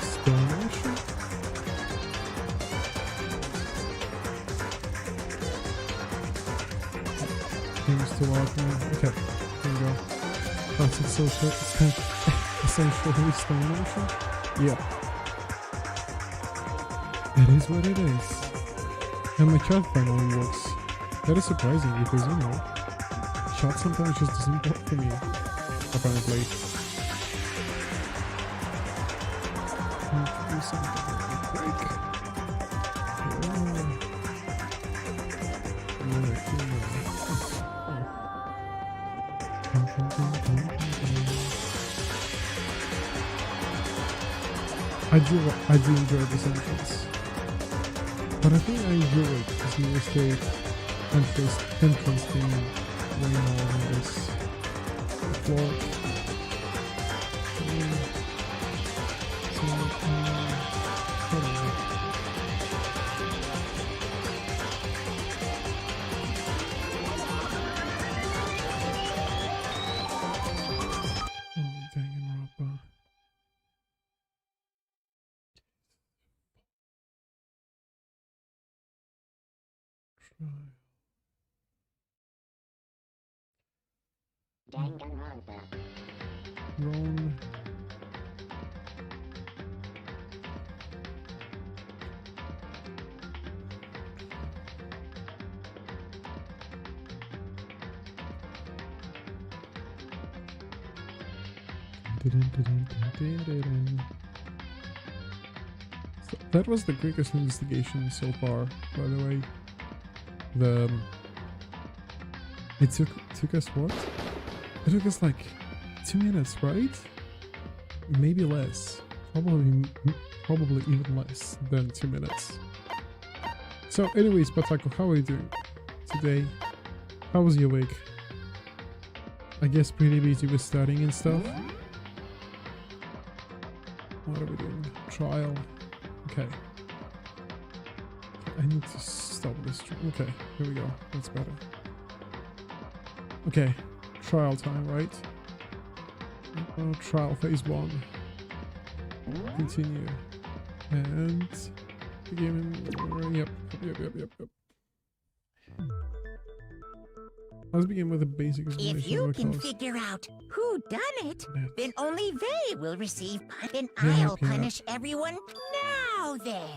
Stone Ocean? Games to watch now. Okay, here we go. Classic social essentially Stone Ocean? Yeah. It is what it is. And my chat finally works. That is surprising because, you know, chat sometimes just doesn't work for me, apparently. Do something real quick. I do enjoy this entrance. But I think I enjoy it because you escape entrance theme way more than this floor. Danganronpa. Danganronpa. Rome. So that was the quickest investigation so far, by the way. It took us what? It took us like 2 minutes, right? Maybe less. Probably even less than 2 minutes. So anyways, Patako, how are you doing today? How was your week? I guess pretty busy with studying and stuff. What are we doing? Trial. Okay. I need to stop this. Okay, here we go. That's better. Okay, trial time, right? Trial phase 1. Continue. And begin. Yep. Let's begin with the basic explanation. If you of the can cause. figure out who done it, then only they will receive punishment. Yeah, I'll punish everyone now then.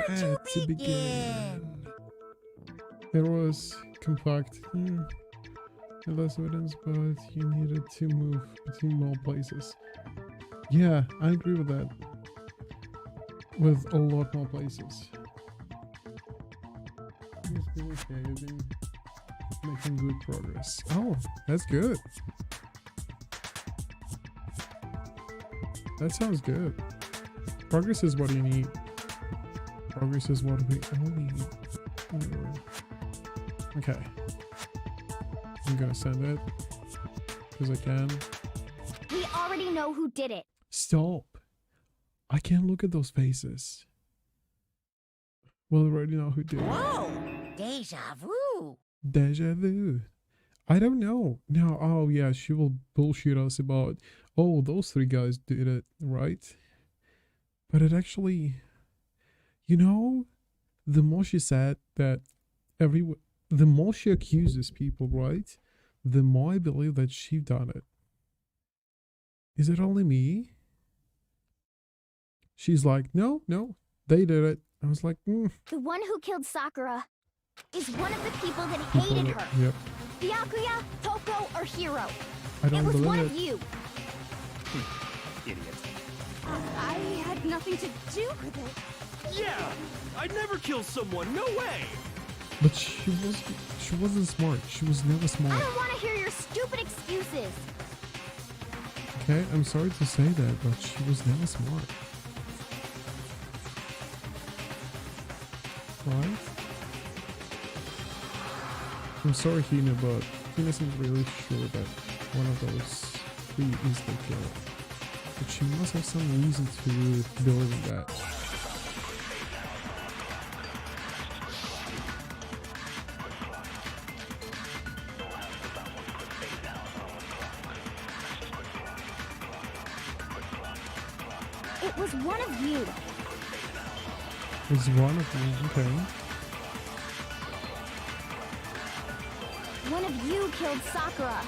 Where Where to begin? There was compact. Less evidence, but you needed to move between more places. Yeah, I agree with that. With a lot more places. It's been okay. You've been making good progress. Oh, that's good. That sounds good. Progress is what you need. Progress is what we all need. Okay. I'm gonna send it. Because I can. We already know who did it. Stop. I can't look at those faces. Well, I already know who did it. Whoa! Deja vu. Deja vu. I don't know. Now, oh yeah, she will bullshit us about, oh, those 3 guys did it, right? But it actually, you know, the more she said that the more she accuses people, right? The more I believe that she done it. Is it only me? She's like, no, they did it. I was like, The one who killed Sakura is one of the people that hated her. Yep. Byakuya, Toko, or Hiro. I don't It was believe one it. of you. Idiot. I had nothing to do with it. Yeah! I'd never kill someone, no way! But she wasn't smart. She was never I smart. don't want to hear your stupid excuses. Okay, I'm sorry to say that, but she was never smart. Right? I'm sorry, Hina, but Hina isn't really sure that one of those 3 is the killer. But she must have some reason to believe in that. It was one of you. Was one of them, okay. One of you killed Sakura.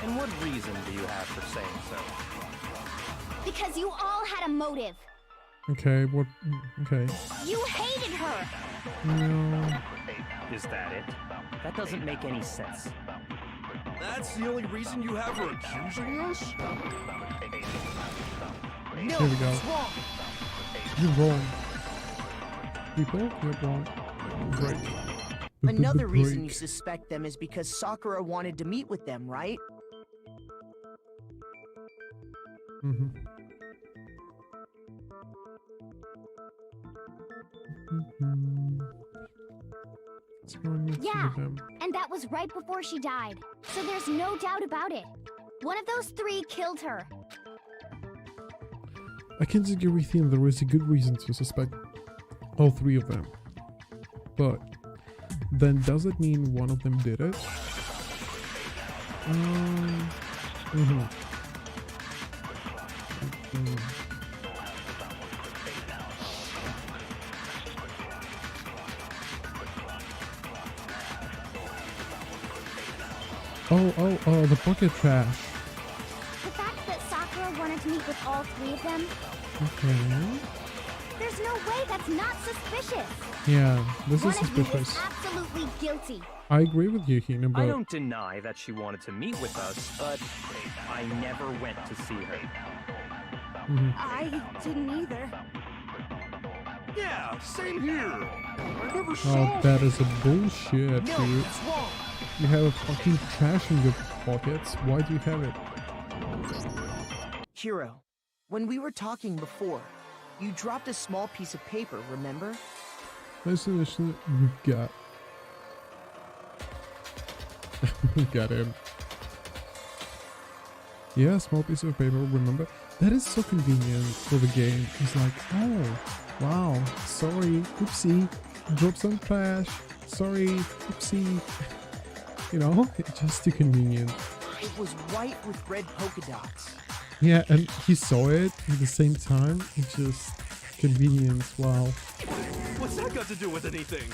And what reason do you have for saying so? Because you all had a motive. Okay, what? Okay. You hated her. No. Is that it? That doesn't make any sense. That's the only reason you have her accusing us? No, Here we go. it's wrong. You're wrong. People, you're wrong. Great. Another reason you Break. suspect them is because Sakura wanted to meet with them, right? What's going on Yeah. with them? And that was right before she died. So there's no doubt about it. One of those three killed her. I can agree with you, there is a good reason to suspect all three of them. But then does it mean one of them did it? Oh, the bucket trash. The fact that Sakura wanted to meet with all three of them, Okay. there's no way that's not suspicious. Yeah, this One is of you is suspicious. absolutely guilty. I agree with you, Hina, I but don't deny that she wanted to meet with us, but I never went to see her. I didn't either. Yeah, same here. I never oh, saw that is a bullshit, No, dude. it's wrong. You have a fucking trash in your pockets. Why do you have it? Hiro, when we were talking before, you dropped a small piece of paper, remember? Listen, we got. Got him. Yeah, small piece of paper, remember? That is so convenient for the game. It's like, oh, wow, sorry, oopsie, drop some trash, sorry, oopsie. You know, it's just too convenient. It was white with red polka dots. Yeah, and he saw it at the same time. It's just convenience, wow. What's that got to do with anything?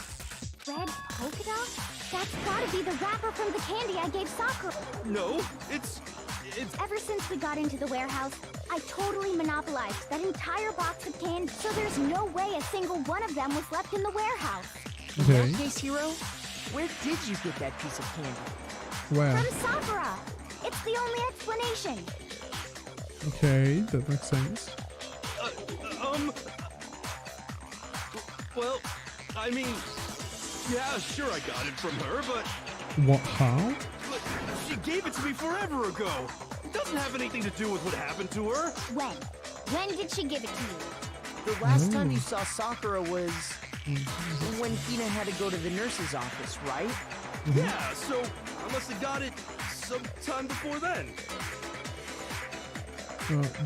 Red polka dot? That's gotta be the wrapper from the candy I gave Sakura. No, it's Ever since we got into the warehouse, I totally monopolized that entire box of candy, so there's no way a single one of them was left in the warehouse. In Okay, that case, Hiro, where did you get that piece of candy? well, From Sakura! It's the only explanation. okay, that makes sense. Well, I mean, yeah, sure I got it from her, but What, how? she gave it to me forever ago. It doesn't have anything to do with what happened to her. When? When did she give it to you? The last time you saw Sakura was when Hina had to go to the nurse's office, right? Yeah, so I must have got it sometime before then.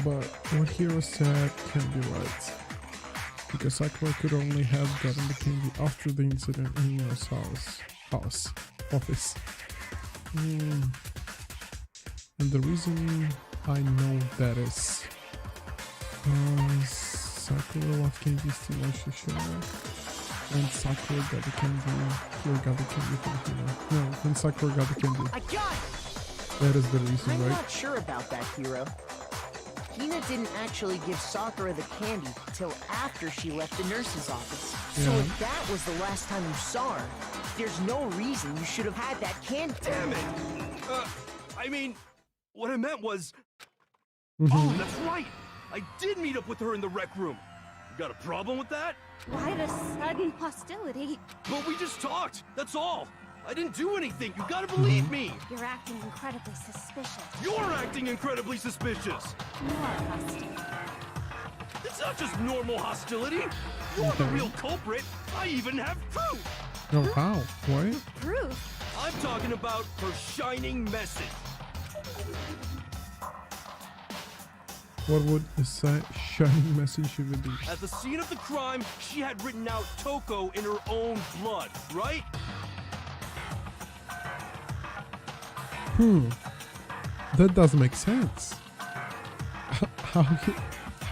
But what Hiro said can't be right. Because Sakura could only have gotten the candy after the incident in Nina's office. And the reason I know that is Sakura loved candy too much to share. When Sakura got the candy, Hiro got the candy from Hina. No, when Sakura got the candy. I got it! That is the reason, I'm right? not sure about that, Hiro. Hina didn't actually give Sakura the candy till after she left the nurse's office. So Yeah. if that was the last time you saw her, there's no reason you should have had that candy. Damn it! I mean, what I meant was, Mhm. oh, that's right. I did meet up with her in the rec room. You got a problem with that? Why the sudden hostility? But we just talked. That's all. I didn't do anything. You gotta believe me. You're acting incredibly suspicious. You're acting incredibly suspicious. More hostility. It's not just normal hostility. You're the real culprit. I even have proof. Oh, how? What? Proof? I'm talking about her shining message. What would a shining message even be? At the scene of the crime, she had written out Toko in her own blood, right? That doesn't make sense. How?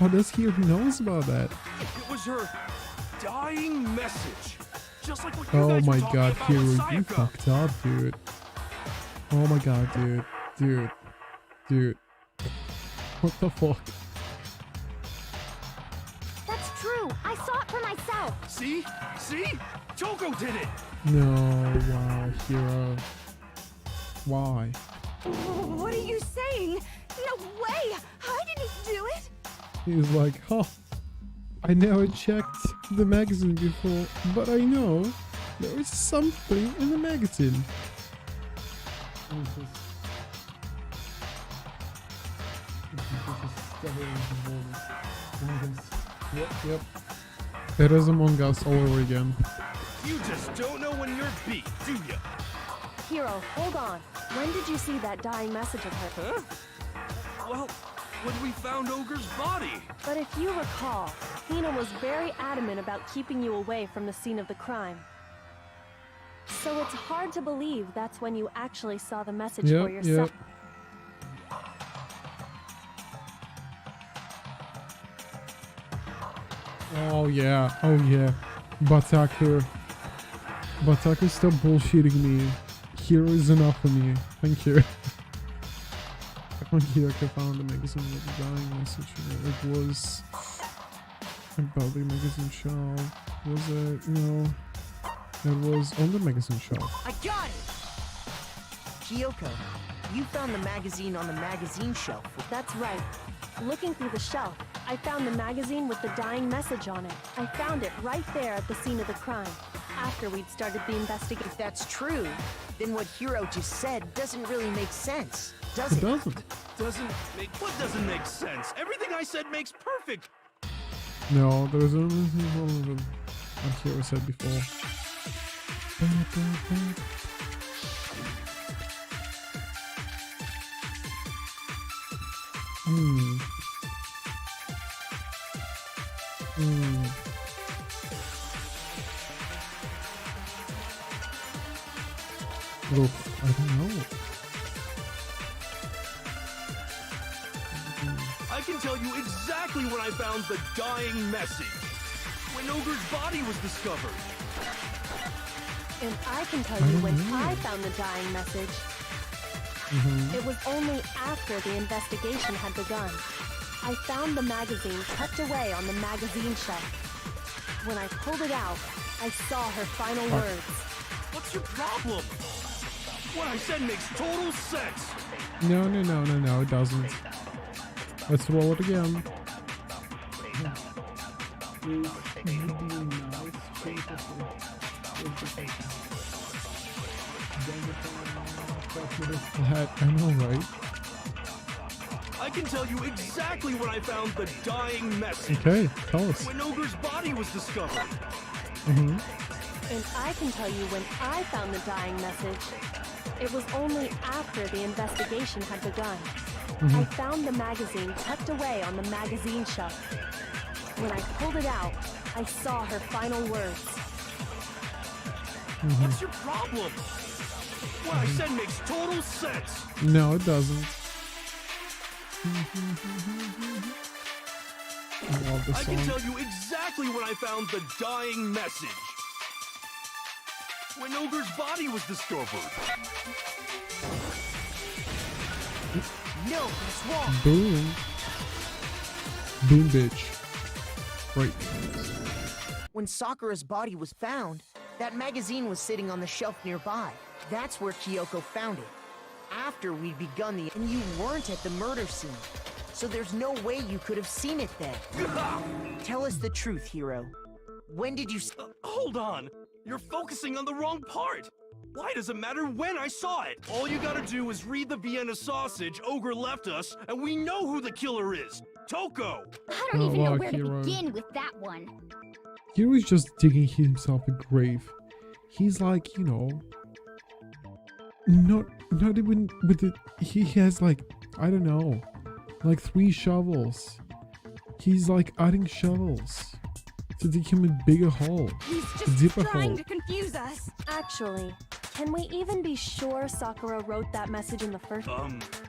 How does he knows about that? It was her dying message. Just like what you Oh guys were my talking god, about Hero, with you Sayaka. fucked up, dude. Oh my god, dude. What the fuck? That's true. I saw it for myself. See? See? Toko did it! No, wow, Hero. Why? What are you saying? No way! I didn't do it! He was like, huh, I never checked the magazine before, but I know there is something in the magazine. Yep. It is Among Us all over again. You just don't know when you're beat, do ya? Hero, hold on. When did you see that dying message of her? Huh? Well, when we found Ogre's body. But if you recall, Hina was very adamant about keeping you away from the scene of the crime. So it's hard to believe that's when you actually saw the message for yourself. Oh yeah, Bataku still bullshitting me. Hero is enough for me. Thank you. When Hidaka found the magazine with the dying message in it, it was about the magazine shelf. Was it? No. It was on the magazine shelf. I got it! Kyoko, you found the magazine on the magazine shelf. That's right. Looking through the shelf, I found the magazine with the dying message on it. I found it right there at the scene of the crime, after we'd started the investigation. If that's true, then what Hiro just said doesn't really make sense, does It it? doesn't. What doesn't make sense? Everything I said makes perfect. No, there's only one what Hero said before. Look, I don't know. I can tell you exactly when I found the dying message. When Ogre's body was discovered. And I can tell you when I found the dying message. It was only after the investigation had begun. I found the magazine tucked away on the magazine shelf. When I pulled it out, I saw her final words. What's your problem? What I said makes total sense. No, it doesn't. Let's roll it again. I know, right? I can tell you exactly when I found the dying message. Okay, tell us. When Ogre's body was discovered. And I can tell you when I found the dying message. It was only after the investigation had begun. I found the magazine tucked away on the magazine shelf. When I pulled it out, I saw her final words. What's your problem? What I said makes total sense. No, it doesn't. I love this I can song. tell you exactly when I found the dying message. When Ogre's body was discovered. No, that's wrong. Boom. Boom, bitch. Right. When Sakura's body was found, that magazine was sitting on the shelf nearby. That's where Kyoko found it. After we'd begun the... And you weren't at the murder scene. So there's no way you could have seen it then. Tell us the truth, Hiro. When did you... Hold on. You're focusing on the wrong part. Why does it matter when I saw it? All you gotta do is read the Vienna sausage Ogre left us, and we know who the killer is. Toko! I don't even know wow, where Hiro. to begin with that one. Hero is just digging himself a grave. He's like, you know, not even with it. He has like, I don't know, like 3 shovels. He's like adding shovels to dig him a bigger hole. He's To dip a hole. to confuse us. Actually, can we even be sure Sakura wrote that message in the first?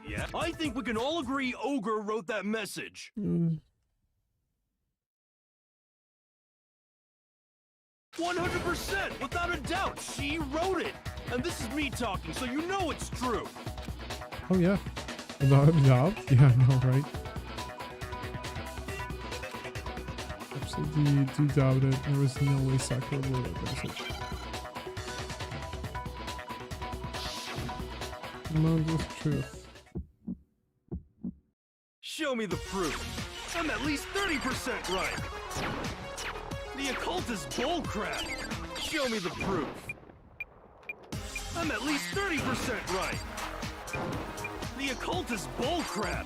Yeah. I think we can all agree Ogre wrote that message. 100%, without a doubt. She wrote it. And this is me talking, so you know it's true. Oh yeah. Without a doubt. Yeah, I know, right? Absolutely do doubt it. There was no way Sakura wrote that message. No, that's the truth. Show me the proof. I'm at least 30% right. The occult is bullcrap. Show me the proof. I'm at least 30% right. The occult is bullcrap.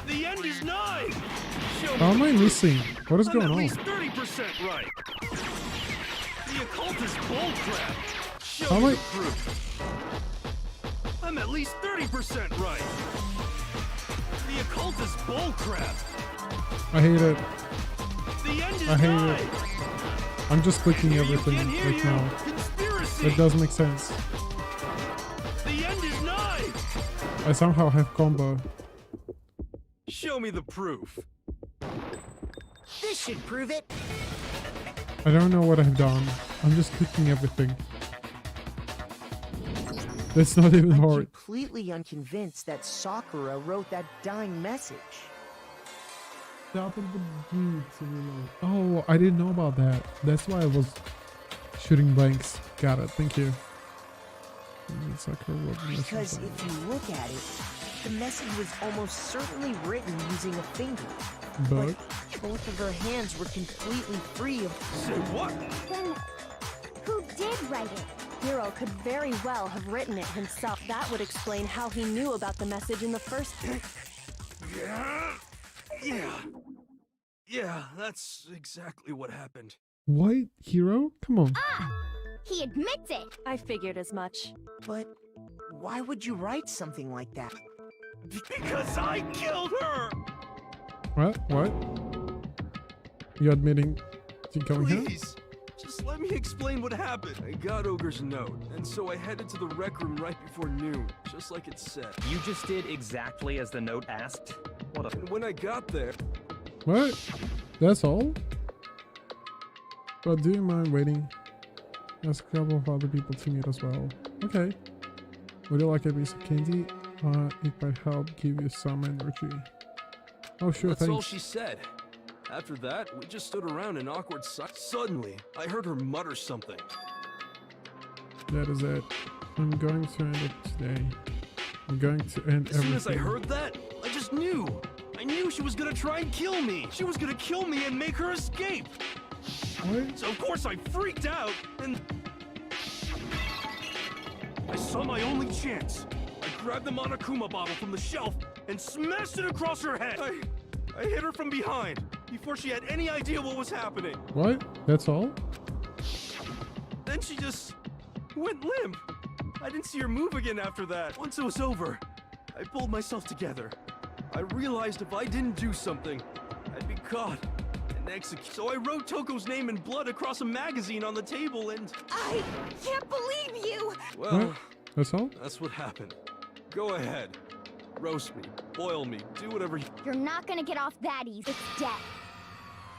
The end is nigh. Show me How am the I proof. missing? What is I'm going at on? least 30% right. The occult is bullcrap. Show How am me I- the proof. I'm at least 30% right. The occult is bullcrap. I hate it. The end is I hate nigh. it. I'm just clicking Hear you, everything can't hear right you. now. Conspiracy. It doesn't make sense. The end is nigh. I somehow have combo. Show me the proof. This should prove it. I don't know what I've done. I'm just clicking everything. That's not even I'm hard. completely unconvinced that Sakura wrote that dying message. Oh, I didn't know about that. That's why I was shooting blanks. Got it. Thank you. Sakura wrote the message Because down. if you look at it, the message was almost certainly written using a finger. But Both of her hands were completely free of... Say what? Then, who did write it? Hiro could very well have written it himself. That would explain how he knew about the message in the first place. Yeah, that's exactly what happened. what? Hero? Come on. He admits it. I figured as much. But why would you write something like that? Because I killed her! What? What? You admitting to killing him? Please, just let me explain what happened. I got Ogre's note, and so I headed to the rec room right before noon, just like it said. You just did exactly as the note asked? What a... And when I got there, What? That's all? But do you mind waiting? Ask a couple of other people to meet as well. Okay. Would you like a piece of candy? It might help give you some energy. Oh, sure, that's all thanks. she said. After that, we just stood around in awkward silence. Suddenly, I heard her mutter something. That is it. I'm going to end it today. I'm going to end As everything. soon as I heard that, I just knew. I knew she was gonna try and kill me. She was gonna kill me and make her escape. What? So of course I freaked out and I saw my only chance. I grabbed the Monokuma bottle from the shelf and smashed it across her head. I hit her from behind before she had any idea what was happening. What? That's all? Then she just went limp. I didn't see her move again after that. Once it was over, I pulled myself together. I realized if I didn't do something, I'd be caught and executed. So I wrote Toko's name in blood across a magazine on the table and... I can't believe you! Well, What? That's all? that's what happened. Go ahead. Roast me, boil me, do whatever you... You're not gonna get off that easy. It's death.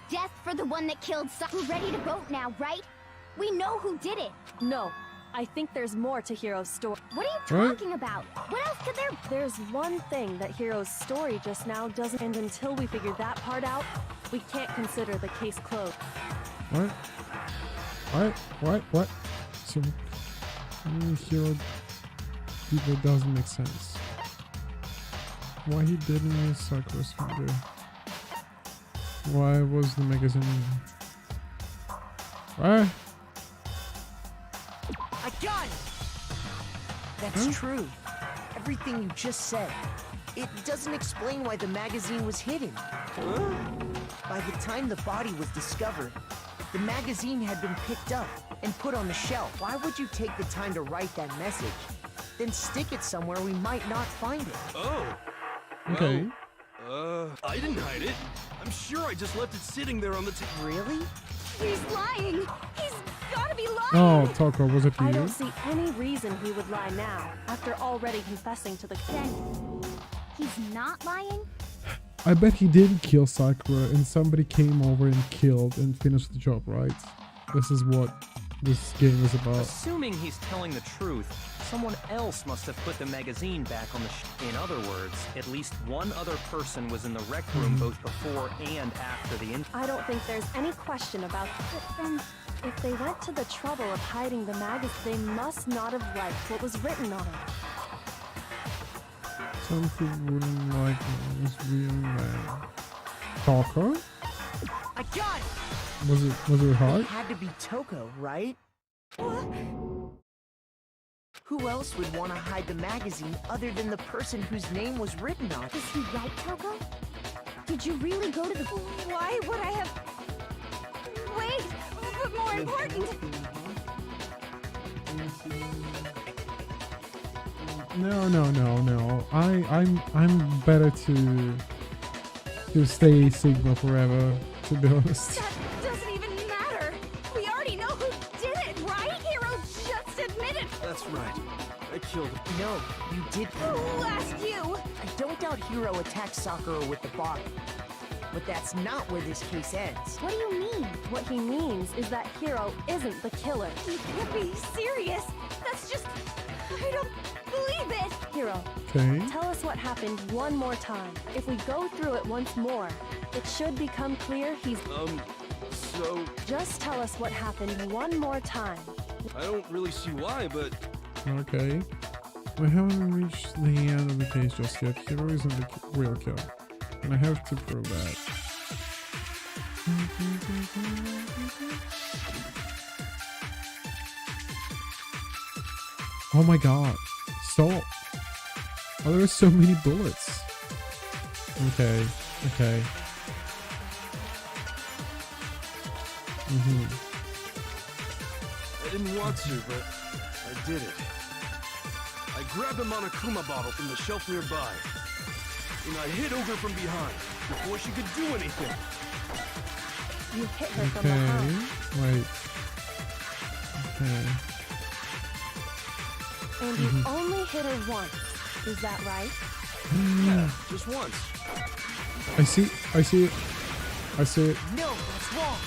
Death for the one that killed We're ready to vote now, right? We know who did it. No, I think there's more to Hiro's story. What are you What? talking about? What else could there... There's one thing that Hiro's story just now doesn't, and until we figure that part out, we can't consider the case closed. What? What? So, Hero people doesn't make sense. Why he didn't use Sakura's finger? Why was the magazine? Why? I got it! That's true. Everything you just said. It doesn't explain why the magazine was hidden. By the time the body was discovered, the magazine had been picked up and put on the shelf. Why would you take the time to write that message? Then stick it somewhere we might not find it. Oh. Okay. I didn't hide it. I'm sure I just left it sitting there on the table. Really? He's lying! He's gotta be lying! Oh, Toko, was it I you? don't see any reason he would lie now, after already confessing to the... Then, he's not lying? I bet he didn't kill Sakura and somebody came over and killed and finished the job, right? This is what this game is about. Assuming he's telling the truth, someone else must have put the magazine back on the In other words, at least one other person was in the rec room both before and after the incident. I don't think there's any question about it. Then, if they went to the trouble of hiding the magazine, they must not have liked what was written on it. Some people wouldn't like this real man. Talker? I got it! Was it It hard? had to be Toko, right? Who else would want to hide the magazine other than the person whose name was written on it? Is he right, Toko? Did you really go to the... Why would I have... Wait, but more important... No. I'm better to stay Sigma forever, to be honest. That doesn't even matter. We already know who did it, right? Hero just admitted. That's right. I killed him. No, you did. Who asked you? I don't doubt Hiro attacked Sakura with the bottle. But that's not where this case ends. What do you mean? What he means is that Hiro isn't the killer. You can't be serious. That's just... I don't believe it. Hiro, Okay. tell us what happened one more time. If we go through it once more, it should become clear he's... So, Just tell us what happened one more time. I don't really see why, but Okay. We haven't reached the end of the case just yet. Hiro isn't the real killer. And I have to prove that. Oh my god. Stop. Oh, there are so many bullets. Okay. I didn't want to, but I did it. I grabbed a Monokuma bottle from the shelf nearby, and I hit Ogre from behind before she could do anything. You hit her from behind. Wait. Okay. And you only hit her once. Is that right? Yeah, just once. I see it. No, that's wrong.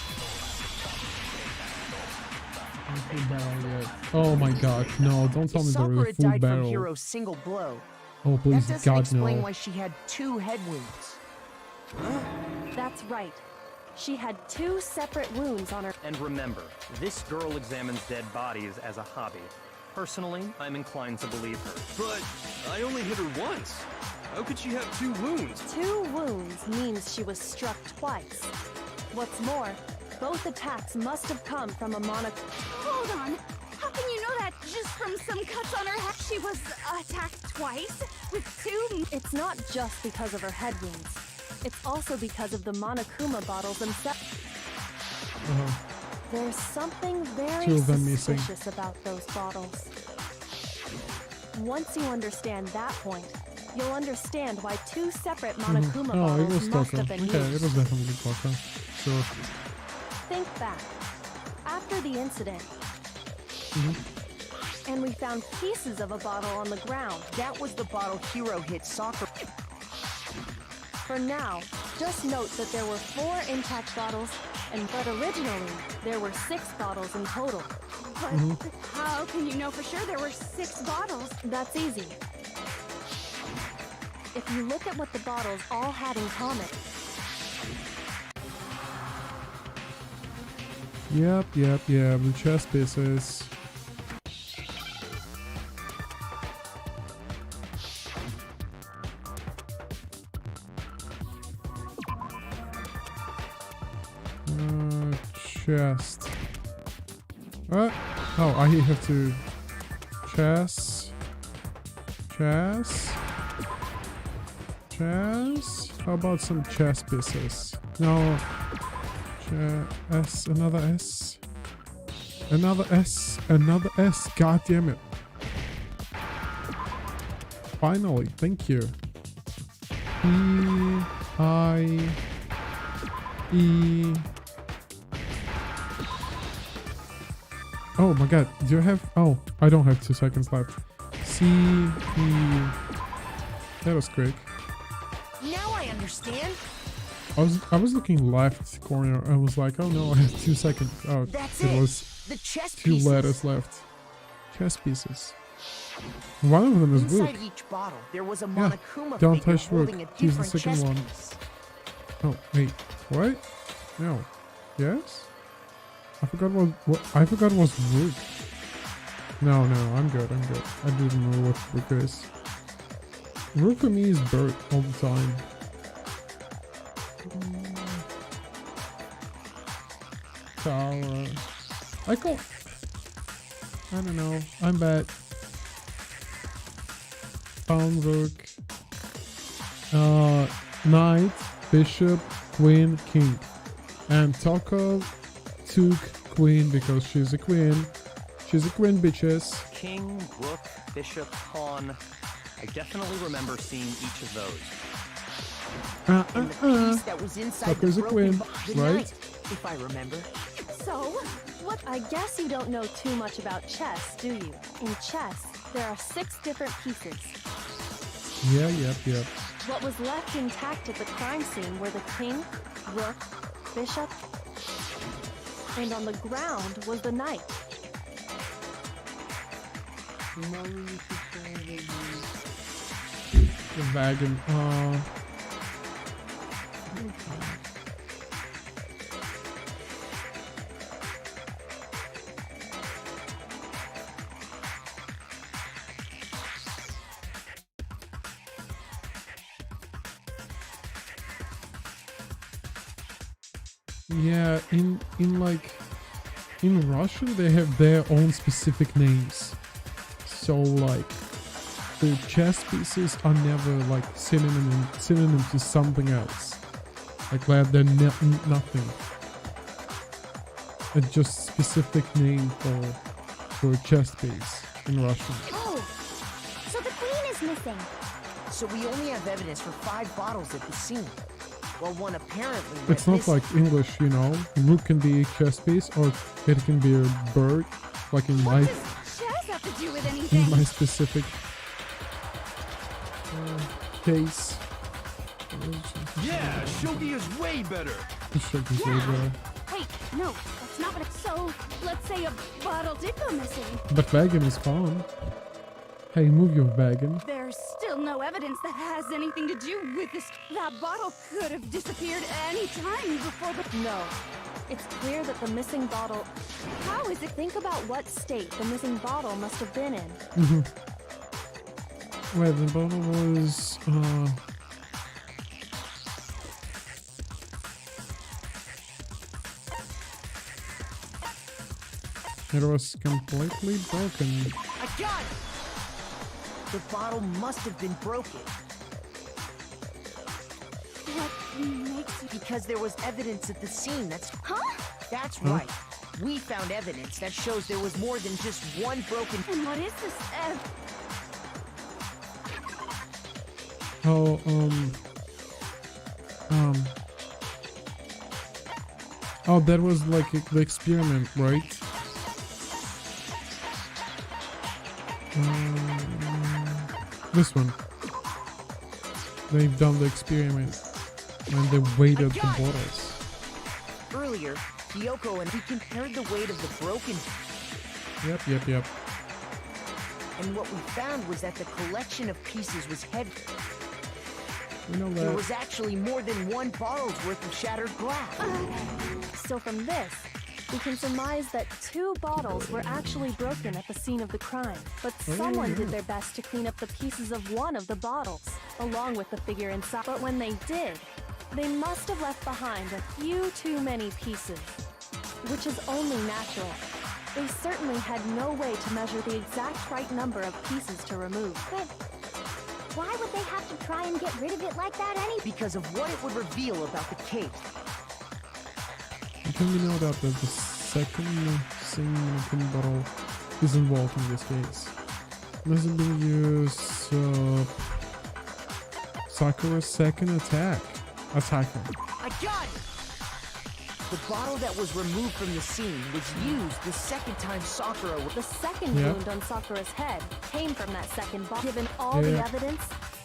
Oh my god, no, don't tell me there was Sakura a full died from barrel. Hiro's single blow. Oh please, That doesn't god explain no. why she had 2 head wounds. That's right. She had 2 separate wounds on her. And remember, this girl examines dead bodies as a hobby. Personally, I'm inclined to believe her. But I only hit her once. How could she have 2 wounds? 2 wounds means she was struck twice. What's more, both attacks must have come from a Hold on. How can you know that just from some cuts on her head? She was attacked twice with 2... It's not just because of her head wounds. It's also because of the Monokuma bottles themselves. There's something very 2 of them missing. suspicious about those bottles. Once you understand that point, you'll understand why 2 separate Monokuma Oh, it bottles was must Taka. have been Okay, used. it was definitely Taka. Sure. Think back. After the incident, and we found pieces of a bottle on the ground. That was the bottle Hiro hit Sakura. For now, just note that there were 4 intact bottles, but originally there were 6 bottles in total. But how can you know for sure there were 6 bottles? That's easy. If you look at what the bottles all had in common, Yep, the chess pieces. Chest. What? Oh, I have to... Chess. How about some chess pieces? No. S, another S. Another S. God damn it. Finally, thank you. E. Oh my god, do you have... Oh, I don't have 2 seconds left. C, E... That was quick. Now I understand. understand? I was looking left corner. I was like, oh no, I have 2 seconds. Oh, That's it it. was The chess 2 pieces. letters left. Chess pieces. One of them is wood. Inside each bottle, there was a Yeah, Monokuma don't figure touch wood. holding a Use the different second chess one. piece. Oh wait, what? No. Yes? I forgot what I forgot was wood. No, I'm good. I didn't know what wood is. Wood for me is bird all the time. Tower. I don't know. I'm bad. Pawn, rook. Knight, bishop, queen, king. And Toko took queen because she's a queen. She's a queen, bitches. King, rook, bishop, pawn. I definitely remember seeing each of those. And the piece that was inside Tucker's the a broken queen, box. The right? knight, if I remember. So, what? I guess you don't know too much about chess, do you? In chess, there are 6 different pieces. Yeah, yep. What was left intact at the crime scene were the king, rook, bishop, and on the ground was the knight. The wagon. Yeah, in Russia they have their own specific names. So like the chess pieces are never like synonym to something else. Like they're nothing. It's just specific name for a chess piece in Russian. Oh, so the queen is missing. So we only have evidence for 5 bottles at the scene. Well, one apparently went It's not missing. like English, you know. Rook can be a chess piece or it can be a bird. Like in my What does chess have to do with anything? in my specific case. Yeah, shogi is way better. Wait, no, that's not what it's... So, let's say a bottle did go missing. But wagon is gone. Hey, move your wagon. There's still no evidence that has anything to do with this. That bottle could have disappeared any time before the... No. It's clear that the missing bottle... How is it? Think about what state the missing bottle must have been in. Wait, the bottle was it was completely broken. I got it! The bottle must have been broken. What makes you... Because there was evidence at the scene that's... Huh? That's right. We found evidence that shows there was more than just one broken... And what is this? Oh, oh, that was like the experiment, right? This one. They've done the experiment and they weighted the bottles. Earlier, Kyoko and we compared the weight of the broken... Yep. And what we found was that the collection of pieces was heavy. We know There that. was actually more than one bottle's worth of shattered glass. So from this, we can surmise that 2 bottles were actually broken at the scene of the crime. But someone did their best to clean up the pieces of one of the bottles, along with the figure inside. But when they did, they must have left behind a few too many pieces, which is only natural. They certainly had no way to measure the exact right number of pieces to remove. But why would they have to try and get rid of it like that anyway? Because of what it would reveal about the case. How can we know that the second single bottle is involved in this case? Must have been used Sakura's second attacker. I got it! The bottle that was removed from the scene was used the second time Sakura was... The second Yeah. wound on Sakura's head came from that second bottle. Given all the Yeah. evidence,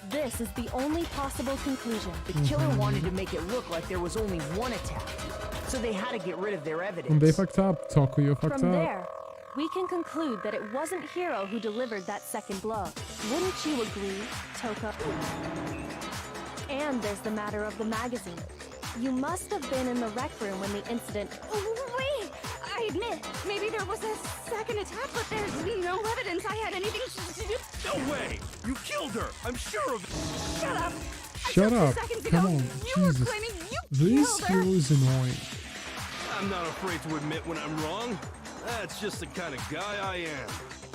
This is the only possible conclusion. The killer wanted to make it look like there was only one attack, so they had to get rid of their evidence. And they fucked up. Toko, you fucked From up. there, we can conclude that it wasn't Hiro who delivered that second blow. Wouldn't you agree, Toko? And there's the matter of the magazine. You must have been in the rec room when the incident... Wait! I admit, maybe there was a second attack, but there's no evidence I had anything to do. No way! You killed her! I'm sure of it! Shut up! Shut up. Seconds Come ago, on. you were Jesus. claiming you This killed her. hero is annoying. I'm not afraid to admit when I'm wrong. That's just the kind of guy I am.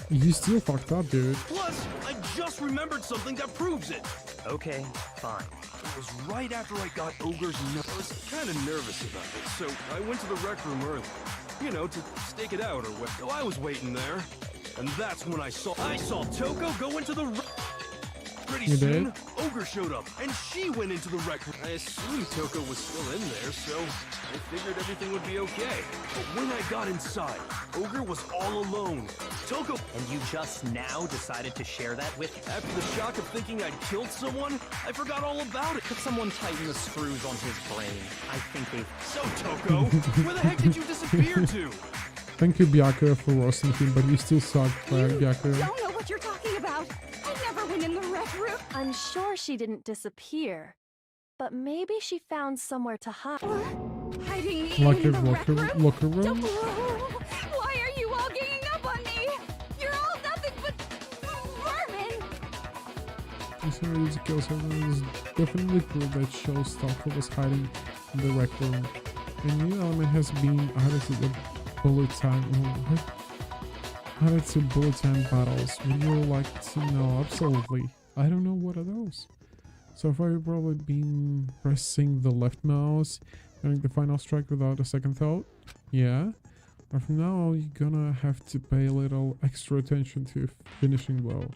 You still fucked up, dude. Plus, I just remembered something that proves it. Okay, fine. It was right after I got Ogre's note. I was kind of nervous about it, so I went to the rec room early. You know, to stake it out or what. So I was waiting there, and that's when I saw Toko go into the Pretty You soon, did? Ogre showed up, and she went into the rec room. I assumed Toko was still in there, so I figured everything would be okay. But when I got inside, Ogre was all alone. Toko... And you just now decided to share that with... After the shock of thinking I'd killed someone, I forgot all about it. Could someone tighten the screws on his brain? I think they've... So, Toko, where the heck did you disappear to? Thank you, Byakuya, for roasting him, but you still suck, right, Byakuya? Don't know what you're talking about. I never went in the rec room. I'm sure she didn't disappear, but maybe she found somewhere to hide. Or hiding Like in a the rec room. locker Don't- room? Why are you all ganging up on me? You're all nothing but vermin. This kills her is definitely proof that shows Toko was hiding in the rec room. A new element has been added to the bullet time. What? Added to bullet time battles. Would you like to know? Absolutely. I don't know what are those. So far you've probably been pressing the left mouse during the final strike without a second thought. Yeah. But from now on, you're gonna have to pay a little extra attention to finishing well.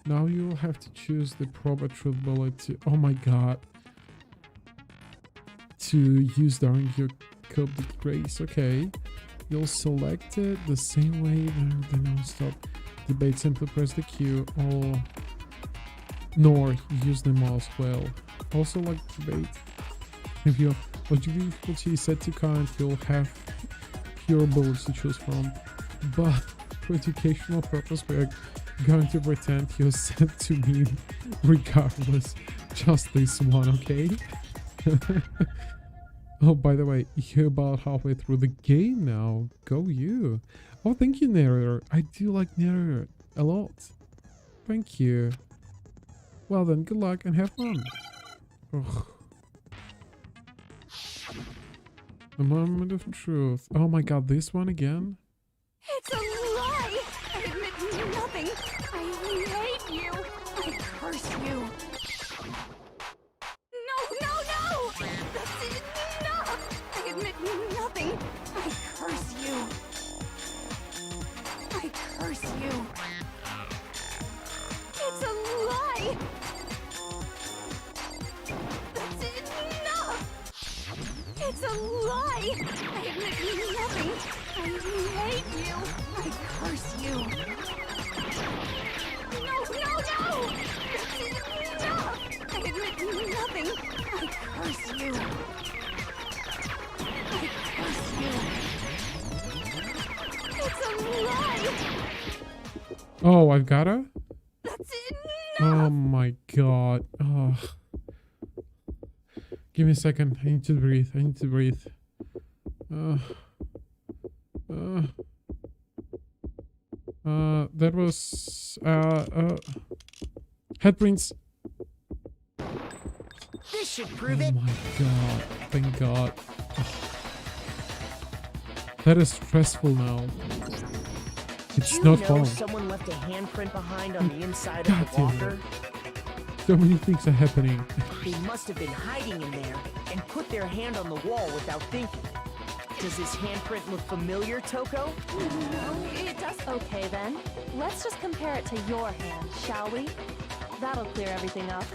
Now you'll have to choose the proper truth bullet to... Oh my god. To use during your Coup de Grace. Okay. You'll select it the same way the non-stop debate. Simply press the Q or nor use the mouse well. Also, like debate, if your logic difficulty is set to count, you'll have fewer bullets to choose from. But for educational purpose, we're going to pretend you're set to mean regardless. Just this one, okay? Oh, by the way, you're about halfway through the game now. Go you. Oh, thank you, narrator. I do like narrator a lot. Thank you. Well then, good luck and have fun. Ugh. The moment of truth. Oh my god, this one again? It's a lie. I admit nothing. I hate you. I curse you. No. That's enough. I admit nothing. I curse you. I curse you. It's a lie. That's enough. It's a lie. I admit nothing. I hate you. I curse you. No. That's enough. I admit nothing. I curse you. I curse you. It's a lie. Oh, I've got her? That's enough. Oh my god. Oh. Give me a second. I need to breathe. That was headprints. This should prove Oh it. my god. Thank god. Ugh. That is stressful now. It's Did you not know fun. someone left a handprint behind on the inside God of the damn walker? it. So many things are happening. They must have been hiding in there and put their hand on the wall without thinking. Does this handprint look familiar, Toko? No, it does. Okay then, let's just compare it to your hand, shall we? That'll clear everything up.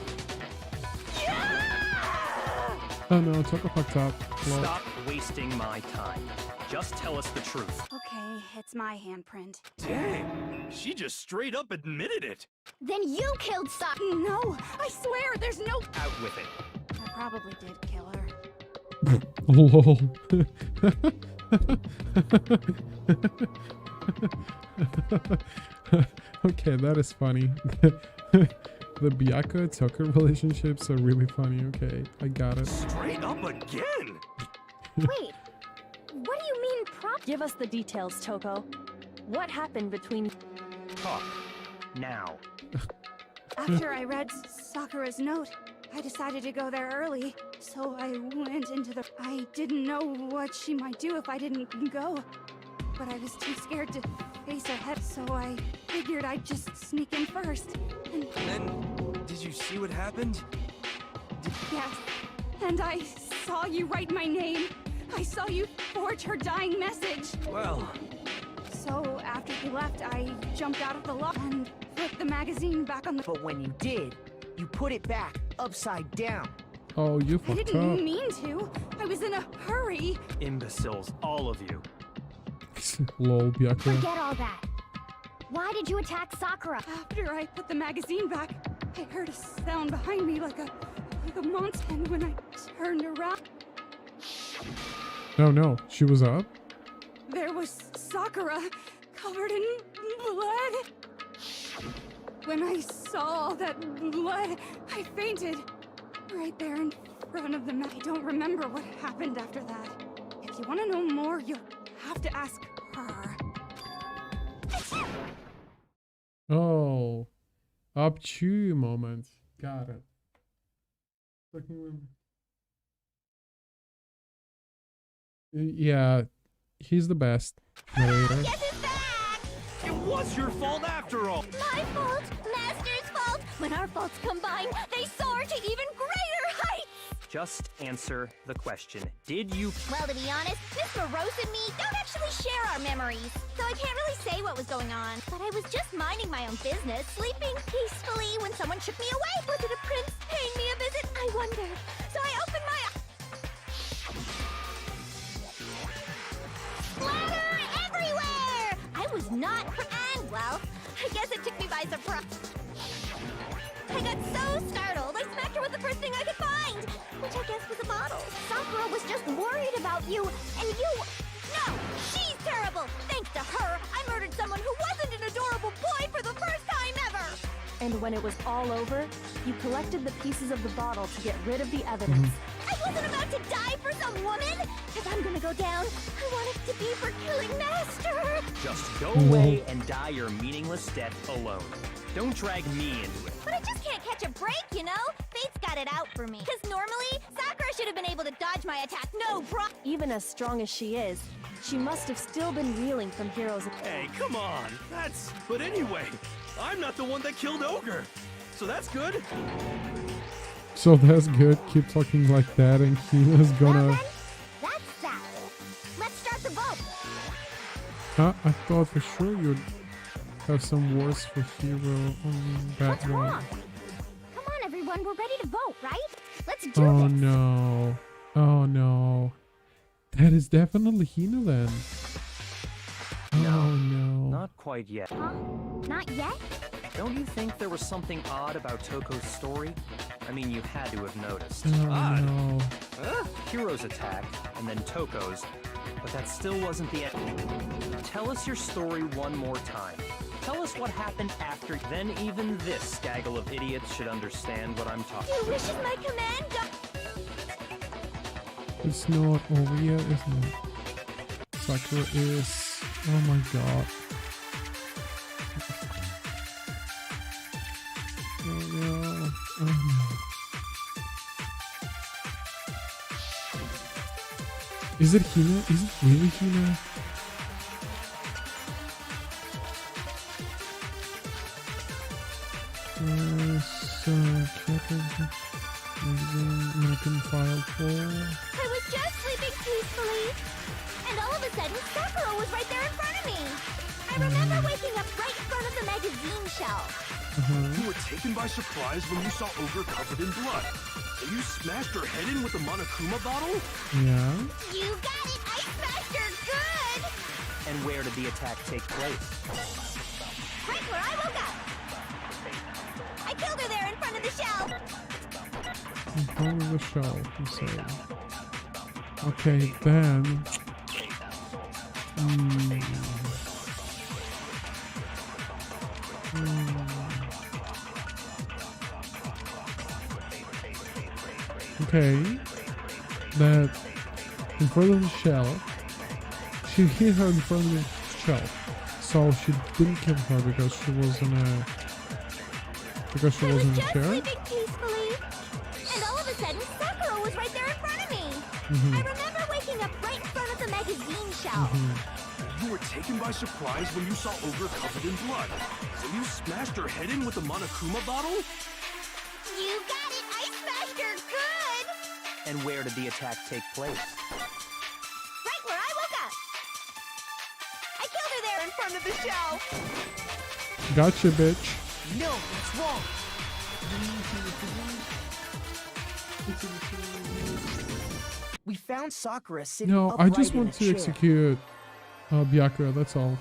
Oh no, Toko fucked up. Lol. Stop wasting my time. Just tell us the truth. Okay. it's my handprint. Dang, she just straight up admitted it. Then you killed Sakura. No, I swear there's no. Out with it. I probably did kill her. Lol. Okay, that is funny. The Byakuya Tucker relationships are really funny. Okay, I got it. Straight up again. Wait, what do you mean Give us the details, Toko. What happened between... Talk. Now. After I read Sakura's note, I decided to go there early. So I went into the... I didn't know what she might do if I didn't go. But I was too scared to face her head, so I figured I'd just sneak in first. And then, did you see what happened? yes, and I saw you write my name. I saw you forge her dying message. Well... So after he left, I jumped out of the lock and put the magazine back on the... But when you did, you put it back upside down. Oh, you I fucked didn't up. mean to. I was in a hurry. Imbeciles, all of you. Lol, Byakuya. Forget all that. Why did you attack Sakura? After I put the magazine back, I heard a sound behind me like a monster. And when I turned around, No, no, she was up. there was Sakura covered in blood. When I saw all that blood, I fainted. Right there in front of the I don't remember what happened after that. If you want to know more, you'll have to ask her. Oh, up to moment. Got it. Yeah, he's the best narrator. Guess who's back? It was your fault after all! My fault, Master's fault. When our faults combine, they soar to even greater heights. Just answer the question. Did you... Well, to be honest, Miss Morose and me don't actually share our memories, so I can't really say what was going on. But I was just minding my own business, sleeping peacefully when someone shook me awake. Was it a prince paying me a visit? I wondered. So I opened my eyes. Splatter everywhere! I was not... And, well, I guess it took me by surprise. I got so startled, I smacked her with the first thing I could find, which I guess was a bottle. Sakura was just worried about you, and you... No, she's terrible! Thanks to her, I murdered someone who wasn't an adorable boy for the first time ever! And when it was all over, you collected the pieces of the bottle to get rid of the evidence. I wasn't about to die for some woman! If I'm gonna go down, I want it to be for killing Master! Just go away and die your meaningless death alone. Don't drag me into it. But I just can't catch a break, you know? Fate's got it out for me. Because normally, Sakura should have been able to dodge my attack, no problem. Even as strong as she is, she must have still been reeling from Hero's... Hey, come on! That's... But anyway, I'm not the one that killed Ogre! So that's good! So that's good. Keep talking like that, and Hina's Well gonna. then, that's that. Let's start the vote. Huh? I thought for sure you'd have some words for Hero on that What's one. wrong? Come on, everyone, we're ready to vote, right? Let's do Oh this. no. Oh no. That is definitely Hina then. Oh no. Not quite yet. Huh? Not yet? Don't you think there was something odd about Toko's story? I mean, you had to have noticed. Oh Odd. no. Hero's attack, and then Toko's, but that still wasn't the end. Tell us your story one more time. Tell us what happened after. Then even this gaggle of idiots should understand what I'm talking Your wish is my command, It's not over yet, isn't it? Sakura is. Oh my god. Oh no. Oh no. Is it Hina? Is it really Hina? American File 4. I was just sleeping peacefully, and all of a sudden, Sakura was right there in front of me. I remember waking up right in front of the magazine shelf. You were taken by surprise when you saw Ogre covered in blood. So you smashed her head in with the Monokuma bottle? Yeah. You got it! I smashed her good! And where did the attack take place? Right where I woke up. I killed her there in front of the shell. In front of the shell, you say. Okay, then. Okay, that in front of the shell, she hit her in front of the shell, so she didn't kill her because she was in a I was just sleeping peacefully, and all of a sudden, Sakura was right there in front of me. I remember waking up right in front of the magazine shelf. You were taken by surprise when you saw Ogre covered in blood. So you smashed her head in with the Monokuma bottle? You got it! I smashed her good! And where did the attack take place? Right where I woke up. I killed her there in front of the shelf. Gotcha, bitch. No, that's wrong. We found Sakura sitting No, upright I just in want a to chair. execute Byakuya, that's all.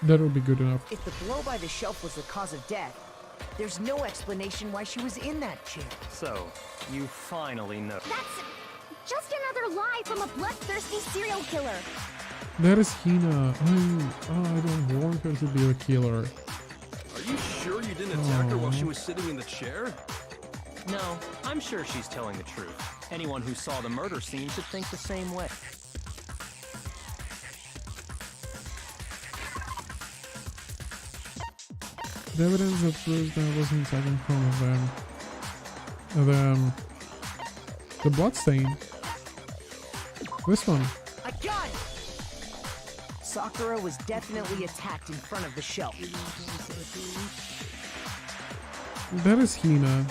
That'll be good enough. If the blow by the shelf was the cause of death, there's no explanation why she was in that chair. So, you finally know. That's just another lie from a bloodthirsty serial killer. That is Hina. I don't want her to be a killer. Are you sure you didn't attack her while she was sitting in the chair? No, I'm sure she's telling the truth. Anyone who saw the murder scene should think the same way. The evidence that proves that I wasn't in front of them. And then the bloodstain. This one. I got it! Sakura was definitely attacked in front of the shelf. That is Hina.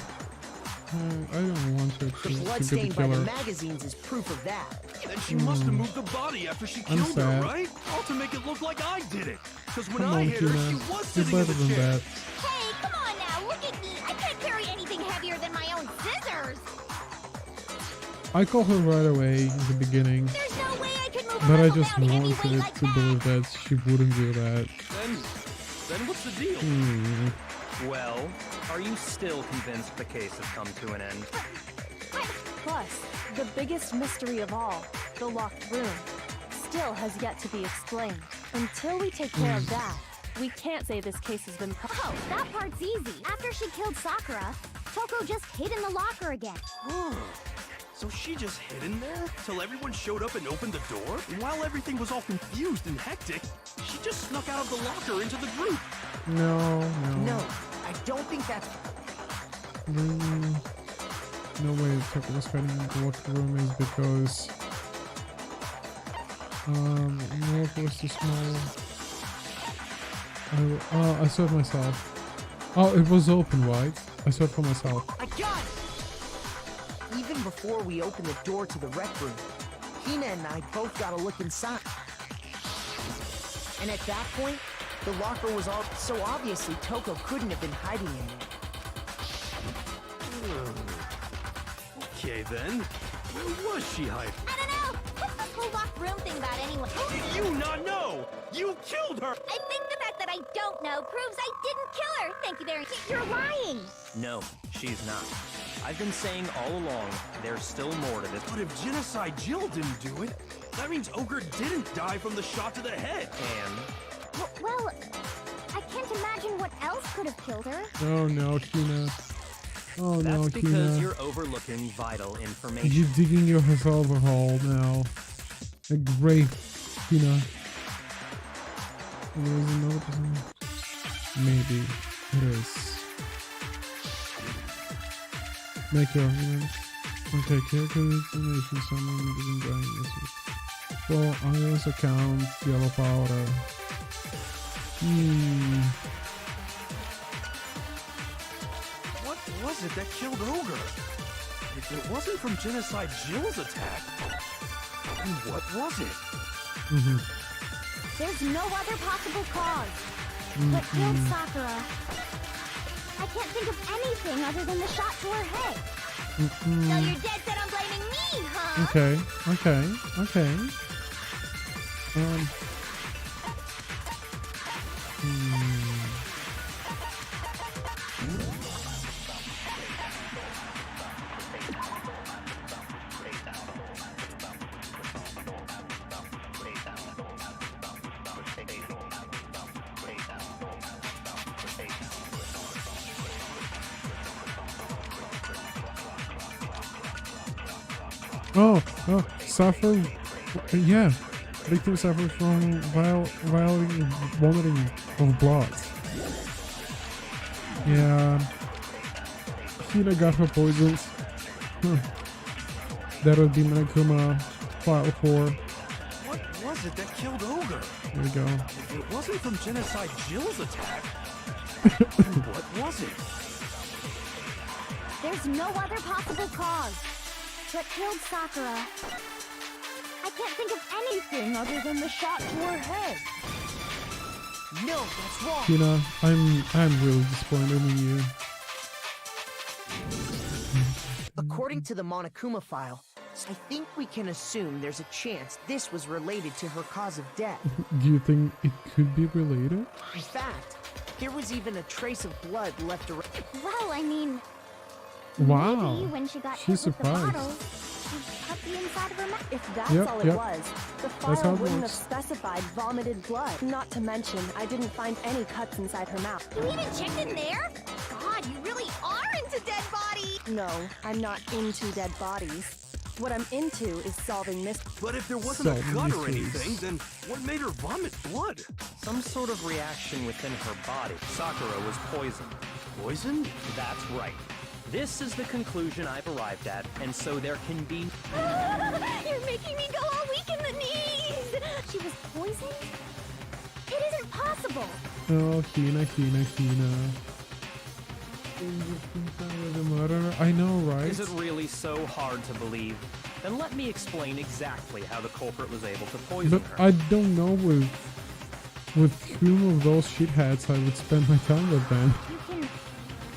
I don't want her The to be blood the stain by the killer. magazines is proof of that. Then she must have moved the body after she I'm killed her, sad. right? All to make it look like I did it. Because when Come I on, hit her, Hina. she was You're sitting in better the than chair. that. Hey, come on now, look at me. I can't carry anything heavier than my own scissors. I called her right away in the beginning, There's no way I could move but a I muscle just bound any wanted weight like to that. believe that she wouldn't do that. Then what's the deal? Well, are you still convinced the case has come to an end? Plus, the biggest mystery of all, the locked room, still has yet to be explained. Until we take care of that, we can't say this case has been Oh, that part's easy. After she killed Sakura, Toko just hid in the locker again. So she just hid in there till everyone showed up and opened the door? And while everything was all confused and hectic, she just snuck out of the locker into the group. No. No, I don't think that's... No way Tucker was hiding in the locker room is because the locker was too small. I saw it myself. Oh, it was open, right? I saw it for myself. I got it! Even before we opened the door to the rec room, Hina and I both got a look inside. And at that point, the locker was all... So obviously Toko couldn't have been hiding in there. Okay then, where was she hiding? I don't know. What's this whole locked room thing about anyway? How did you not know? You killed her! I think the fact that I don't know proves I didn't kill her. Thank you very much. You're lying. No, she's not. I've been saying all along, there's still more to this. But if Genocide Jill didn't do it, that means Ogre didn't die from the shot to the head. And Well, I can't imagine what else could have killed her. Oh no, Hina. Oh no, that's because Hina. you're overlooking vital information. You're digging yourself a hole now. A grave, Hina. There's another person. Maybe it is. Make your argument. Okay, character information. Someone isn't dying message. Well, iOS account, yellow powder. What was it that killed Ogre? If it wasn't from Genocide Jill's attack, then what was it? There's no other possible cause. What killed Sakura? I can't think of anything other than the shot to her head. So you're dead set on blaming me, huh? Okay. Suffer. Yeah. Victim suffers from violent vomiting of blood. Yeah. Hina got her poisons. Huh. That would be Monokuma file 4. What was it that killed Ogre? There we go. If it wasn't from Genocide Jill's attack, then what was it? There's no other possible cause. What killed Sakura? I can't think of anything other than the shot to her head. No, that's wrong. Hina, I'm really disappointed in you. According to the Monokuma file, I think we can assume there's a chance this was related to her cause of death. Do you think it could be related? In fact, there was even a trace of blood left around. Well, I mean, Wow. maybe when she got She's hit with the surprised. bottle, she cut the inside of her mouth. If that's Yep, all it yep. was, the That's how file it wouldn't have works. specified vomited blood. Not to mention, I didn't find any cuts inside her mouth. You even checked in there? God, you really are into dead bodies. No, I'm not into dead bodies. What I'm into is solving mysteries. But if there wasn't a So cut or mysteries. anything, then what made her vomit blood? Some sort of reaction within her body. Sakura was poisoned. Poison? That's right. This is the conclusion I've arrived at, and so there can be... You're making me go all weak in the knees. She was poisoned? It isn't possible. Oh, Hina. The murderer? I know, right? Is it really so hard to believe? Then let me explain exactly how the culprit was able to poison But her. I don't know with whom of those shitheads I would spend my time with then. You can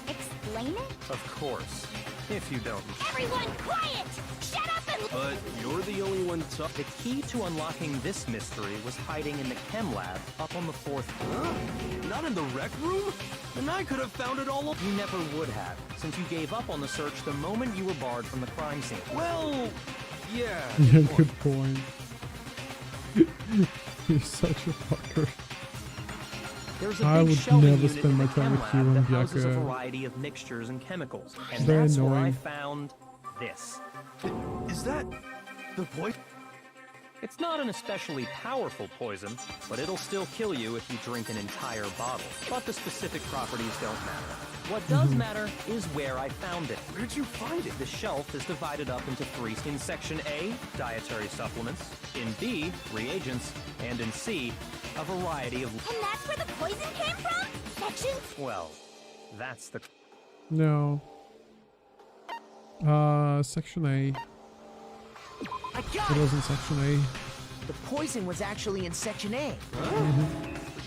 explain it? Of course. If you don't. Everyone quiet! Shut up and... But you're the only one The key to unlocking this mystery was hiding in the chem lab up on the 4th floor. Huh? Not in the rec room? Then I could have found it all. You never would have, since you gave up on the search the moment you were barred from the crime scene. Well, yeah. Yeah, good point. You're such a fucker. There's a I big would shelving never unit spend in my the time chem with lab you and that houses a Byakuya. variety of mixtures and chemicals. And Very that's where I annoying. found this. Is that the point? It's not an especially powerful poison, but it'll still kill you if you drink an entire bottle. But the specific properties don't matter. What does matter is where I found it. Where'd you find it? The shelf is divided up into 3. In Section A, dietary supplements. In B, reagents. And in C, a variety of... And that's where the poison came from? Section? Well, that's the... No. Section A. I got It it! wasn't Section A. The poison was actually in Section A.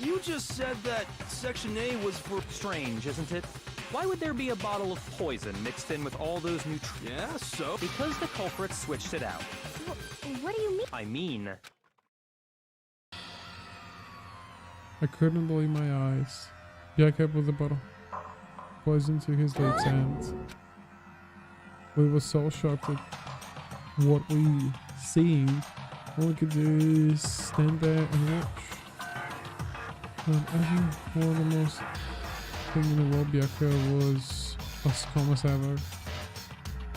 You just said that Section A was for... Strange, isn't it? Why would there be a bottle of poison mixed in with all those nutrients? Yeah, so? Because the culprit switched it out. What do you mean? I mean... I couldn't believe my eyes. Jacob with the bottle. Poison to his lips and... We were so shocked at what we seeing. All we could do is stand there and watch. And I think one of the most thing in the world Byakuya was as calm as ever.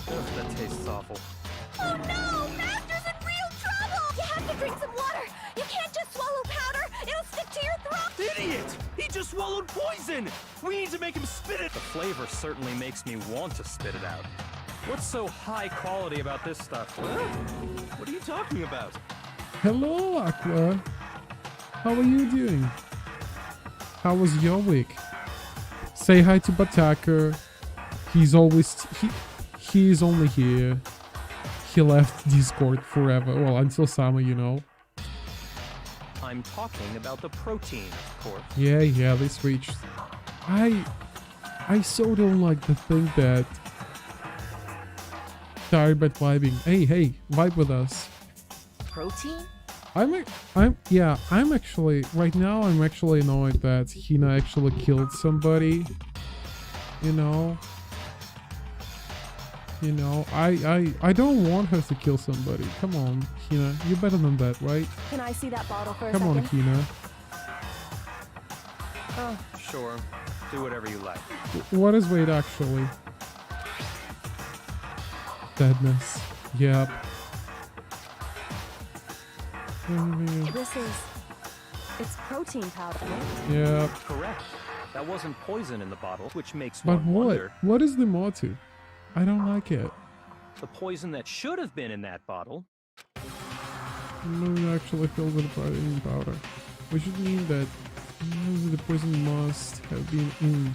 That tastes awful. Oh no! Master's in real trouble! You have to drink some water! You can't just swallow powder! It'll stick to your throat! Idiot! He just swallowed poison! We need to make him spit it! The flavor certainly makes me want to spit it out. What's so high quality about this stuff? Huh? What are you talking about? Hello, Aqua. How are you doing? How was your week? Say hi to Bataker. He's only here. He left Discord forever. Well, until summer, you know. I'm talking about the protein, of course. Yeah, they switched. I so don't like the thing that tired but vibing. Hey, vibe with us. Protein? I'm actually right now I'm actually annoyed that Hina actually killed somebody. You know, I don't want her to kill somebody. Come on, Hina, you're better than that, right? Can I see that bottle for a Come second? on, Hina. Oh, sure. Do whatever you like. What is weight actually? Deadness. Yep. This is... It's protein powder. Yeah. Correct. That wasn't poison in the bottle, which makes But one what? wonder. What is the motive? I don't like it. The poison that should have been in that bottle. No, actually filled with protein powder. Which would mean that the poison must have been in.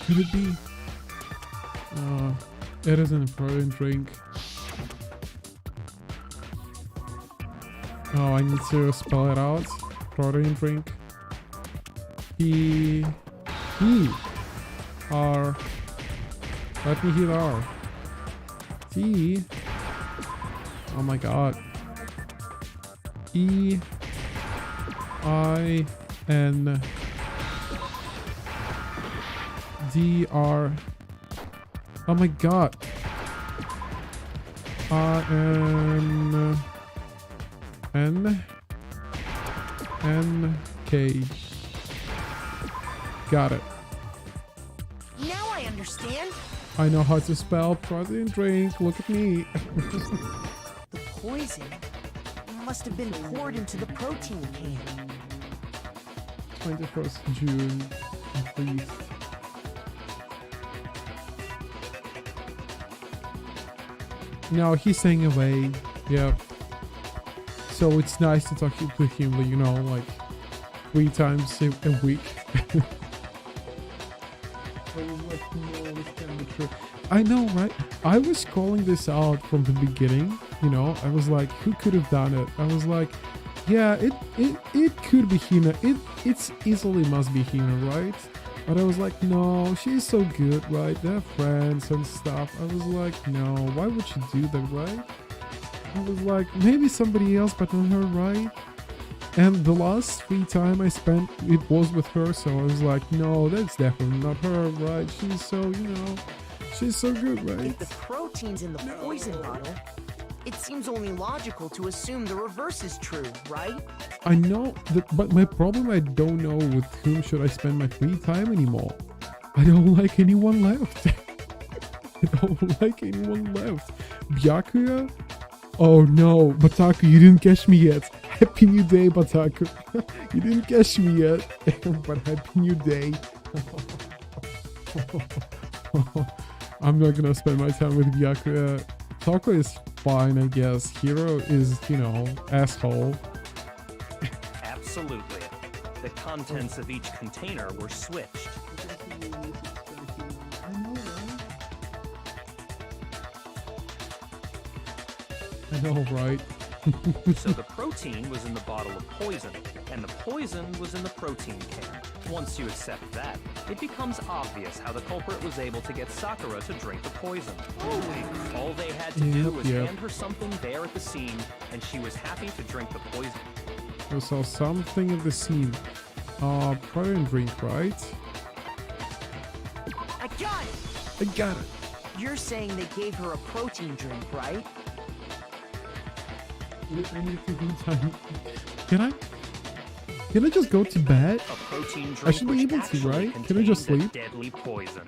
Could it be? It isn't a protein drink. Oh, I need to spell it out. Protein drink. R. Let me hit R. T. Oh my god. E. I. N. D. R. Oh my god. N. N. N. K. Got it. Now I understand. I know how to spell protein drink. Look at me. The poison must have been poured into the protein can. 21st June, please. No, he's staying away. Yeah. So it's nice to talk with him, you know, like 3 times a week. I know, right? I was calling this out from the beginning, you know. I was like, who could have done it? I was like, yeah, it could be Hina. It's easily must be Hina, right? But I was like, no, she's so good, right? They're friends and stuff. I was like, no, why would she do that, right? I was like, maybe somebody else, but not her, right? And the last free time I spent, it was with her, so I was like, no, that's definitely not her, right? She's so, you know, she's so good, right? If the protein's in the poison bottle, it seems only logical to assume the reverse is true, right? I know, but my problem, I don't know with whom should I spend my free time anymore. I don't like anyone left. I don't like anyone left. Byakuya? Oh no, Bataku, you didn't catch me yet. Happy New Day, Bataku. You didn't catch me yet, but Happy New Day. I'm not gonna spend my time with Byakuya. Taco is fine, I guess. Hero is, you know, asshole. Absolutely. The contents of each container were switched. I know, right? So the protein was in the bottle of poison, and the poison was in the protein can. Once you accept that, it becomes obvious how the culprit was able to get Sakura to drink the poison. All they had to do was hand her something there at the scene, and she was happy to drink the poison. I saw something at the scene. Protein drink, right? I got it! I got it. You're saying they gave her a protein drink, right? I need to do time. Can I just go to bed? A protein drink I should be able to, actually right? Can I just contained a sleep? deadly poison.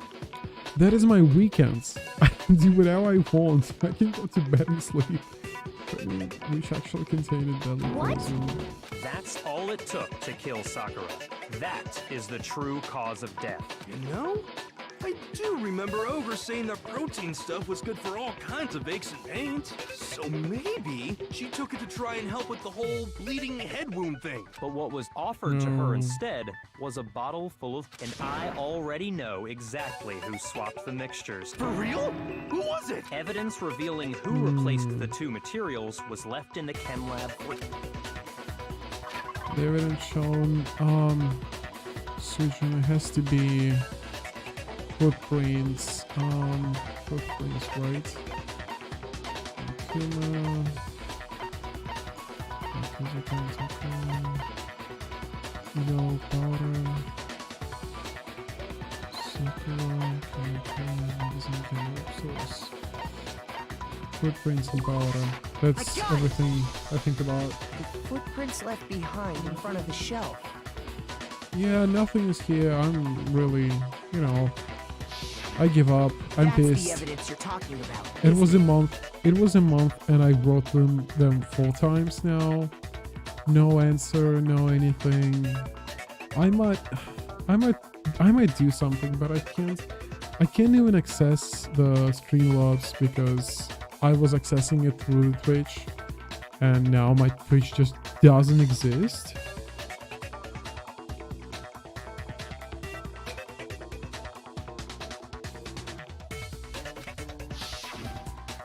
That is my weekends. I can do whatever I want. I can go to bed and sleep. Which actually contained a deadly poison. That's all it took to kill Sakura. That is the true cause of death. You know, I do remember Ogre saying that protein stuff was good for all kinds of aches and pains. So maybe she took it to try and help with the whole bleeding head wound thing. But what was offered to her instead was a bottle full of... And I already know exactly who swapped the mixtures. For real? Who was it? Evidence revealing who replaced the 2 materials was left in the chem lab for... The evidence shown, switching has to be footprints, right? Powder. Sakura, source. Footprints and powder. That's everything I think about. The footprints left behind in front of the shelf. Yeah, nothing is here. I'm really, you know, I give up. I'm That's pissed. the evidence you're talking about. It was a month. It was a month, and I wrote them 4 times now. No answer, no anything. I might do something, but I can't even access the Streamlabs because I was accessing it through Twitch, and now my Twitch just doesn't exist.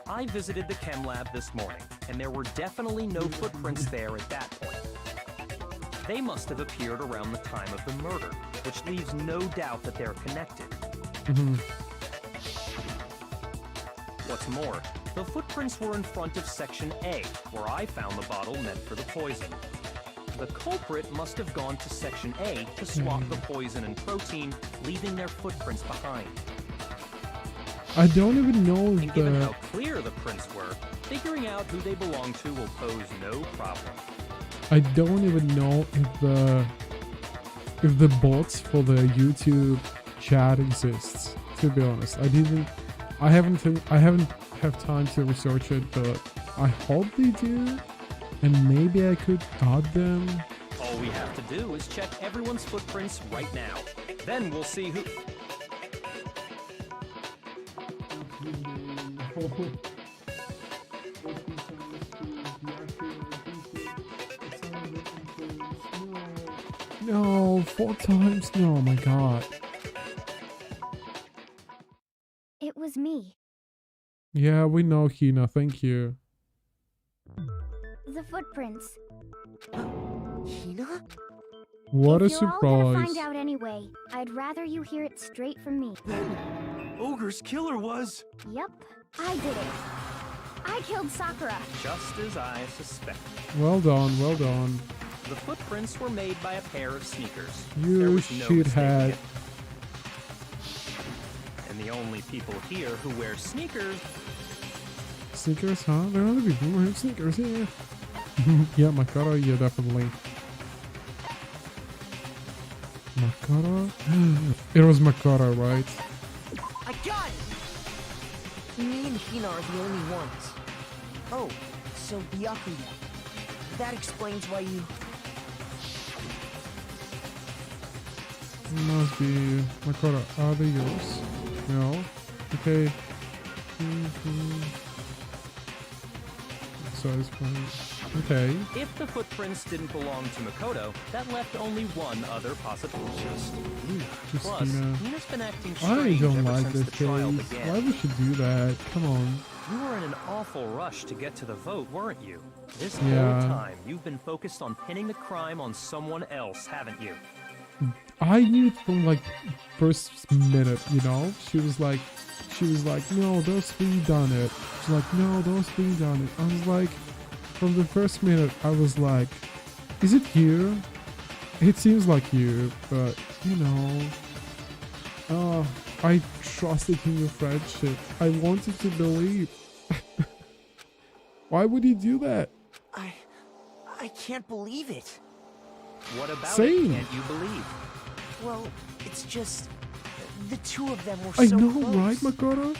I visited the chem lab this morning, and there were definitely no footprints there at that point. They must have appeared around the time of the murder, which leaves no doubt that they're connected. What's more, the footprints were in front of Section A, where I found the bottle meant for the poison. The culprit must have gone to Section A to swap the poison and protein, leaving their footprints behind. I don't even know And if given the... how clear the prints were, figuring out who they belong to will pose no problem. I don't even know if the bots for the YouTube chat exists. To be honest, I haven't have time to research it, but I hope they do, and maybe I could add them. All we have to do is check everyone's footprints right now. Then we'll see who... No, 4 times? No, my god. It was me. Yeah, we know, Hina, thank you. The footprints. Hina? What a If you're all gonna surprise. find out anyway, I'd rather you hear it straight from me. Then, Ogre's killer was... Yup, I did it. I killed Sakura. Just as I suspect. Well done, well done. The footprints were made by a pair of sneakers. You There was no mistaking shithead. it. And the only people here who wear sneakers... Sneakers, huh? There are other people who have sneakers, yeah. Yeah, Makara, yeah, definitely. Makara? It was Makara, right? I got it! Me and Hina are the only ones. Oh, so Byakuya. That explains why you... Must be Makara. Are they yours? No? Okay. Size fine. Okay. If the footprints didn't belong to Makoto, that left only one other possibility. Just Plus, Hina. Hina's been acting I strange don't ever like since this the trial case. began. Why would you do that? Come on. You were in an awful rush to get to the vote, weren't you? This Yeah. whole time, you've been focused on pinning the crime on someone else, haven't you? I knew it from like first minute, you know? She was like, no, those three done it. She's like, no, those three done it. I was like, from the first minute, I was like, is it you? It seems like you, but you know, I trusted in your friendship. I wanted to believe. Why would you do that? I can't believe it. What about Same. it can't you believe? Well, it's just... The two of them were I so know, close. right, Makoto?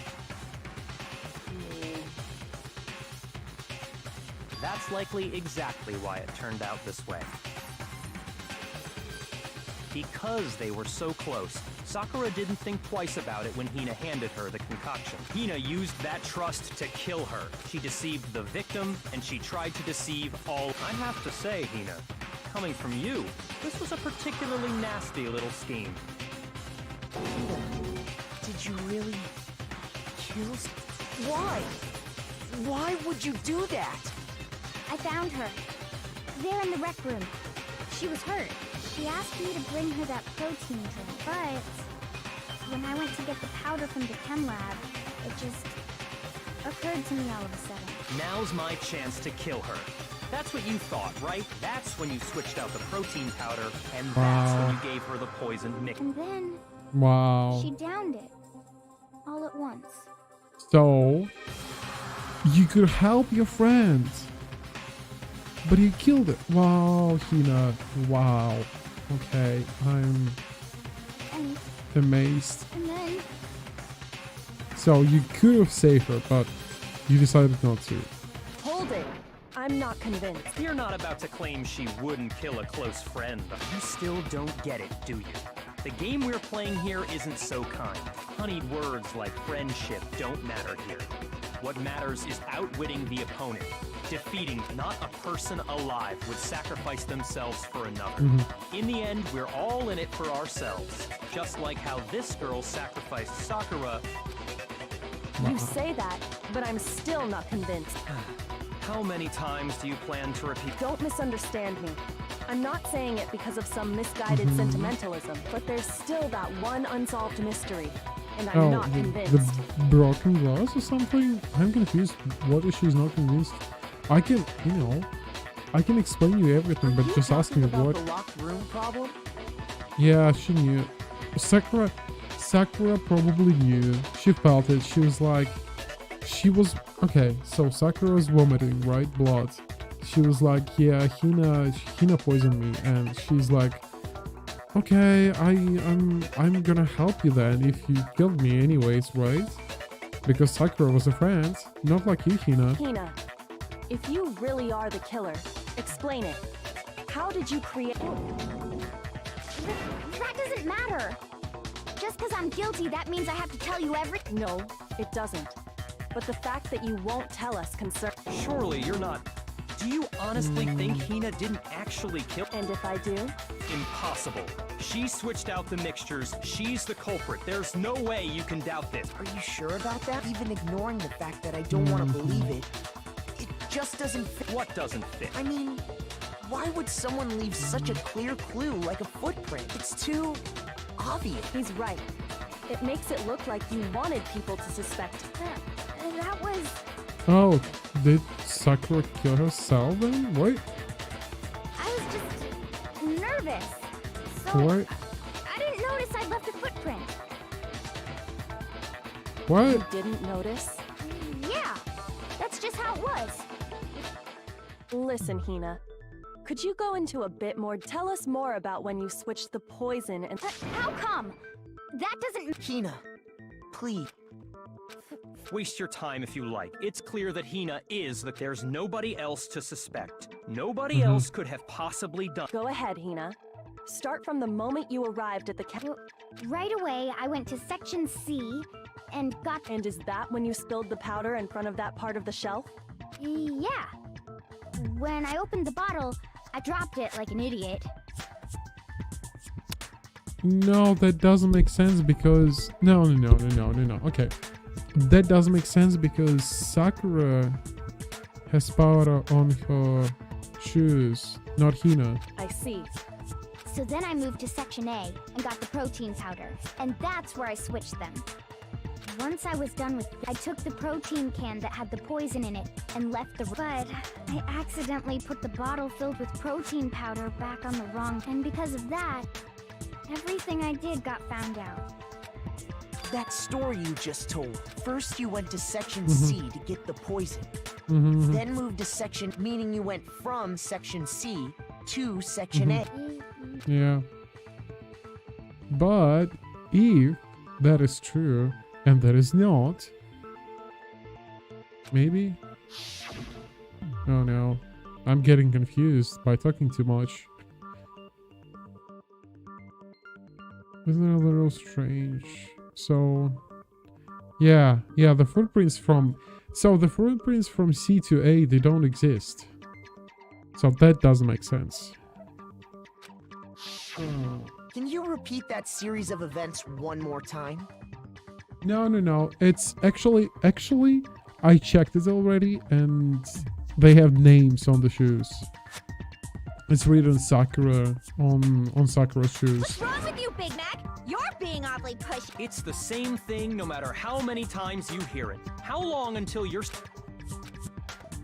That's likely exactly why it turned out this way. Because they were so close, Sakura didn't think twice about it when Hina handed her the concoction. Hina used that trust to kill her. She deceived the victim, and she tried to deceive all... I have to say, Hina, coming from you, this was a particularly nasty little scheme. Did you really... kill... Why? Why would you do that? I found her. There in the rec room. She was hurt. She asked me to bring her that protein drink, but when I went to get the powder from the chem lab, it just occurred to me all of a sudden. Now's my chance to kill her. That's what you thought, right? That's when you switched out the protein powder, and that's when you gave her the poisoned mix. And then Wow. she downed it. All at once. So, you could help your friends. But you killed it. Wow, Hina. Wow. Okay, I'm And, amazed. and then So you could have saved her, but you decided not to. Hold it. I'm not convinced. You're not about to claim she wouldn't kill a close friend. You still don't get it, do you? The game we're playing here isn't so kind. Honeyed words like friendship don't matter here. What matters is outwitting the opponent. Defeating not a person alive would sacrifice themselves for another. In the end, we're all in it for ourselves. Just like how this girl sacrificed Sakura. You say that, but I'm still not convinced. How many times do you plan to repeat? Don't misunderstand me. I'm not saying it because of some misguided sentimentalism, but there's still that one unsolved mystery, and I'm not convinced. The broken glass or something? I'm confused. What is she's not convinced? I can, I can explain you everything, but just ask me what. The locked room problem? Yeah, she knew. Sakura probably knew. She felt it. She was like, okay, so Sakura was vomiting, right? Blood. She was like, yeah, Hina poisoned me, and she's like, okay, I'm gonna help you then if you killed me anyways, right? Because Sakura was a friend, not like you, Hina. Hina, if you really are the killer, explain it. How did you create... That doesn't matter. Just because I'm guilty, that means I have to tell you everything. No, it doesn't. But the fact that you won't tell us concerns... Surely you're not... Do you honestly think Hina didn't actually kill... And if I do? Impossible. She switched out the mixtures. She's the culprit. There's no way you can doubt this. Are you sure about that? Even ignoring the fact that I don't want to believe it, it just doesn't fit. What doesn't fit? I mean, why would someone leave such a clear clue like a footprint? It's too obvious. He's right. It makes it look like you wanted people to suspect. That was... Oh, did Sakura kill herself then? Wait, I was just nervous. So what? I didn't notice I left a footprint. What? You didn't notice? Yeah, that's just how it was. Listen, Hina. Could you go into a bit more? Tell us more about when you switched the poison and... How come? That doesn't... Hina, please. Waste your time if you like. It's clear that Hina is that there's nobody else to suspect. Nobody else could have possibly done... Go ahead, Hina. Start from the moment you arrived at the Well, right away, I went to Section C and got... And is that when you spilled the powder in front of that part of the shelf? Yeah. When I opened the bottle, I dropped it like an idiot. No, that doesn't make sense because... No. Okay. That doesn't make sense because Sakura has powder on her shoes, not Hina. I see. So then I moved to Section A and got the protein powder. And that's where I switched them. Once I was done with... I took the protein can that had the poison in it and left the... But I accidentally put the bottle filled with protein powder back on the wrong... And because of that, everything I did got found out. That story you just told. First you went to Section C to get the poison. Then moved to Section... Meaning you went from Section C to Section A. Yeah. But if that is true and that is not, maybe? Oh no. I'm getting confused by talking too much. Isn't it a little strange? So, yeah, the footprints from... So the footprints from C to A, they don't exist. So that doesn't make sense. Can you repeat that series of events one more time? No. It's actually, I checked it already, and they have names on the shoes. It's written Sakura on Sakura's shoes. What's wrong with you, Big Mac? You're being awfully pushy. It's the same thing no matter how many times you hear it. How long until you're...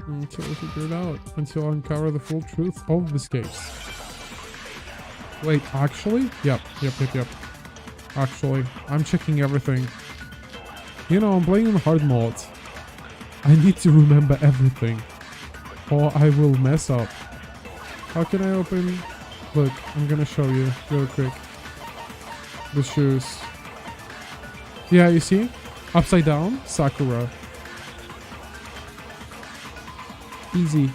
Until we figure it out. Until I uncover the full truth of this case. Wait, actually? Yep. Actually, I'm checking everything. You know, I'm playing on hard mode. I need to remember everything, or I will mess up. How can I open? Look, I'm gonna show you real quick. The shoes. Yeah, you see? Upside down, Sakura. Easy.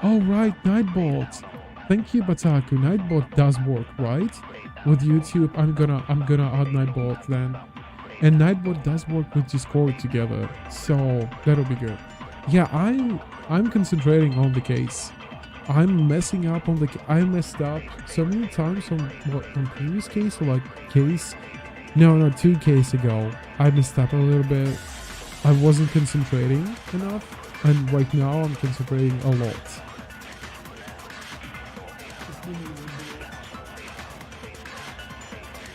Oh right, Nightbot. Thank you, Bataku. Nightbot does work, right? With YouTube, I'm gonna add Nightbot then. And Nightbot does work with Discord together, so that'll be good. Yeah, I'm concentrating on the case. I'm messing up on the. I messed up so many times on previous case, or like case. No, 2 cases ago. I messed up a little bit. I wasn't concentrating enough, and right now I'm concentrating a lot.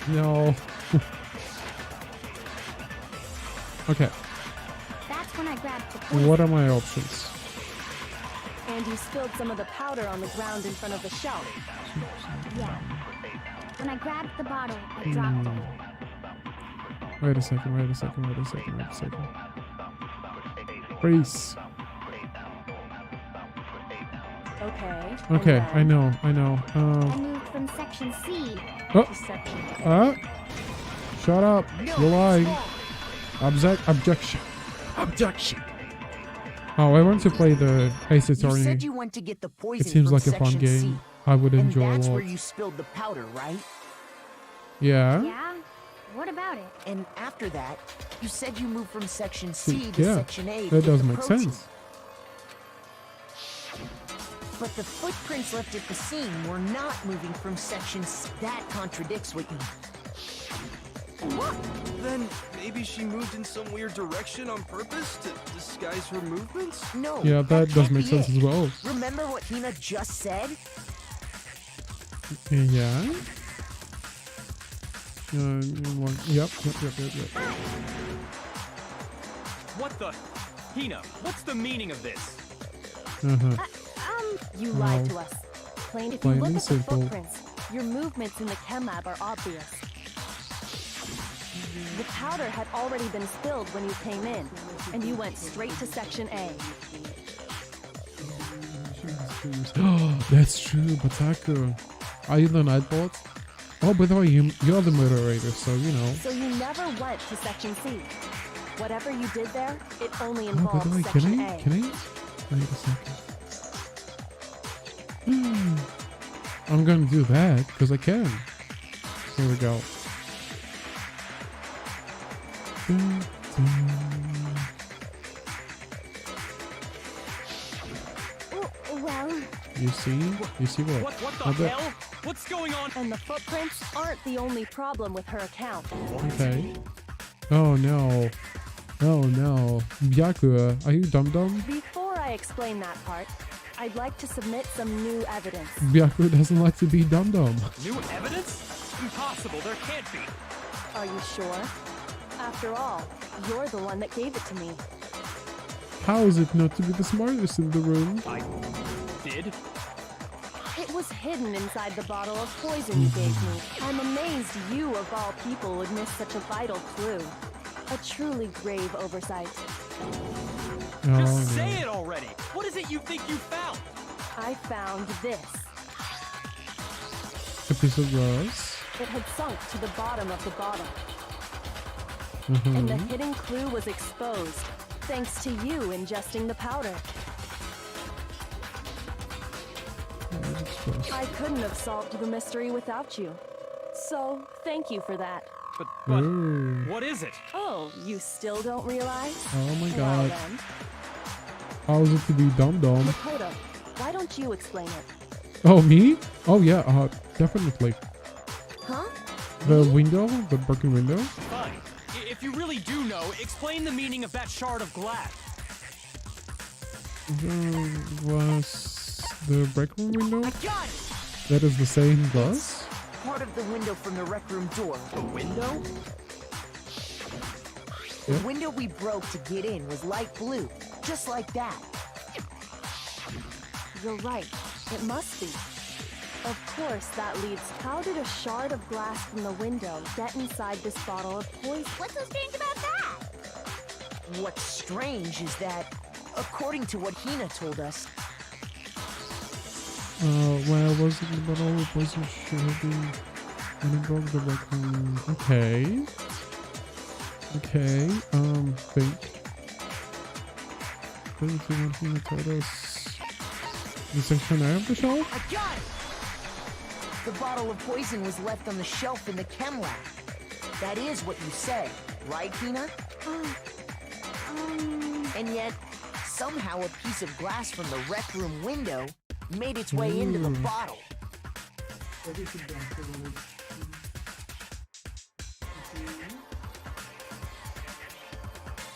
No. Okay. That's when I grabbed the poison. What are my options? And you spilled some of the powder on the ground in front of the shelf. Yeah. When I grabbed the bottle, I dropped it. Wait a second. Freeze. Okay. Okay, and then I know. I moved from section C Oh. to section A. Shut up. No, You're lying. it's wrong. Objection. Oh, I want to play the Ace You Attorney. said you went to get the poison It seems from like a fun section game. C, I would and enjoy a that's lot. where you spilled the powder, right? Yeah? Yeah? What about it? And after that, you said you moved from section C to Yeah, section A. to that get does the make protein. sense. But the footprints left at the scene were not moving from section C. That contradicts what you... Then maybe she moved in some weird direction on purpose to disguise her movements? No. Yeah, that does can't make be sense it. as well. Remember what Hina just said? Yeah? Yep. What the? Hina, what's the meaning of this? Uh-huh. You lied to us. Plain. If you Plain look and at the simple. footprints, your movements in the chem lab are obvious. The powder had already been spilled when you came in, and you went straight to section A. That's true, Bataku. Are you the Nightbot? Oh, by the way, you're the moderator, so you know. So you never went to section C. Whatever you did there, it only Oh, by involved the way, section can I? Wait a second. I'm gonna do that because I can. Here we go. Dun, dun. Well, You see what? What the I bet- hell? What's going on? And the footprints aren't the only problem with her account. Okay. Oh no. Oh no. Byaku, are you dum-dum? Before I explain that part, I'd like to submit some new evidence. Byaku doesn't like to be dum-dum. New evidence? Impossible, there can't be. Are you sure? After all, you're the one that gave it to me. How is it not to be the smartest in the room? I did? It was hidden inside the bottle of poison you gave me. I'm amazed you, of all people, would miss such a vital clue. A truly grave oversight. Oh, Just say no. it already! What is it you think you found? I found this. A piece of glass. It had sunk to the bottom of the bottle. And the Mhm. hidden clue was exposed, thanks to you ingesting the powder. I couldn't have solved the mystery without you. So, thank you for that. But Ooh. what is it? Oh, you still don't realize? Oh my Well god. then, How is it to be dum-dum? Makoto, why don't you explain it? Oh, me? Oh yeah, definitely. Huh? The window? The broken window? Fine. If you really do know, explain the meaning of that shard of glass. Was the break room window? I got it! That is the same glass? Part of the window from the rec room door. The window? The Yeah. window we broke to get in was light blue, just like that. You're right. It must be. Of course, that leaves. How did a shard of glass from the window get inside this bottle of poison? what's so strange about that? What's strange is that, according to what Hina told us, Where was it in the bottle? It wasn't sure when it broke the break room. Okay. Okay, think. according to one thing that told us the section of the shelf? I got it! The bottle of poison was left on the shelf in the chem lab. That is what you said, right, Tina? And yet, somehow a piece of glass from the rec room window made its way into the bottle.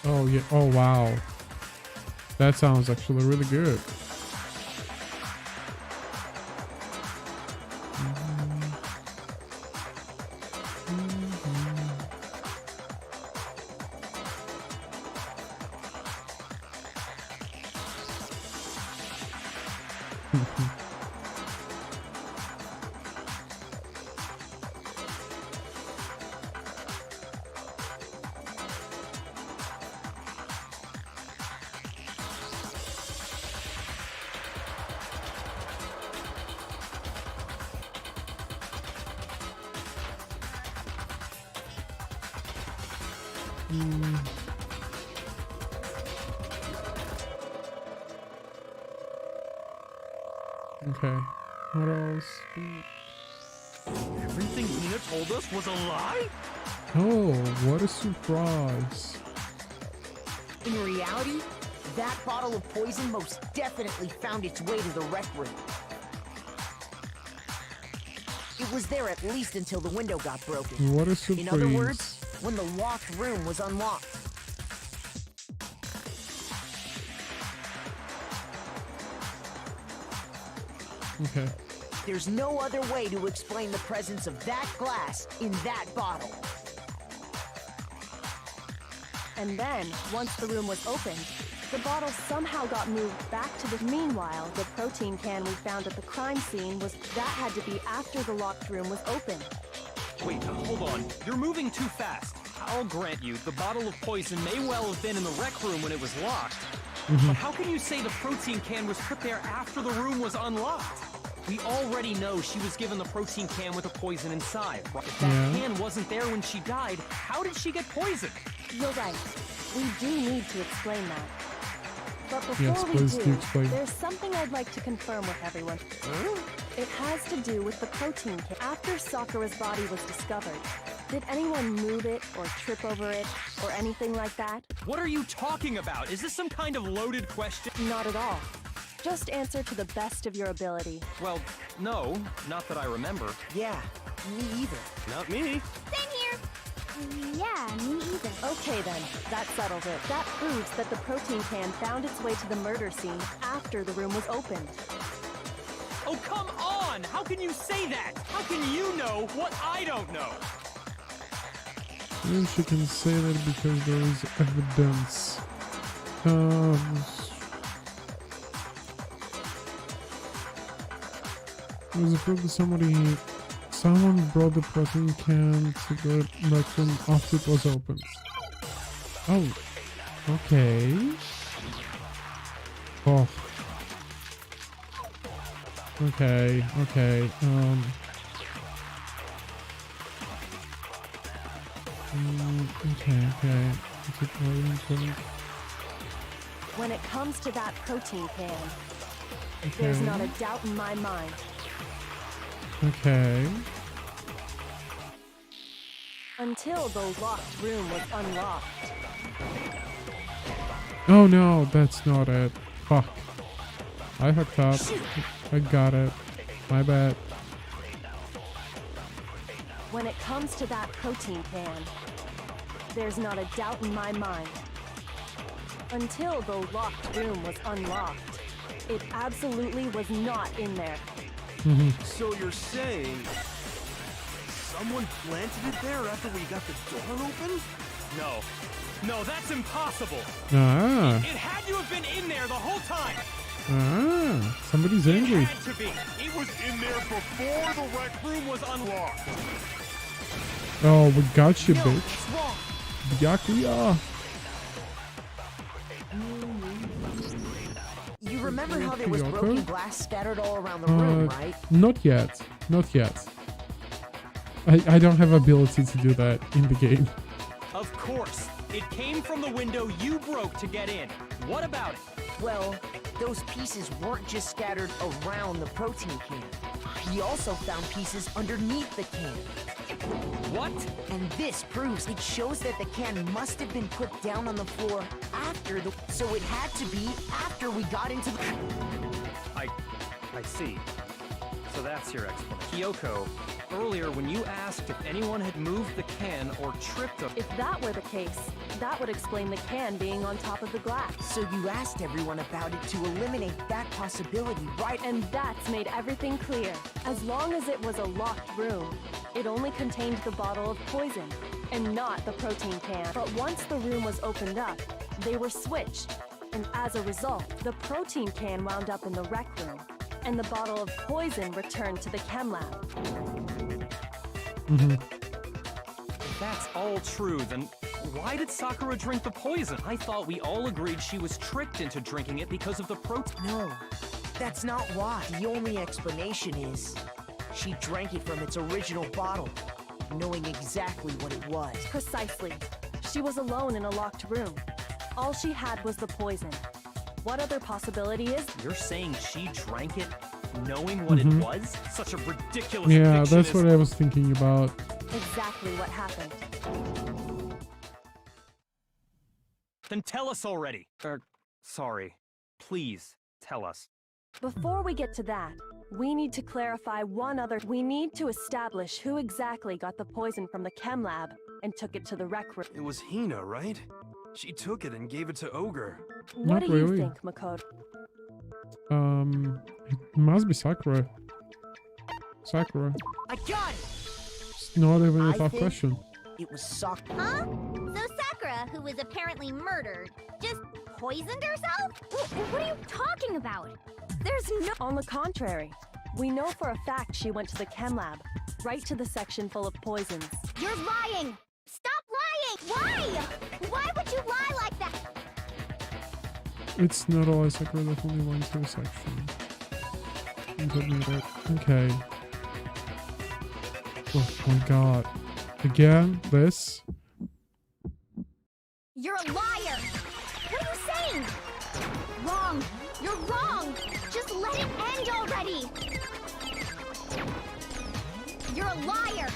Oh yeah, oh wow. That sounds actually really good. Okay, what else? Everything Nina told us was a lie? Oh, what a surprise. In reality, that bottle of poison most definitely found its way to the rec room. It was there at least until the window got broken. What a surprise. In other words, when the locked room was unlocked. Okay. There's no other way to explain the presence of that glass in that bottle. And then, once the room was opened, the bottle somehow got moved back to the... Meanwhile, the protein can we found at the crime scene was... That had to be after the locked room was opened. Wait, hold on. You're moving too fast. I'll grant you, the bottle of poison may well have been in the rec room when it was locked. But how can you say the protein can was put there after the room was unlocked? We already know she was given the protein can with the poison inside. If that can wasn't there when she died, how did she get poisoned? You're right. We do need to explain that. But before Yes, we please do do, explain. there's something I'd like to confirm with everyone. It has to do with the protein can. After Sakura's body was discovered, did anyone move it or trip over it or anything like that? What are you talking about? Is this some kind of loaded question? Not at all. Just answer to the best of your ability. Well, no, not that I remember. Yeah, me either. Not me. Same here. Yeah, me either. Okay then, that settles it. That proves that the protein can found its way to the murder scene after the room was opened. Oh, come on! How can you say that? How can you know what I don't know? Yes, she can say that because there is evidence. It was a proof that someone brought the protein can to the rec room after it was opened. Oh, okay. Oh. Okay, okay, okay. Is it very important? When it comes to that protein can, Okay. there's not a doubt in my mind. Okay. Until the locked room was unlocked. Oh no, that's not it. Fuck. I fucked up. I got it. My bad. When it comes to that protein can, there's not a doubt in my mind. Until the locked room was unlocked, it absolutely was not in there. So you're saying someone planted it there after we got the door open? No. No, that's impossible. Ah. It had to have been in there the whole time. Ah. Somebody's It angry. had to be. It was in there before the rec room was unlocked. Oh, we got you, No, bitch. it's wrong. Byakuya. You remember how there was Kyoko? broken glass scattered all around the room, right? Not yet. Not yet. I don't have ability to do that in the game. Of course. It came from the window you broke to get in. What about it? Well, those pieces weren't just scattered around the protein can. He also found pieces underneath the can. What? And this proves it shows that the can must have been put down on the floor after the... So it had to be after we got into the... I see. So that's your explanation. Kyoko, earlier when you asked if anyone had moved the can or tripped up... If that were the case, that would explain the can being on top of the glass. So you asked everyone about it to eliminate that possibility, right? And that's made everything clear. As long as it was a locked room, it only contained the bottle of poison, and not the protein can. But once the room was opened up, they were switched. And as a result, the protein can wound up in the rec room, and the bottle of poison returned to the chem lab. If that's all true, then why did Sakura drink the poison? I thought we all agreed she was tricked into drinking it because of the protein. No, that's not why. The only explanation is she drank it from its original bottle, knowing exactly what it was. Precisely. She was alone in a locked room. All she had was the poison. What other possibility is? You're saying she drank it knowing what it was? Such a ridiculous Yeah, fiction that's is- what I was thinking about. Exactly what happened. Then tell us already. Sorry. Please, tell us. Before we get to that, we need to clarify one other. We need to establish who exactly got the poison from the chem lab and took it to the rec room. It was Hina, right? She took it and gave it to Ogre. What Not do you really. think, Makoto? It must be Sakura. Sakura. I got it! It's not even a I tough think- question. It was Sakura. Huh? So Sakura, who was apparently murdered, just poisoned herself? What are you talking about? There's no... On the contrary, we know for a fact she went to the chem lab, right to the section full of poisons. You're lying! Stop lying! Why? Why would you lie like that? It's not all Sakura definitely went to a section. You told me that. Okay. Oh my god. Again, this? You're a liar! What are you saying? Wrong! You're wrong! Just let it end already! You're a liar!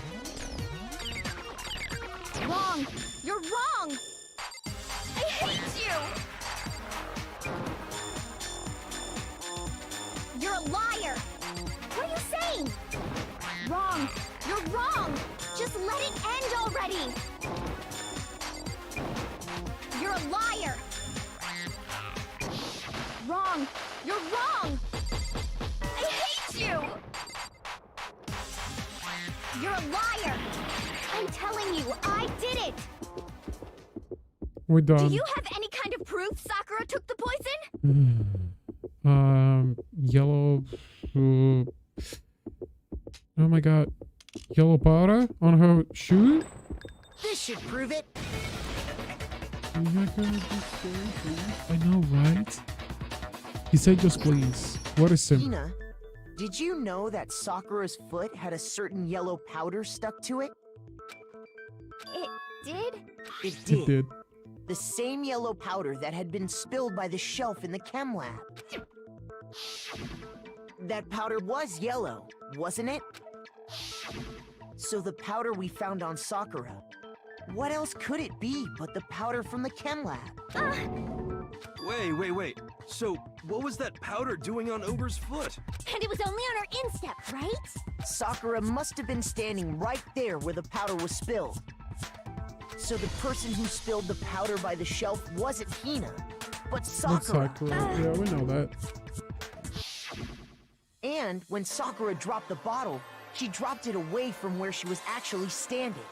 Wrong! You're wrong! I hate you! You're a liar! What are you saying? Wrong! You're wrong! Just let it end already! You're a liar! Wrong! You're wrong! I hate you! You're a liar! I'm telling you, I did it! We're done. Do you have any kind of proof Sakura took the poison? Yellow. Oh my god. Yellow powder on her shoe? This should prove it. You're not gonna be scary, please? I know, right? He said just please. What is him? Hina, did you know that Sakura's foot had a certain yellow powder stuck to it? It did? It It did. did. The same yellow powder that had been spilled by the shelf in the chem lab. That powder was yellow, wasn't it? So the powder we found on Sakura, what else could it be but the powder from the chem lab? Wait. So, what was that powder doing on Ogre's foot? And it was only on her instep, right? Sakura must have been standing right there where the powder was spilled. So the person who spilled the powder by the shelf wasn't Hina, but That's Sakura. Sakura. Yeah, we know that. And when Sakura dropped the bottle, she dropped it away from where she was actually standing.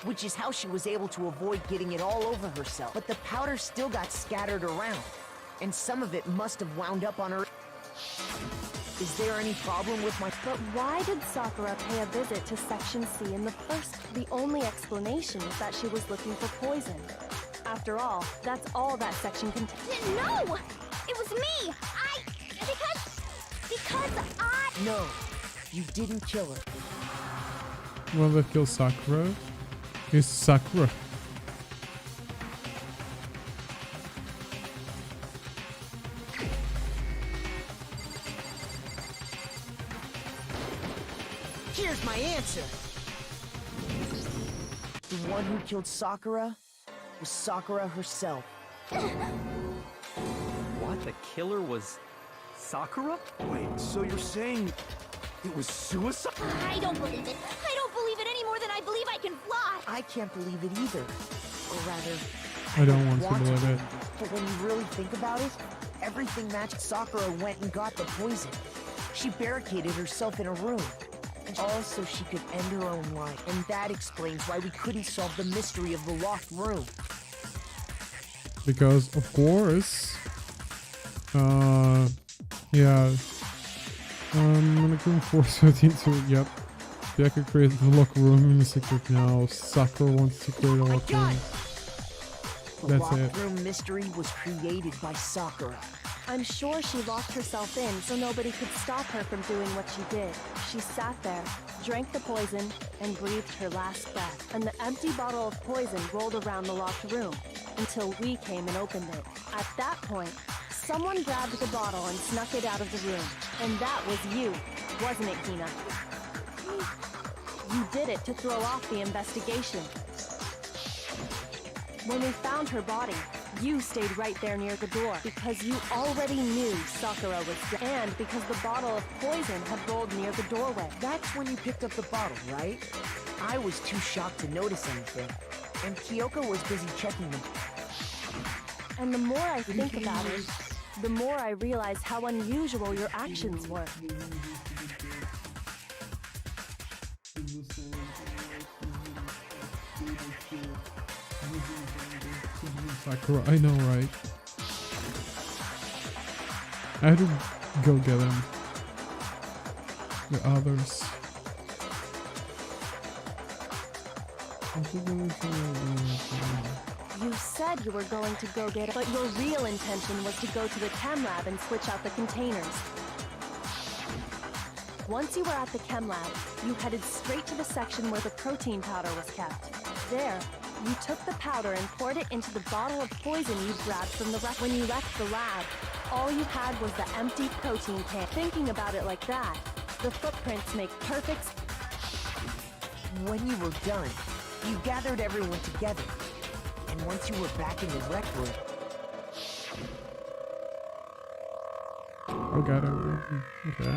Which is how she was able to avoid getting it all over herself. But the powder still got scattered around, and some of it must have wound up on her. Is there any problem with my... But why did Sakura pay a visit to Section C in the first? The only explanation is that she was looking for poison. After all, that's all that section contains. No! It was me! Because I... No, you didn't kill her. Well, that kills Sakura. It's Sakura. Here's my answer. The one who killed Sakura was Sakura herself. What? The killer was Sakura? Wait, so you're saying it was suicide? I don't believe it. I don't believe it any more than I believe I can fly. I can't believe it either. Or rather, I don't want to want believe it. But when you really think about it, everything matched. Sakura went and got the poison. She barricaded herself in a room. And all so she could end her own life. And that explains why we couldn't solve the mystery of the locked room. Because, of course, yeah, I'm gonna force it into, yep. Byaku created the locker room in the secret now. Sakura wants to create a locker room. The That's locked it. room mystery was created by Sakura. I'm sure she locked herself in so nobody could stop her from doing what she did. She sat there, drank the poison, and breathed her last breath. And the empty bottle of poison rolled around the locked room until we came and opened it. At that point, someone grabbed the bottle and snuck it out of the room. And that was you, wasn't it, Hina? You did it to throw off the investigation. When we found her body, you stayed right there near the door because you already knew Sakura was dead, and because the bottle of poison had rolled near the doorway. That's when you picked up the bottle, right? I was too shocked to notice anything. And Kyoko was busy checking them. And the more I think about it, the more I realize how unusual your actions were. Sakura, I know, right? I had to go get him. The others. You said you were going to go get it, but your real intention was to go to the chem lab and switch out the containers. Once you were at the chem lab, you headed straight to the section where the protein powder was kept. There, you took the powder and poured it into the bottle of poison you grabbed from the wreck. When you left the lab, all you had was the empty protein can. Thinking about it like that, the footprints make perfect sense. When you were done, you gathered everyone together. And once you were back in the rec room, Oh god, okay,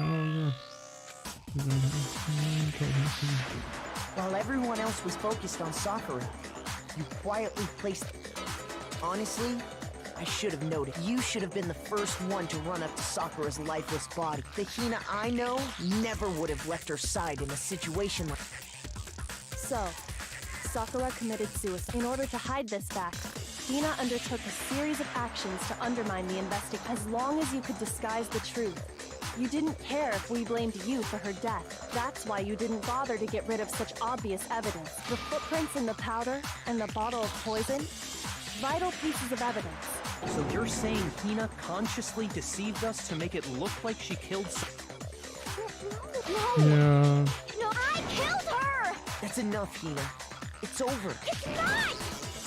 while everyone else was focused on Sakura, you quietly placed... Honestly, I should have noted. You should have been the first one to run up to Sakura's lifeless body. The Hina I know never would have left her side in a situation like... So, Sakura committed suicide. In order to hide this fact, Hina undertook a series of actions to undermine the investigation. As long as you could disguise the truth, you didn't care if we blamed you for her death. That's why you didn't bother to get rid of such obvious evidence. The footprints in the powder and the bottle of poison, vital pieces of evidence. So you're saying Hina consciously deceived us to make it look like she killed No! Yeah. No, I killed her! That's enough, Hina. It's over. It's not!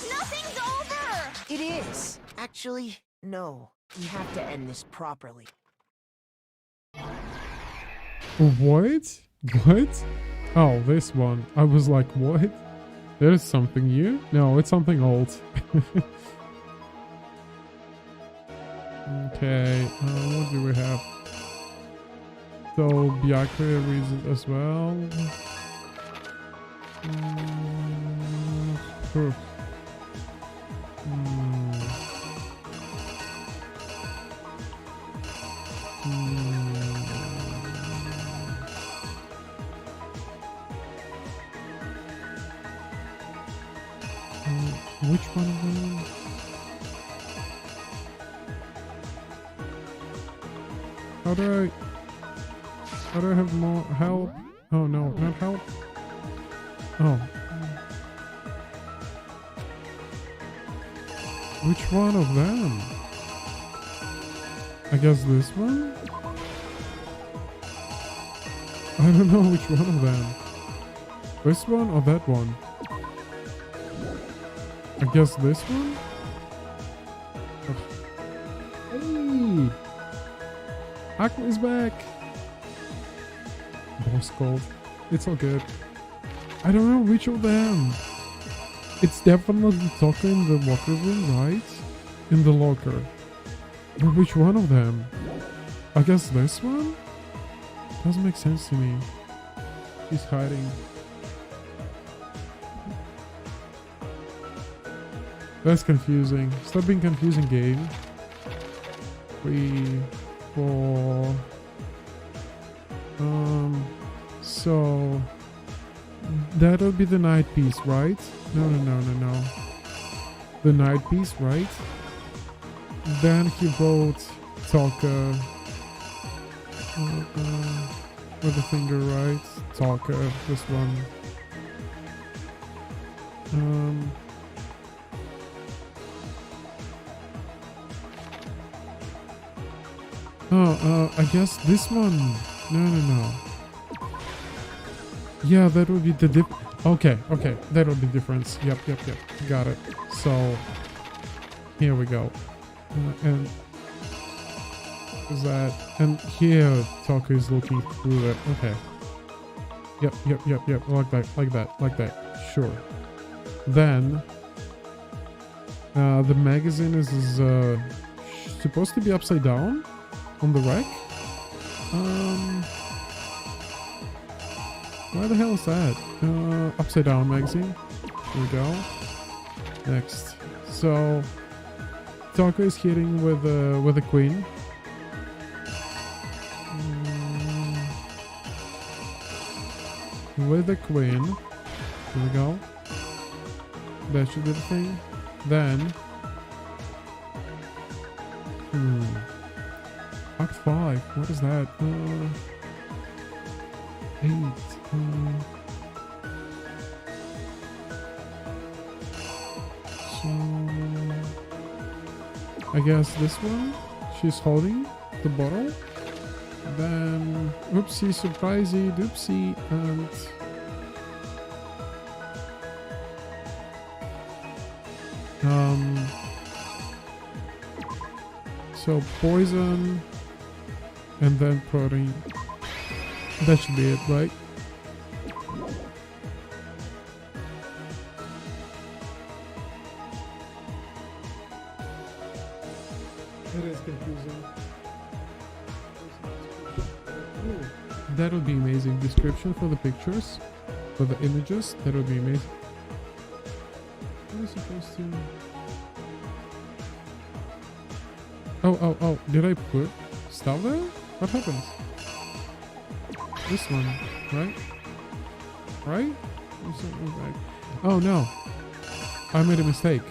Nothing's over! It is. Actually, no. You have to end this properly. What? What? Oh, this one. I was like, what? There's something new? No, it's something old. Okay, what do we have? So, Byaku reads it as well. Phew. Which one of them? How do I have more help? Oh no, not help. Oh. Which one of them? I guess this one? I don't know which one of them. This one or that one? I guess this one? Hey! Akme is back! Boss called. It's all good. I don't know which of them. It's definitely Toko in the locker room, right? In the locker. But which one of them? I guess this one? Doesn't make sense to me. He's hiding. That's confusing. Stop being confusing, game. 3, 4. So that'll be the night piece, right? No. The night piece, right? Then he wrote Talker with the finger, right? Talker, this one. I guess this one. No. Yeah, that would be the okay, that would be difference. Yep, got it. So, here we go. And is that, and here Taka is looking through it. Okay. Yep. Like that. Sure. Then, the magazine is supposed to be upside down on the rack. Why the hell is that? Upside down magazine. Here we go. Next. So Taka is hitting with a queen. With a queen. Here we go. That should be the thing. Then Act 5. What is that? 8. So I guess this one. She's holding the bottle. Then oopsie, surprisey, doopsie, and so poison and then protein. That should be it, right? It is confusing. That would be amazing. Description for the pictures, for the images. That would be amazing. What is supposed to? Oh! Did I put stuff there? What happens? This one, right? Right? Oh no! I made a mistake.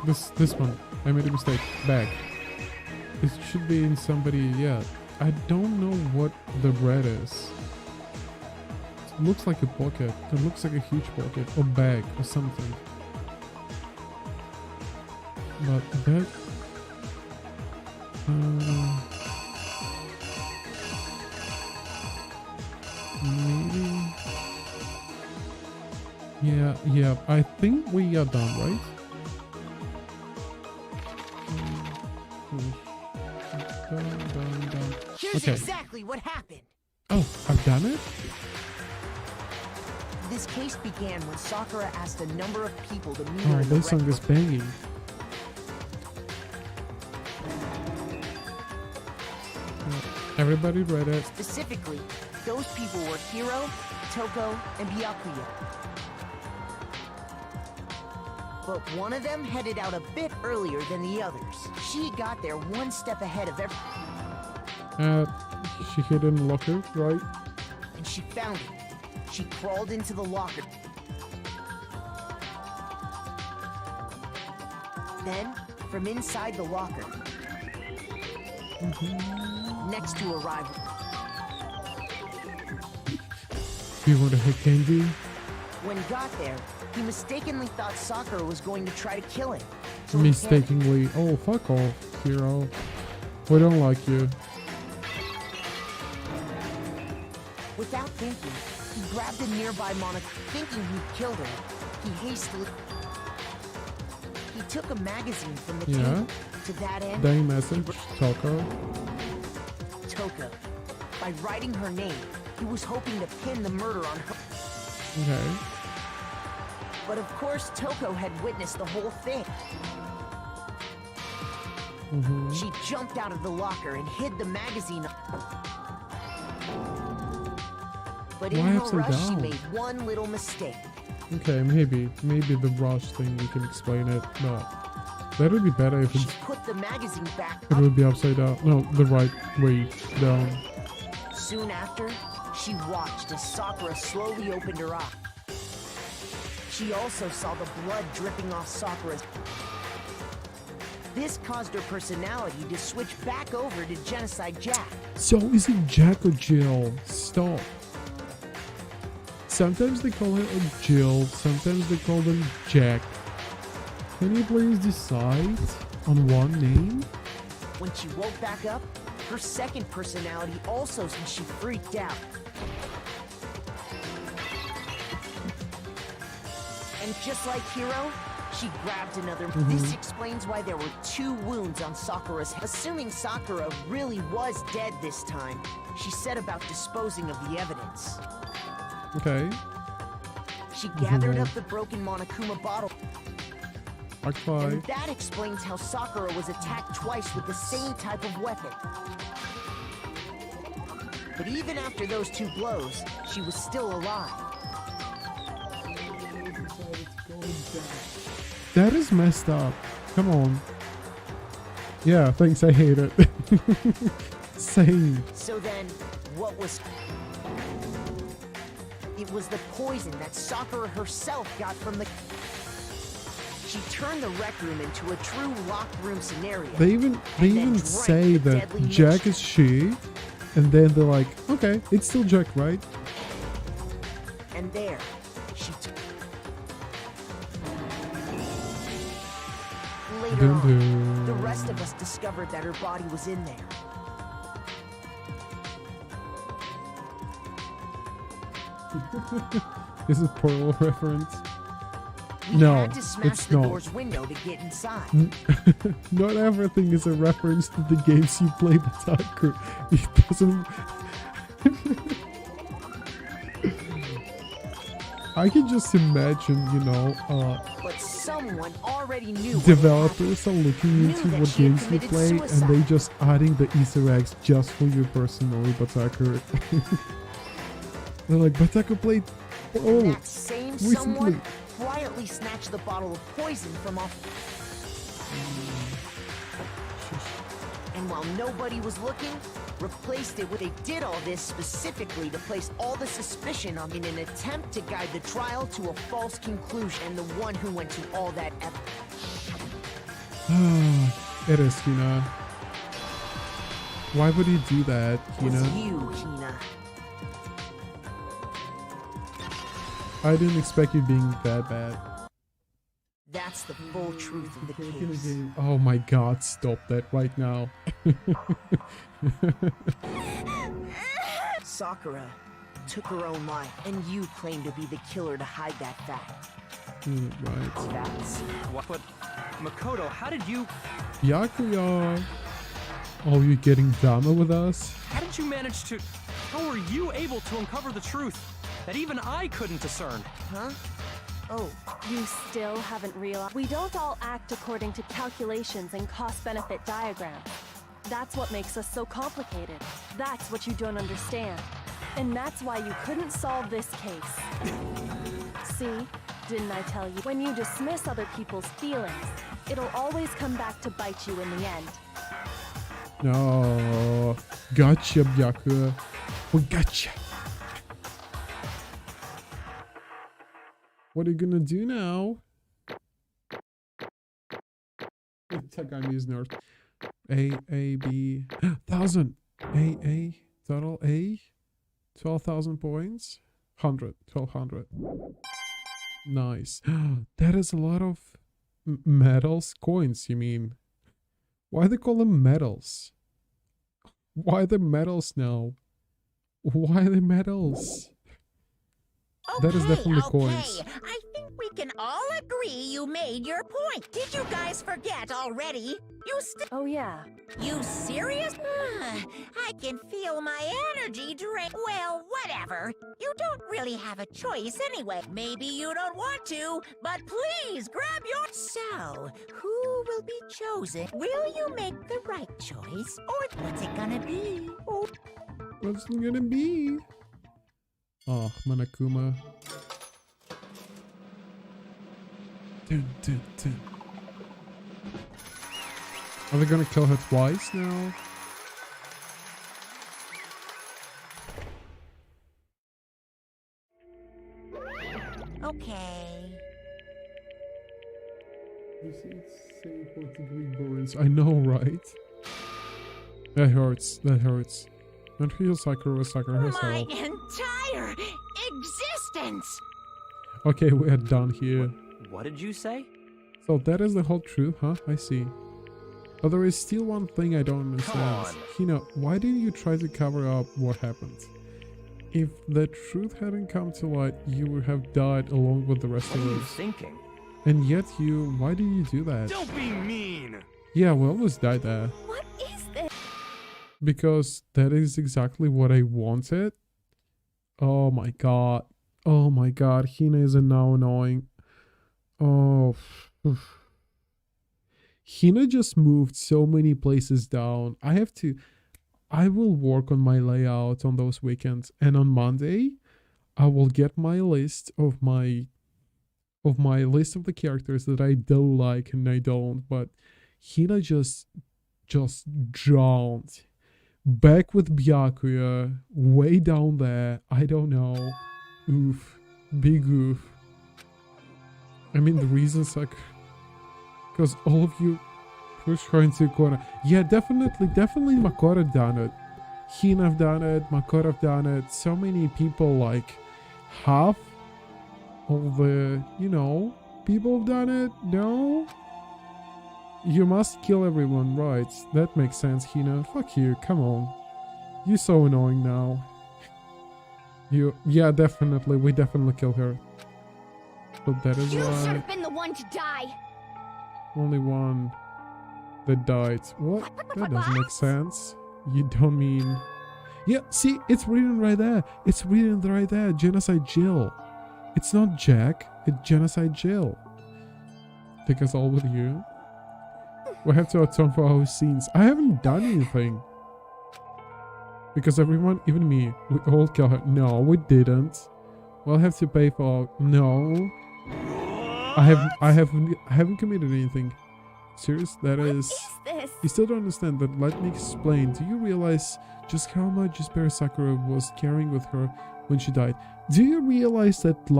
This one. I made a mistake. Bag. It should be in somebody. Yeah. I don't know what the red is. It looks like a pocket. It looks like a huge pocket or bag or something. But that... maybe... Yeah, I think we are done, right? Done. Here's exactly what happened. Oh, I've done it? This case began when Sakura asked a number of people to meet her Oh, in the this song red is banging. Everybody read it. Specifically, those people were Hiro, Toko, and Byakuya. But one of them headed out a bit earlier than the others. She got there one step ahead of everyone. She hid in the locker, right? And she found it. She crawled into the locker. Then, from inside the locker, next to a rival. You want to hit Kenji? When he got there, he mistakenly thought Sakura was going to try to kill him. So he Mistakenly. Oh, fuck off, Hero. We don't like you. Without thinking, he grabbed a nearby monitor, thinking he'd killed her. He hastily... He took a magazine from the table. To that end, Dying message, Toko. Toko. By writing her name, He was hoping to pin the murder on her. Okay. But of course, Toko had witnessed the whole thing. She jumped out of the locker and hid the magazine. But in Why her upside rush, she down? made one little mistake. Okay, maybe the rush thing we can explain it, but that would be better if She it's, put the magazine back it up. would be upside down. No, the right way down. Soon after, she watched as Sakura slowly opened her eye. She also saw the blood dripping off Sakura's. This caused her personality to switch back over to Genocide Jack. So is it Jack or Jill? Stop. Sometimes they call her a Jill, sometimes they call them Jack. Can you please decide on one name? When she woke back up, her second personality also said she freaked out. And just like Hiro, she grabbed another. This explains why there were 2 wounds on Sakura's head. Assuming Sakura really was dead this time, she set about disposing of the evidence. Okay. She gathered up the broken Monokuma bottle, Okay. and that explains how Sakura was attacked twice with the same type of weapon. But even after those 2 blows, she was still alive. That is messed up. Come on. Yeah, thanks, I hate it. Same. So then, what was... It was the poison that Sakura herself got from the... She turned the rec room into a true locked room scenario. They even say that deadly Jack mixture. is she, and then they're like, okay, it's still Jack, right? And there, she took... Later Dun on, dun. the rest of us discovered that her body was in there. This is Pearl reference. We No, had to smash it's the not. door's window to get inside. Not everything is a reference to the games you play, Bataku. It doesn't. I can just imagine, you know, But someone already knew what had developers are looking Knew into that what she had games you committed play, and suicide. they just adding the Easter eggs just for you personally, Bataku. They're like, Bataku played. happened. Oh, That same recently. someone quietly snatched the bottle of poison from off. And while nobody was looking, replaced it with... They did all this specifically to place all the suspicion on in an attempt to guide the trial to a false conclusion. And the one who went to all that effort. It is, Hina. Why would he do that, Was Hina? you, Hina. I didn't expect you being that bad. That's the full truth of the case. Oh my god, stop that right now. Sakura took her own life, and you claim to be the killer to hide that fact. Right. That's... What? But Makoto, how did you? Byakuya! Oh, you're getting dumber with us? How did you manage to? How were you able to uncover the truth that even I couldn't discern? Huh? Oh, You still haven't realized we don't all act according to calculations and cost-benefit diagrams. That's what makes us so complicated. That's what you don't understand. And that's why you couldn't solve this case. See? Didn't I tell you? When you dismiss other people's feelings, it'll always come back to bite you in the end. No. Gotcha, Byakuya. We gotcha. What are you gonna do now? Tagami is north. A, B. 1,000. A. Total A. 12,000 points. 1,200. Nice. That is a lot of medals. Coins, you mean? Why they call them medals? Why the medals now? Why the medals? That is definitely coins. I think we can all agree you made your point. Did you guys forget already? Oh yeah. You serious? I can feel my energy drain. Well, whatever. You don't really have a choice anyway. Maybe you don't want to, but please grab your... So, who will be chosen? Will you make the right choice? Or what's it gonna be? Oh. What's it gonna be? Oh, Monokuma. Dun, dun, dun. Are they gonna kill her twice now? Okay. You see, it's saying 4-degree burns. I know, right? That hurts. That hurts. Don't feel Sakura herself. My entire existence! Okay, we are done here. What did you say? So that is the whole truth, huh? I see. But there is still one thing I don't understand. Hina, why didn't you try to cover up what happened? If the truth hadn't come to light, you would have died along with the rest What are of you us. thinking? And yet why did you do that? Don't be mean! Yeah, we almost died there. What is this? Because that is exactly what I wanted. Oh my god. Oh my god, Hina is now annoying. Oh. Hina just moved so many places down. I will work on my layout on those weekends. And on Monday, I will get my list of my list of the characters that I do like and I don't. But Hina just drowned. Back with Byakuya, way down there. I don't know. Oof. Big oof. I mean, the reasons like... Because all of you push her into a corner. Yeah, definitely Makoto done it. Hina have done it, Makoto have done it. So many people, like, half of the, people have done it. No? You must kill everyone, right? That makes sense, Hina. Fuck you, come on. You're so annoying now. Yeah, definitely, we definitely kill her. But that is You should why have been the one to die. only one that died. What? That doesn't make sense. You don't mean... Yeah, see, it's written right there. It's written right there. Genocide Jill. It's not Jack, it's Genocide Jill. Take us all with you. We have to atone for our sins. I haven't done anything. Because everyone, even me, we all kill her. No, we didn't. We'll have to pay for... No. I haven't committed anything. Serious? That is... This. You still don't understand, but let me explain. Do you realize just how much despair Sakura was carrying with her when she died? Do you realize that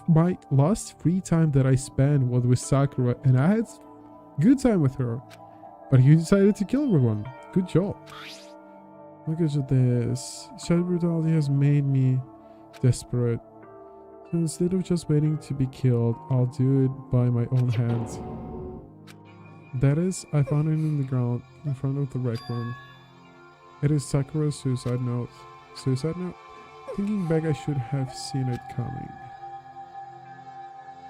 my last free time that I spent was with Sakura and I had good time with her? But you decided to kill everyone. Good job. Look at this. Child brutality has made me desperate. So instead of just waiting to be killed, I'll do it by my own hands. That is, I found it in the ground in front of the rec room. It is Sakura's suicide note. Suicide note? Thinking back, I should have seen it coming.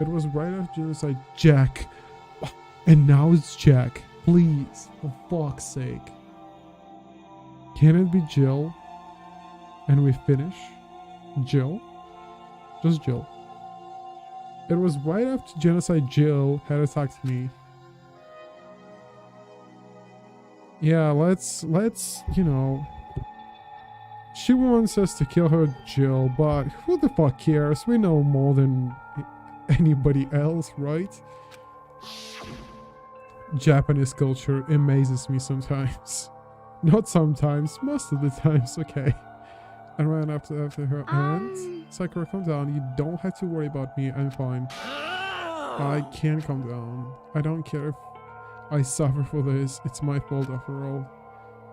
It was right after genocide. Jack! And now it's Jack. Please, for fuck's sake. Can it be Jill? And we finish? Jill? Just Jill. It was right after genocide Jill had attacked me. Yeah, let's, she wants us to kill her, Jill, but who the fuck cares? We know more than anybody else, right? Japanese culture amazes me sometimes. Not sometimes, most of the times, okay. I ran after her and... Sakura, calm down. You don't have to worry about me. I'm fine. I can calm down. I don't care if I suffer for this. It's my fault after all.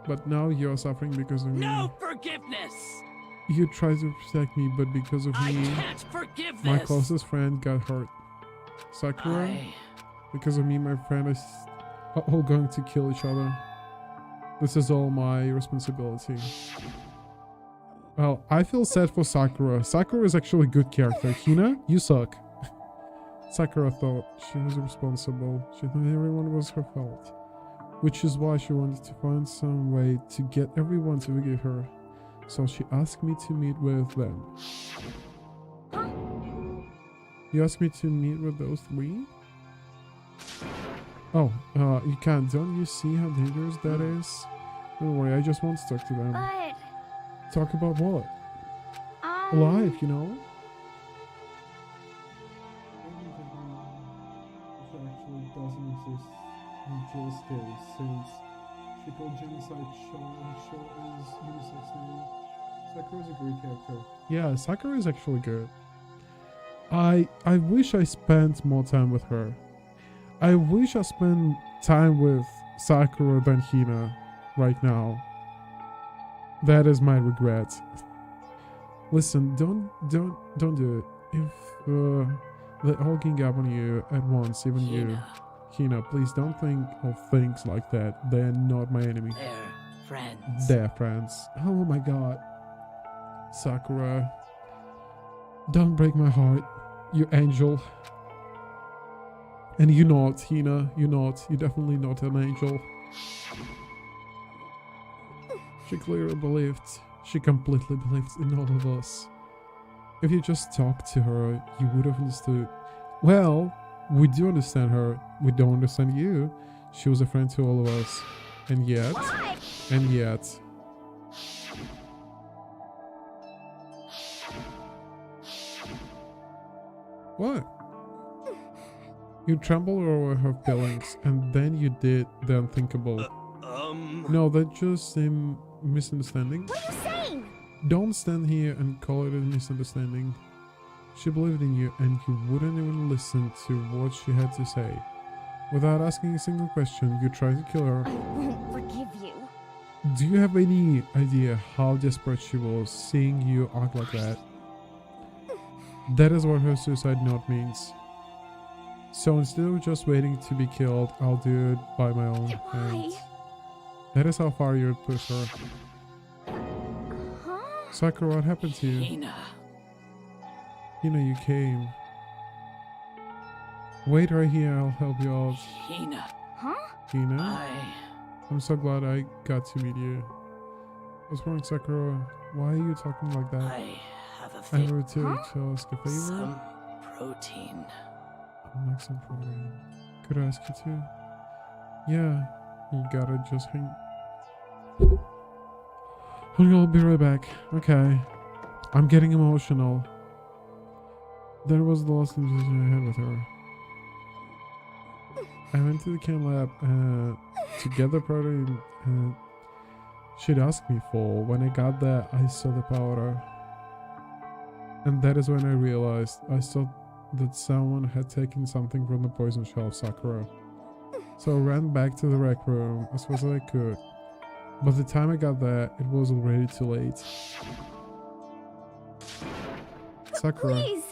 But now you're suffering because of me. No forgiveness! You tried to protect me, but because of me, I can't forgive this! my closest friend got hurt. Sakura, because of me, my friend is all going to kill each other. This is all my responsibility. Well, I feel sad for Sakura. Sakura is actually a good character. Hina, you suck. Sakura thought she was responsible. She thought everyone was her fault. Which is why she wanted to find some way to get everyone to forgive her. So she asked me to meet with them. You asked me to meet with those three? Oh, you can't. Don't you see how dangerous that is? Don't worry, I just want to talk to them. But, Talk about what? Life, you know? Actually doesn't exist in Joe's case, since she called genocide show is unisex name. Sakura's a great character. Yeah, Sakura is actually good. I wish I spent more time with her. I wish I spent time with Sakura than Hina right now. That is my regret. Listen, don't do it. If they all gang up on you at once, even you. Hina, please don't think of things like that. They're not my enemy. They're friends. They're friends. Oh my god. Sakura. Don't break my heart, you angel. And you're not, Hina. You're not. You're definitely not an angel. She clearly believed. She completely believed in all of us. If you just talked to her, you would have understood. Well, we do understand her. We don't understand you. She was a friend to all of us. And yet... Why? And yet... What? You trembled over her feelings, and then you did the unthinkable. No, that just seemed misunderstanding. What are you saying? Don't stand here and call it a misunderstanding. She believed in you, and you wouldn't even listen to what she had to say. Without asking a single question, you tried to kill her. I won't forgive you. Do you have any idea how desperate she was seeing you act like that? That is what her suicide note means. So instead of just waiting to be killed, I'll do it by my own hands. That is how far you would push her. Huh? Sakura, what happened to you? Hina. Hina, you came. Wait right here, I'll help you out. Hina. Huh? Hina? I'm so glad I got to meet you. What's wrong, Sakura? Why are you talking like that? I have a I thing. were to ask a favor? Some protein. I'll make some protein. Could I ask you to? Yeah, you gotta just hang. I'll be right back. Okay. I'm getting emotional. That was the last conversation I had with her. I went to the chem lab to get the protein she'd asked me for. When I got there, I saw the powder. And that is when I realized I saw that someone had taken something from the poison shelf, Sakura. So I ran back to the rec room as fast as I could. By the time I got there, it was already too late. Sakura, Please.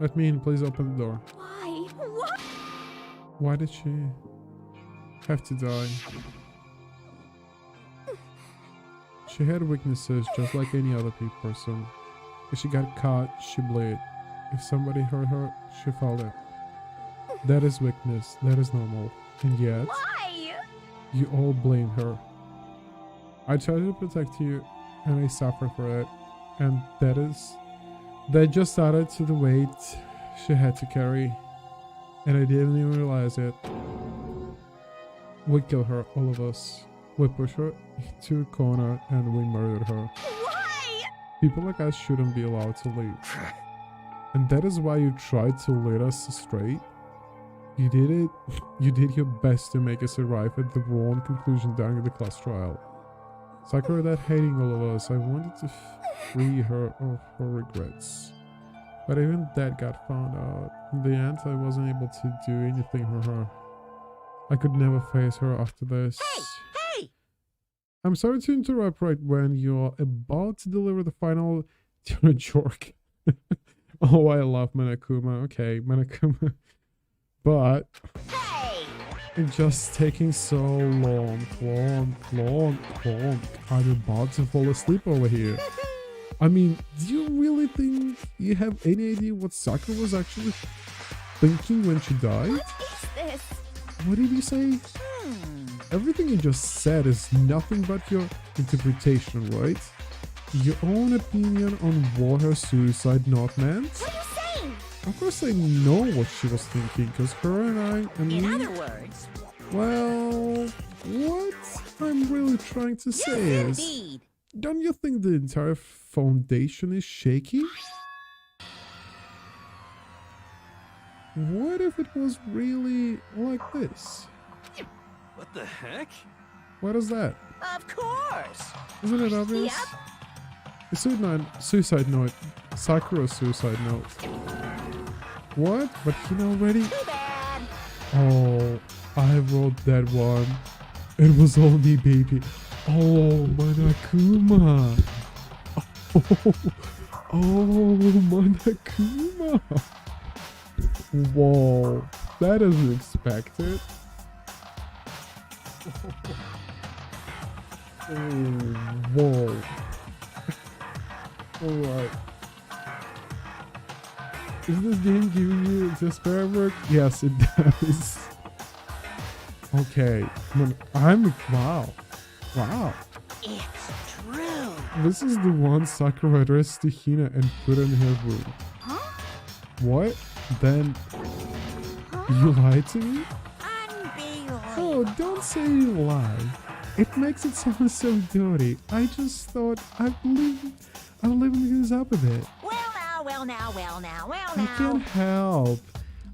let me in. Please open the door. Why? What? Why did she have to die? She had weaknesses just like any other person. If she got caught, she bled. If somebody hurt her, she felt it. That is weakness. That is normal. And yet, Why? you all blame her. I tried to protect you, and I suffered for it. And that just added to the weight she had to carry. And I didn't even realize it. We killed her, all of us. We pushed her into a corner and we murdered her. Why? People like us shouldn't be allowed to live. And that is why you tried to lead us straight. You did it. You did your best to make us arrive at the wrong conclusion during the class trial. Sakura, that hating all of us, I wanted to free her of her regrets. But even that got found out. In the end, I wasn't able to do anything for her. I could never face her after this. Hey! I'm sorry to interrupt right when you're about to deliver the final to a jerk. Oh, I love Monokuma. Okay, Monokuma. But it's just taking so long. I'm about to fall asleep over here. I mean, do you really think you have any idea what Sakura was actually thinking when she died? What is this? What did you say? Everything you just said is nothing but your interpretation, right? Your own opinion on what her suicide note meant? What are you saying? Of course I know what she was thinking, because her and I, and In me, other words, well, what I'm really trying to say is, indeed. don't you think the entire foundation is shaky? What if it was really like this? What the heck? What is that? Of course. Isn't it obvious? Yep. The suicide note. Sakura's suicide note. What? But he already? Too bad. Oh, I wrote that one. It was all me, baby. Oh, Monokuma. Oh, Monokuma. Whoa, that is expected. Oh, whoa. Alright. Is this game giving you this spare work? Yes, it does. Okay. Wow. Wow. It's true. This is the one Sakura addressed to Hina and put in her room. Huh? What? Then you lied to me? Unbelievable. Oh, don't say you lie. It makes it sound so dirty. I just thought I'd liven this up a bit. Well I now. can't help.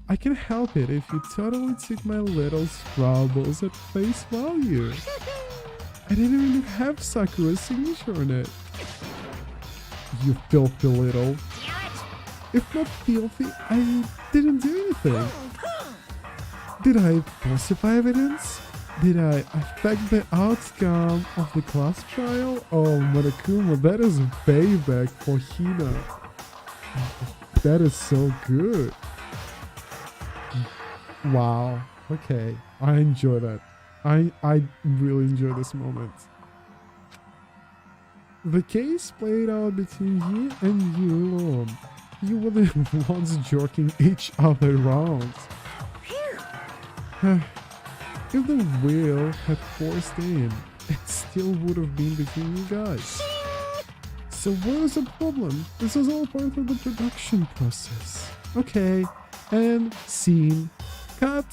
I can help it if you totally took my little scrabbles at face value. I didn't even have Sakura's signature on it. You filthy little. If not filthy, I didn't do anything. Did I falsify evidence? Did I affect the outcome of the class trial? Oh, Monokuma, that is a payback for Hina. That is so good. Wow. Okay. I enjoy that. I really enjoy this moment. The case played out between you and you alone. You were the ones jerking each other around. If the wheel had forced in, it still would have been between you guys. So where's the problem? This is all part of the production process. Okay, and scene. Cut.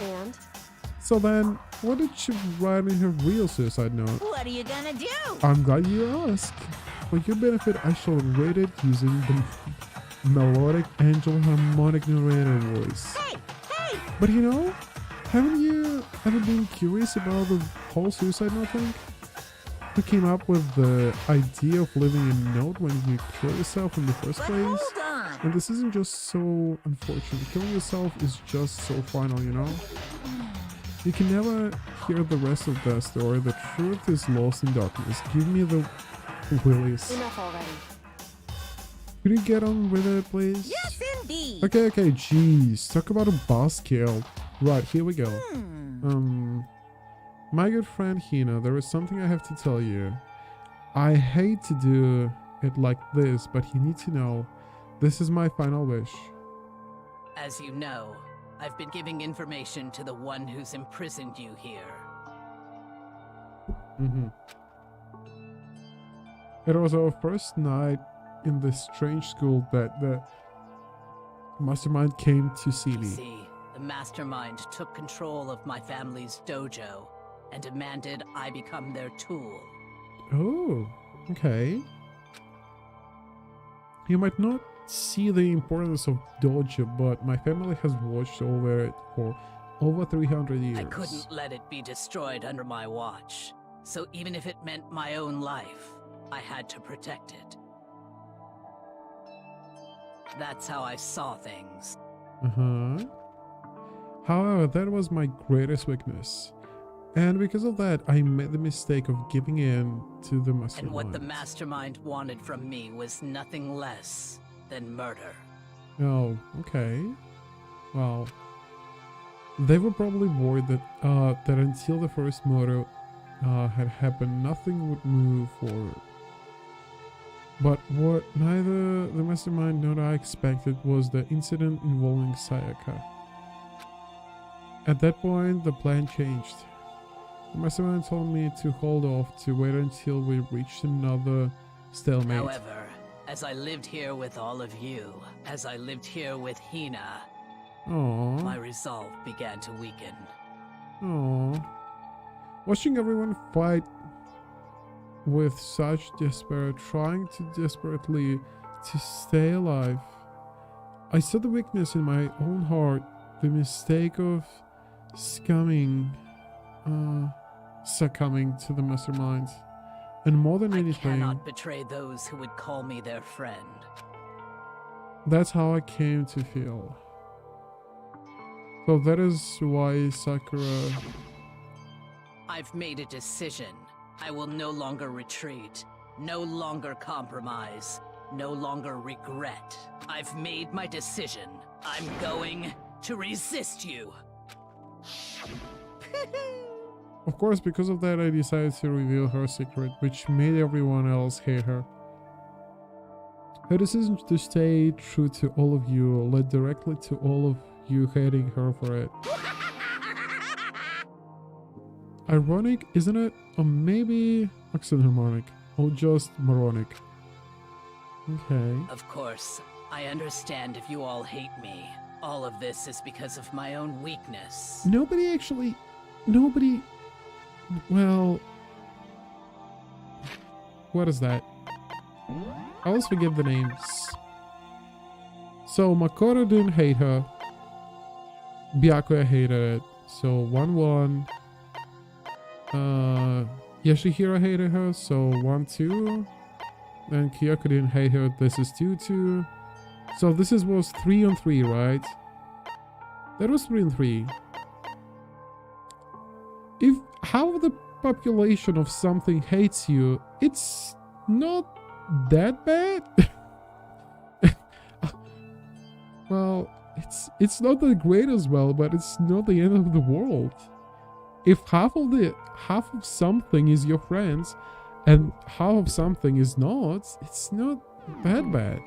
And? So then, what did she write in her real suicide note? What are you gonna do? I'm glad you asked. For your benefit, I shall read it using the melodic angel harmonic narrator voice. Hey! But you know, haven't you ever been curious about the whole suicide note thing? Who came up with the idea of leaving a note when you kill yourself in the first But place? hold on. And this isn't just so unfortunate. Killing yourself is just so final, you know? You can never hear the rest of that story. The truth is lost in darkness. Give me the willies. Enough already. Could you get on with it, please? Yes, indeed. Okay, jeez. Talk about a buzzkill. Right, here we go. My good friend Hina, there is something I have to tell you. I hate to do it like this, but you need to know, this is my final wish. As you know, I've been giving information to the one who's imprisoned you here. It was our first night in this strange school that the mastermind came to see me. See, the mastermind took control of my family's dojo and demanded I become their tool. Oh, okay. You might not see the importance of dojo, but my family has watched over it for over 300 years. I couldn't let it be destroyed under my watch, so even if it meant my own life, I had to protect it. That's how I saw things. However, that was my greatest weakness. And because of that, I made the mistake of giving in to the mastermind. And what the mastermind wanted from me was nothing less than murder. Oh, okay. Well, they were probably worried that that until the first murder had happened, nothing would move forward. But what neither the mastermind nor I expected was the incident involving Sayaka. At that point, the plan changed. The mastermind told me to hold off to wait until we reached another stalemate. However, as I lived here with all of you, as I lived here with Hina, my Aww. resolve began to weaken. Aww. Watching everyone fight with such despair, trying to desperately to stay alive, I saw the weakness in my own heart, the mistake of succumbing to the mastermind. And more than I anything, cannot betray those who would call me their friend. that's how I came to feel. So that is why Sakura... I've made a decision. I will no longer retreat, no longer compromise, no longer regret. I've made my decision. I'm going to resist you. Of course, because of that, I decided to reveal her secret, which made everyone else hate her. Her decision to stay true to all of you led directly to all of you hating her for it. Ironic, isn't it? Or maybe oxyharmonic, or just moronic. Okay. Of course, I understand if you all hate me. All of this is because of my own weakness. Nobody... Well... What is that? I always forget the names. So, Makoto didn't hate her. Byakuya hated it. So, 1-1. Yashihiro hated her, so 1-2. Then Kyoko didn't hate her, this is 2-2. So this was 3-3, right? That was 3-3. If how the population of something hates you, it's not that bad. Well, it's not that great as well, but it's not the end of the world. If half of something is your friends and half of something is not, it's not that bad.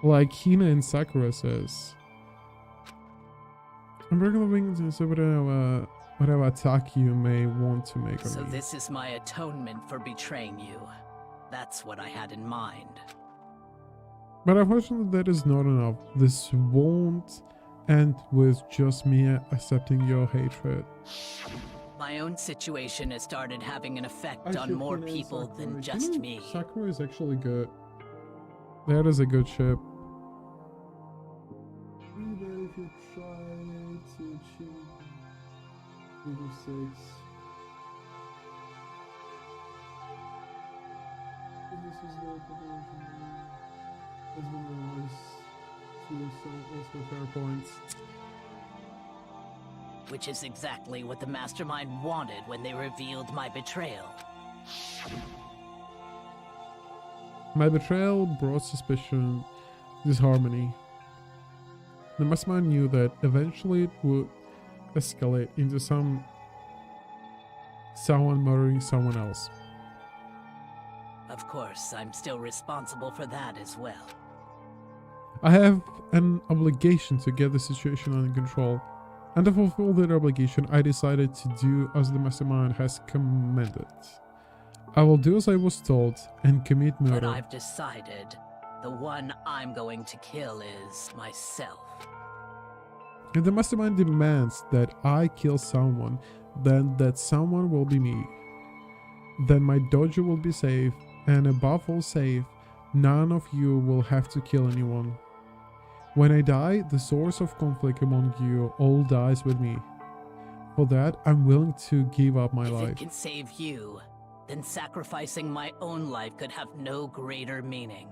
Like Hina and Sakura says. I'm regularly to whatever attack you may want to make on So me. this is my atonement for betraying you. That's what I had in mind. But unfortunately that is not enough. This won't end with just me accepting your hatred. My own situation has started having an effect on more people than just me. Sakura is actually good. That is a good ship. Even if you try to achieve level 6. This is the population. As well as to some also fair points. Which is exactly what the mastermind wanted when they revealed my betrayal. My betrayal brought suspicion, disharmony. The mastermind knew that eventually it would escalate into someone murdering someone else. Of course, I'm still responsible for that as well. I have an obligation to get the situation under control, and to fulfill that obligation, I decided to do as the mastermind has commanded. I will do as I was told and commit murder. But I've decided the one I'm going to kill is myself. If the mastermind demands that I kill someone, then that someone will be me. Then my dojo will be safe, and above all safe, none of you will have to kill anyone. When I die, the source of conflict among you all dies with me. For that, I'm willing to give up my If life. it can save you, then sacrificing my own life could have no greater meaning.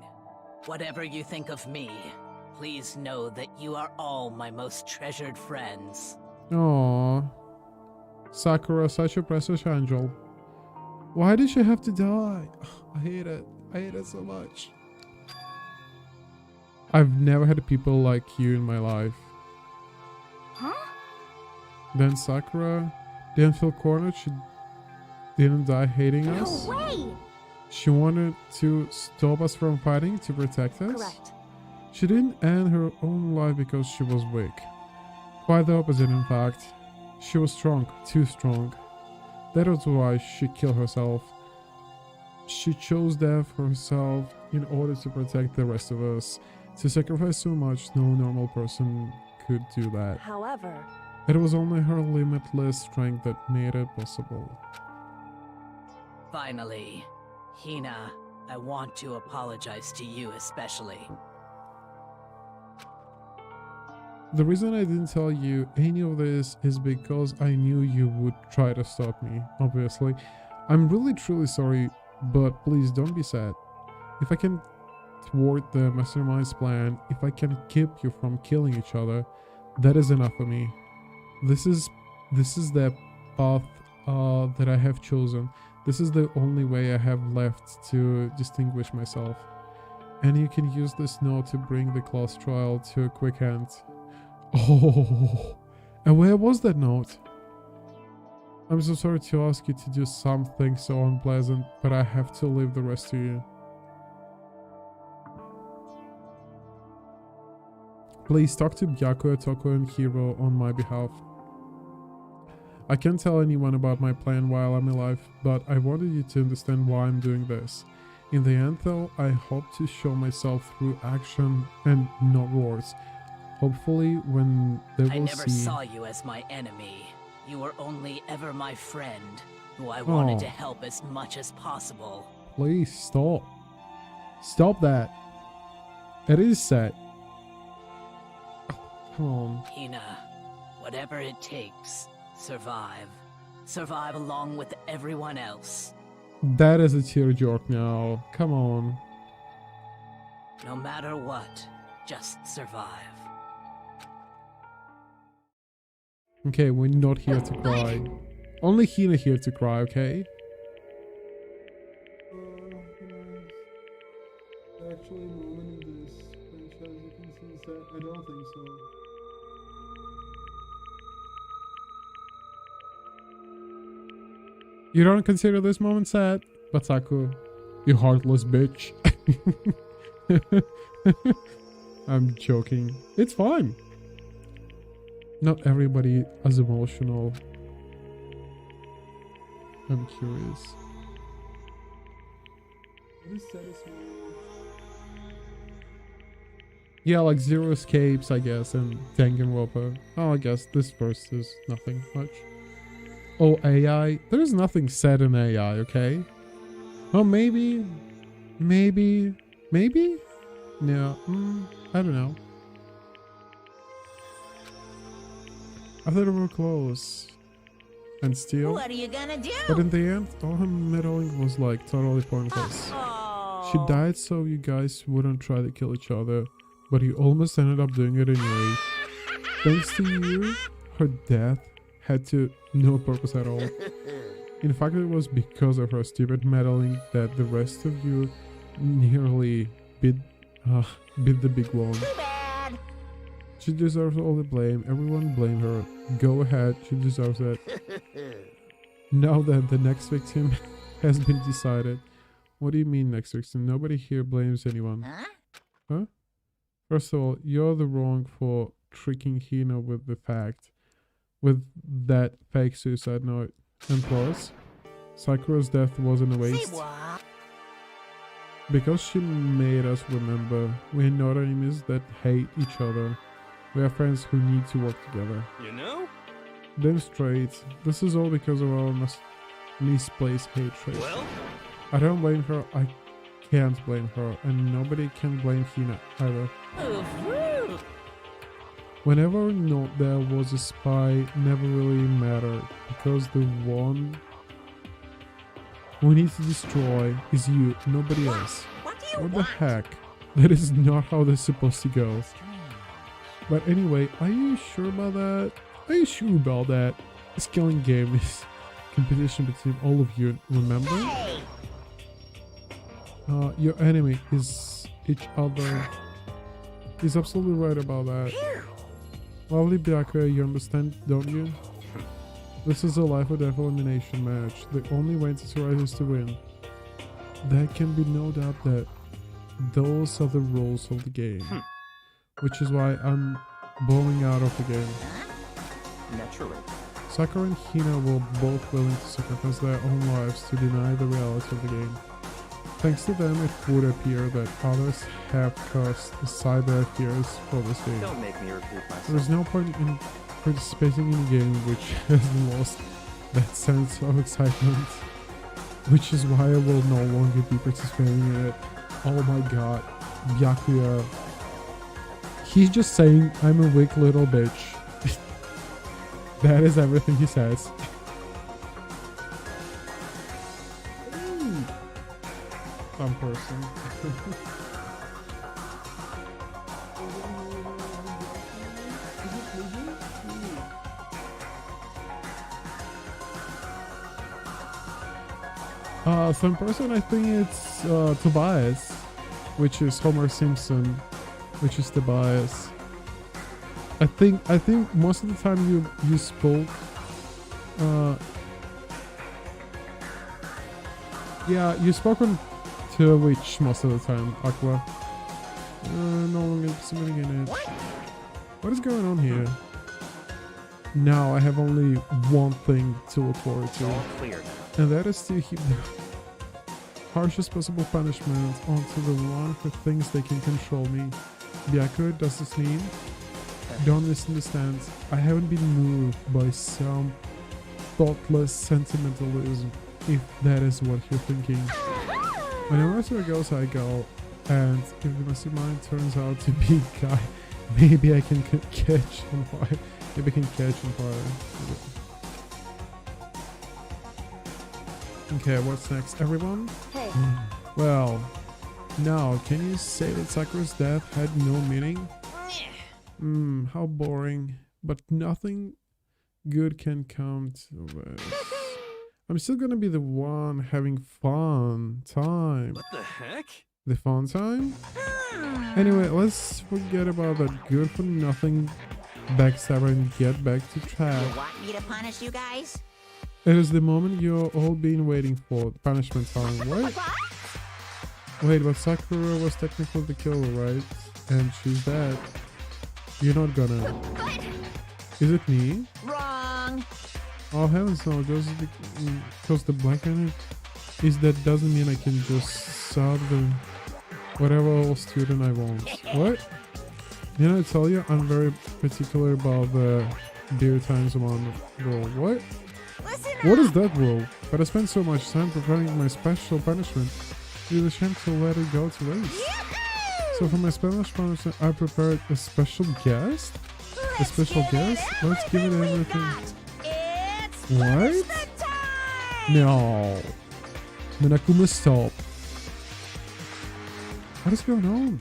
Whatever you think of me, please know that you are all my most treasured friends. Aww. Sakura, such a precious angel. Why did she have to die? I hate it. I hate it so much. I've never had people like you in my life. Huh? Then Sakura didn't feel cornered. She didn't die hating us. No way! She wanted to stop us from fighting to protect us? Correct. She didn't end her own life because she was weak. Quite the opposite, in fact. She was strong, too strong. That was why she killed herself. She chose death for herself in order to protect the rest of us. To sacrifice so much, no normal person could do that. However, It was only her limitless strength that made it possible. Finally, Hina, I want to apologize to you especially. The reason I didn't tell you any of this is because I knew you would try to stop me, obviously. I'm really truly sorry, but please don't be sad. If I can thwart the mastermind's plan, if I can keep you from killing each other, that is enough for me. This is the path that I have chosen. This is the only way I have left to distinguish myself. And you can use this note to bring the class trial to a quick end. Oh, and where was that note? I'm so sorry to ask you to do something so unpleasant, but I have to leave the rest to you. Please talk to Byakuya, Toko, and Hiro on my behalf. I can't tell anyone about my plan while I'm alive, but I wanted you to understand why I'm doing this. In the end though, I hope to show myself through action and not words. Hopefully when they I will never see... saw you as my enemy. You were only ever my friend, who I wanted Oh. to help as much as possible. Please stop. Stop that. It is sad. Oh, come on. Hina, whatever it takes, survive. Survive along with everyone else. That is a tear joke now. Come on. No matter what, just survive. Okay, we're not here to cry. Only Hina here to cry, okay? Actually, moment in this franchise, you can see that I don't think so. You don't consider this moment sad? But Saku, you heartless bitch. I'm joking. It's fine. Not everybody is emotional. I'm curious. What is saddest moment? Yeah, like Zero Escapes, I guess, and Danganronpa. Oh, I guess this first is nothing much. Oh, AI? There's nothing said in AI, okay? Oh, maybe? Maybe? Maybe? No, I don't know. I thought we were close. And still. What are you gonna do? But in the end, all her meddling was like totally pointless. Oh. She died so you guys wouldn't try to kill each other, but you almost ended up doing it anyway. Thanks to you, her death had no purpose at all. In fact, it was because of her stupid meddling that the rest of you nearly bit the big one. Too bad. She deserves all the blame. Everyone blame her. Go ahead, she deserves it. Now that the next victim has been decided. What do you mean next victim? Nobody here blames anyone. Huh? Huh? First of all, you're the wrong for tricking Hina with that fake suicide note. And plus, Sakura's death wasn't a Say waste. what? Because she made us remember, we're not enemies that hate each other. We are friends who need to work together. You know? Damn straight. This is all because of our misplaced hatred. Well, I don't blame her, I can't blame her, and nobody can blame Hina either. Whenever there was a spy, never really mattered, because the one we need to destroy is you, nobody else. What do you What the want? heck? That is not how this is supposed to go. But anyway, are you sure about that? Are you sure about that? This killing game is competition between all of you, remember? Hey! Your enemy is each other. He's absolutely right about that. Lovely Byakuya, you understand, don't you? This is a life or death elimination match. The only way to survive is to win. there can be no doubt that those are the rules of the game. Which is why I'm bowing out of the game. Naturally. Sakura and Hina were both willing to sacrifice their own lives to deny the reality of the game. Thanks to them, it would appear that others have cast aside their fears for this game. Don't make me repeat myself. There is no point in participating in a game which has lost that sense of excitement. Which is why I will no longer be participating in it. Oh my god. Byakuya. He's just saying, I'm a weak little bitch. That is everything he says. Some person. Some person, I think it's Tobias, which is Homer Simpson, which is Tobias. I think most of the time you spoke. Yeah, you spoke on Twitch most of the time, Aqua. No longer submitting in it. What is going on here? Now I have only one thing to look forward to, All clear now. and that is to heap the harshest possible punishment onto the one for things they can control me. Byakuya, does this mean? Don't misunderstand. I haven't been moved by some thoughtless sentimentalism, if that is what you're thinking. Whenever I goes, I go, and if the messy mind turns out to be a guy, maybe I can catch on fire. Maybe I can catch on fire. Okay, what's next, everyone? Hey, Well, now, can you say that Sakura's death had no meaning? How boring. But nothing good can come to this. I'm still gonna be the one having fun time. What the heck? The fun time? Anyway, let's forget about that good for nothing backstabber and get back to track. You want me to punish you guys? It is the moment you're all been waiting for. Punishment time, right? Wait, but Sakura was technically the killer, right? And she's dead. You're not gonna... Is it me? Wrong. Oh heavens no, because the black in it is that doesn't mean I can just sub the whatever old student I want. What? Didn't I tell you I'm very particular about the beer times one rule? What? What is that rule? But I spent so much time preparing my special punishment. It was a shame to let it go to waste. So for my special punishment, I prepared a special guest? A special guest? Let's give it everything. What? No. Monokuma, stop. What is going on?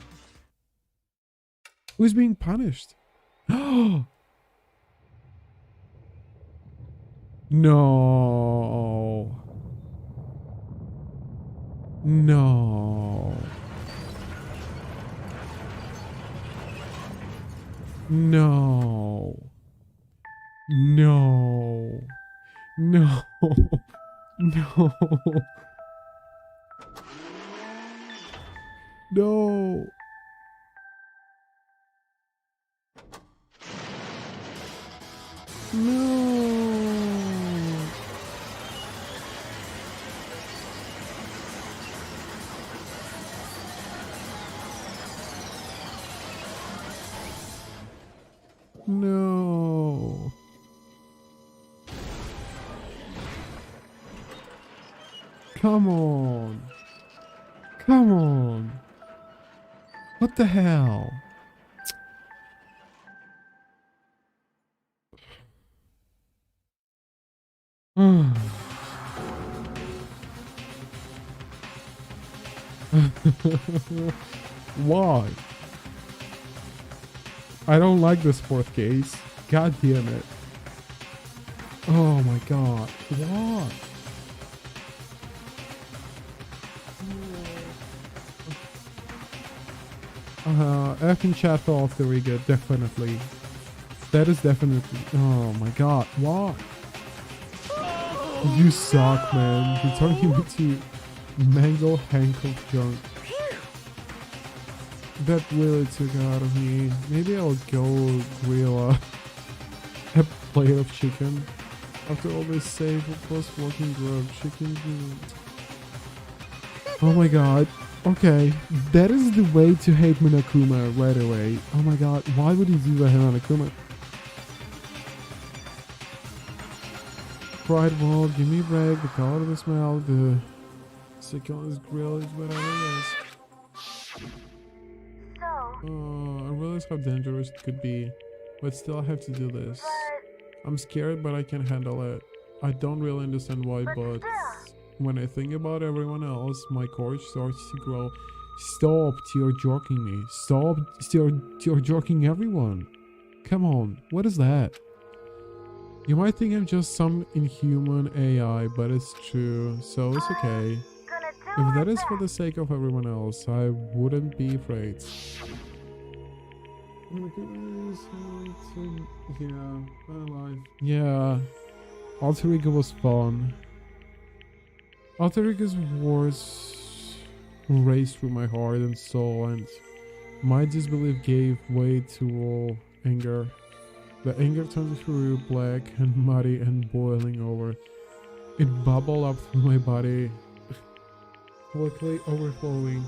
Who's being punished? No. No. No. No. No. No. No. No. No. Come on. Come on. What the hell? Why? I don't like this fourth case. God damn it. Oh my god. What? F in chat for all three good, definitely. That is definitely. Oh my god. What? You suck, man. You're talking me to. mango hank of junk. That really took out of me. Maybe I'll go grill a plate of chicken. After all this safe plus walking grub chicken. Oh my god. Okay, that is the way to hate Monokuma right away. Oh my god, why would you do that to Monokuma? Fried wall, give me a break, the color, the smell, the second is grill is whatever it is. I realize how dangerous it could be, but still I have to do this. I'm scared, but I can handle it. I don't really understand why, but when I think about everyone else, my courage starts to grow. Stop tear-jerking me. Stop tear-jerking everyone. Come on, what is that? You might think I'm just some inhuman AI, but it's true, so it's okay. If that is for the sake of everyone else, I wouldn't be afraid. Yeah, Alter Ego was fun. Alter Ego's words raced through my heart and soul, and my disbelief gave way to all anger. The anger turned through black and muddy and boiling over. It bubbled up through my body, quickly overflowing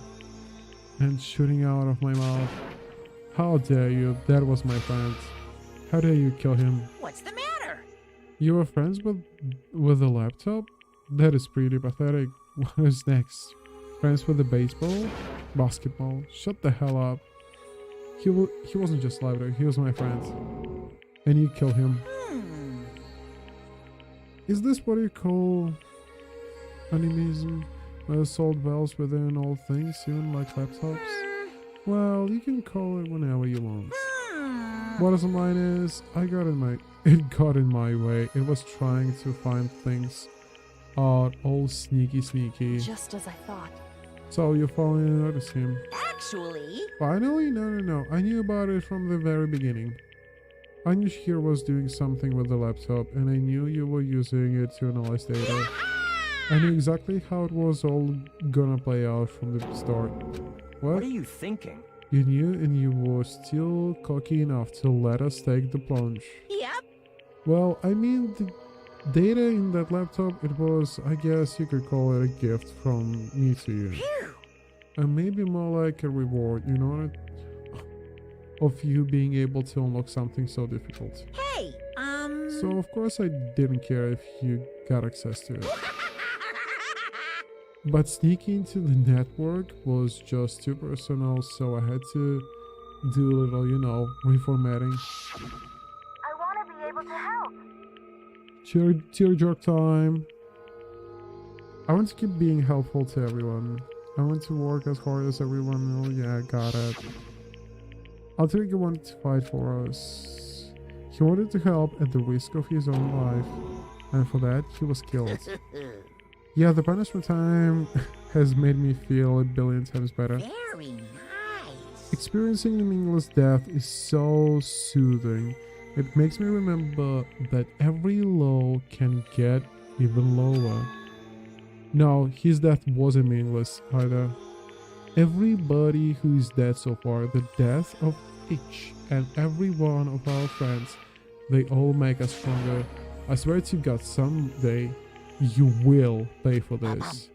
and shooting out of my mouth. How dare you? That was my friend. How dare you kill him? What's the matter? You were friends with the laptop? That is pretty pathetic. What is next? Friends with the baseball? Basketball? Shut the hell up. He wasn't just laughter, he was my friend. And you kill him. Is this what you call animism? Assault wells within all things, even like laptops? Well, you can call it whenever you want. Bottom line is, it got in my way. It was trying to find things out, all sneaky. Just as I thought. So you finally noticed him. Actually... Finally? No. I knew about it from the very beginning. I knew Shihiro was doing something with the laptop, and I knew you were using it to analyze data. I knew exactly how it was all gonna play out from the start. What are you thinking? You knew, and you were still cocky enough to let us take the plunge. Yep. Well, I mean, the data in that laptop, it was, I guess you could call it a gift from me to you. And maybe more like a reward, you know, of you being able to unlock something so difficult. Hey, So of course I didn't care if you got access to it. But sneaking into the network was just too personal, so I had to do a little, you know, reformatting. I want to be able to help. Tearjerk time. I want to keep being helpful to everyone. I want to work as hard as everyone. Oh yeah, got it. Alter Ego wanted to fight for us. He wanted to help at the risk of his own life. And for that, he was killed. Yeah, the punishment time has made me feel a billion times better. Very nice. Experiencing a meaningless death is so soothing. It makes me remember that every low can get even lower. No, his death wasn't meaningless either. Everybody who is dead so far, the death of each and every one of our friends, they all make us stronger. I swear to God, someday you will pay for this.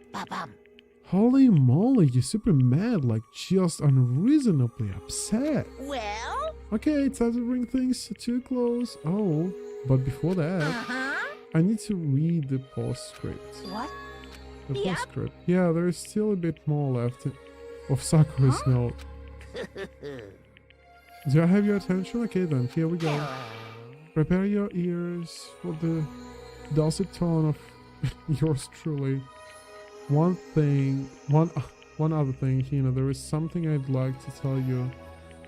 Holy moly, you're super mad, like just unreasonably upset. Well? Okay, it's time to bring things to a close. Oh, but before that, I need to read the postscript. What? The postscript. Yeah, there is still a bit more left of Sakura's note. Do I have your attention? Okay then, here we go. Prepare your ears for the dulcet tone of yours truly. One other thing, Hina, there is something I'd like to tell you,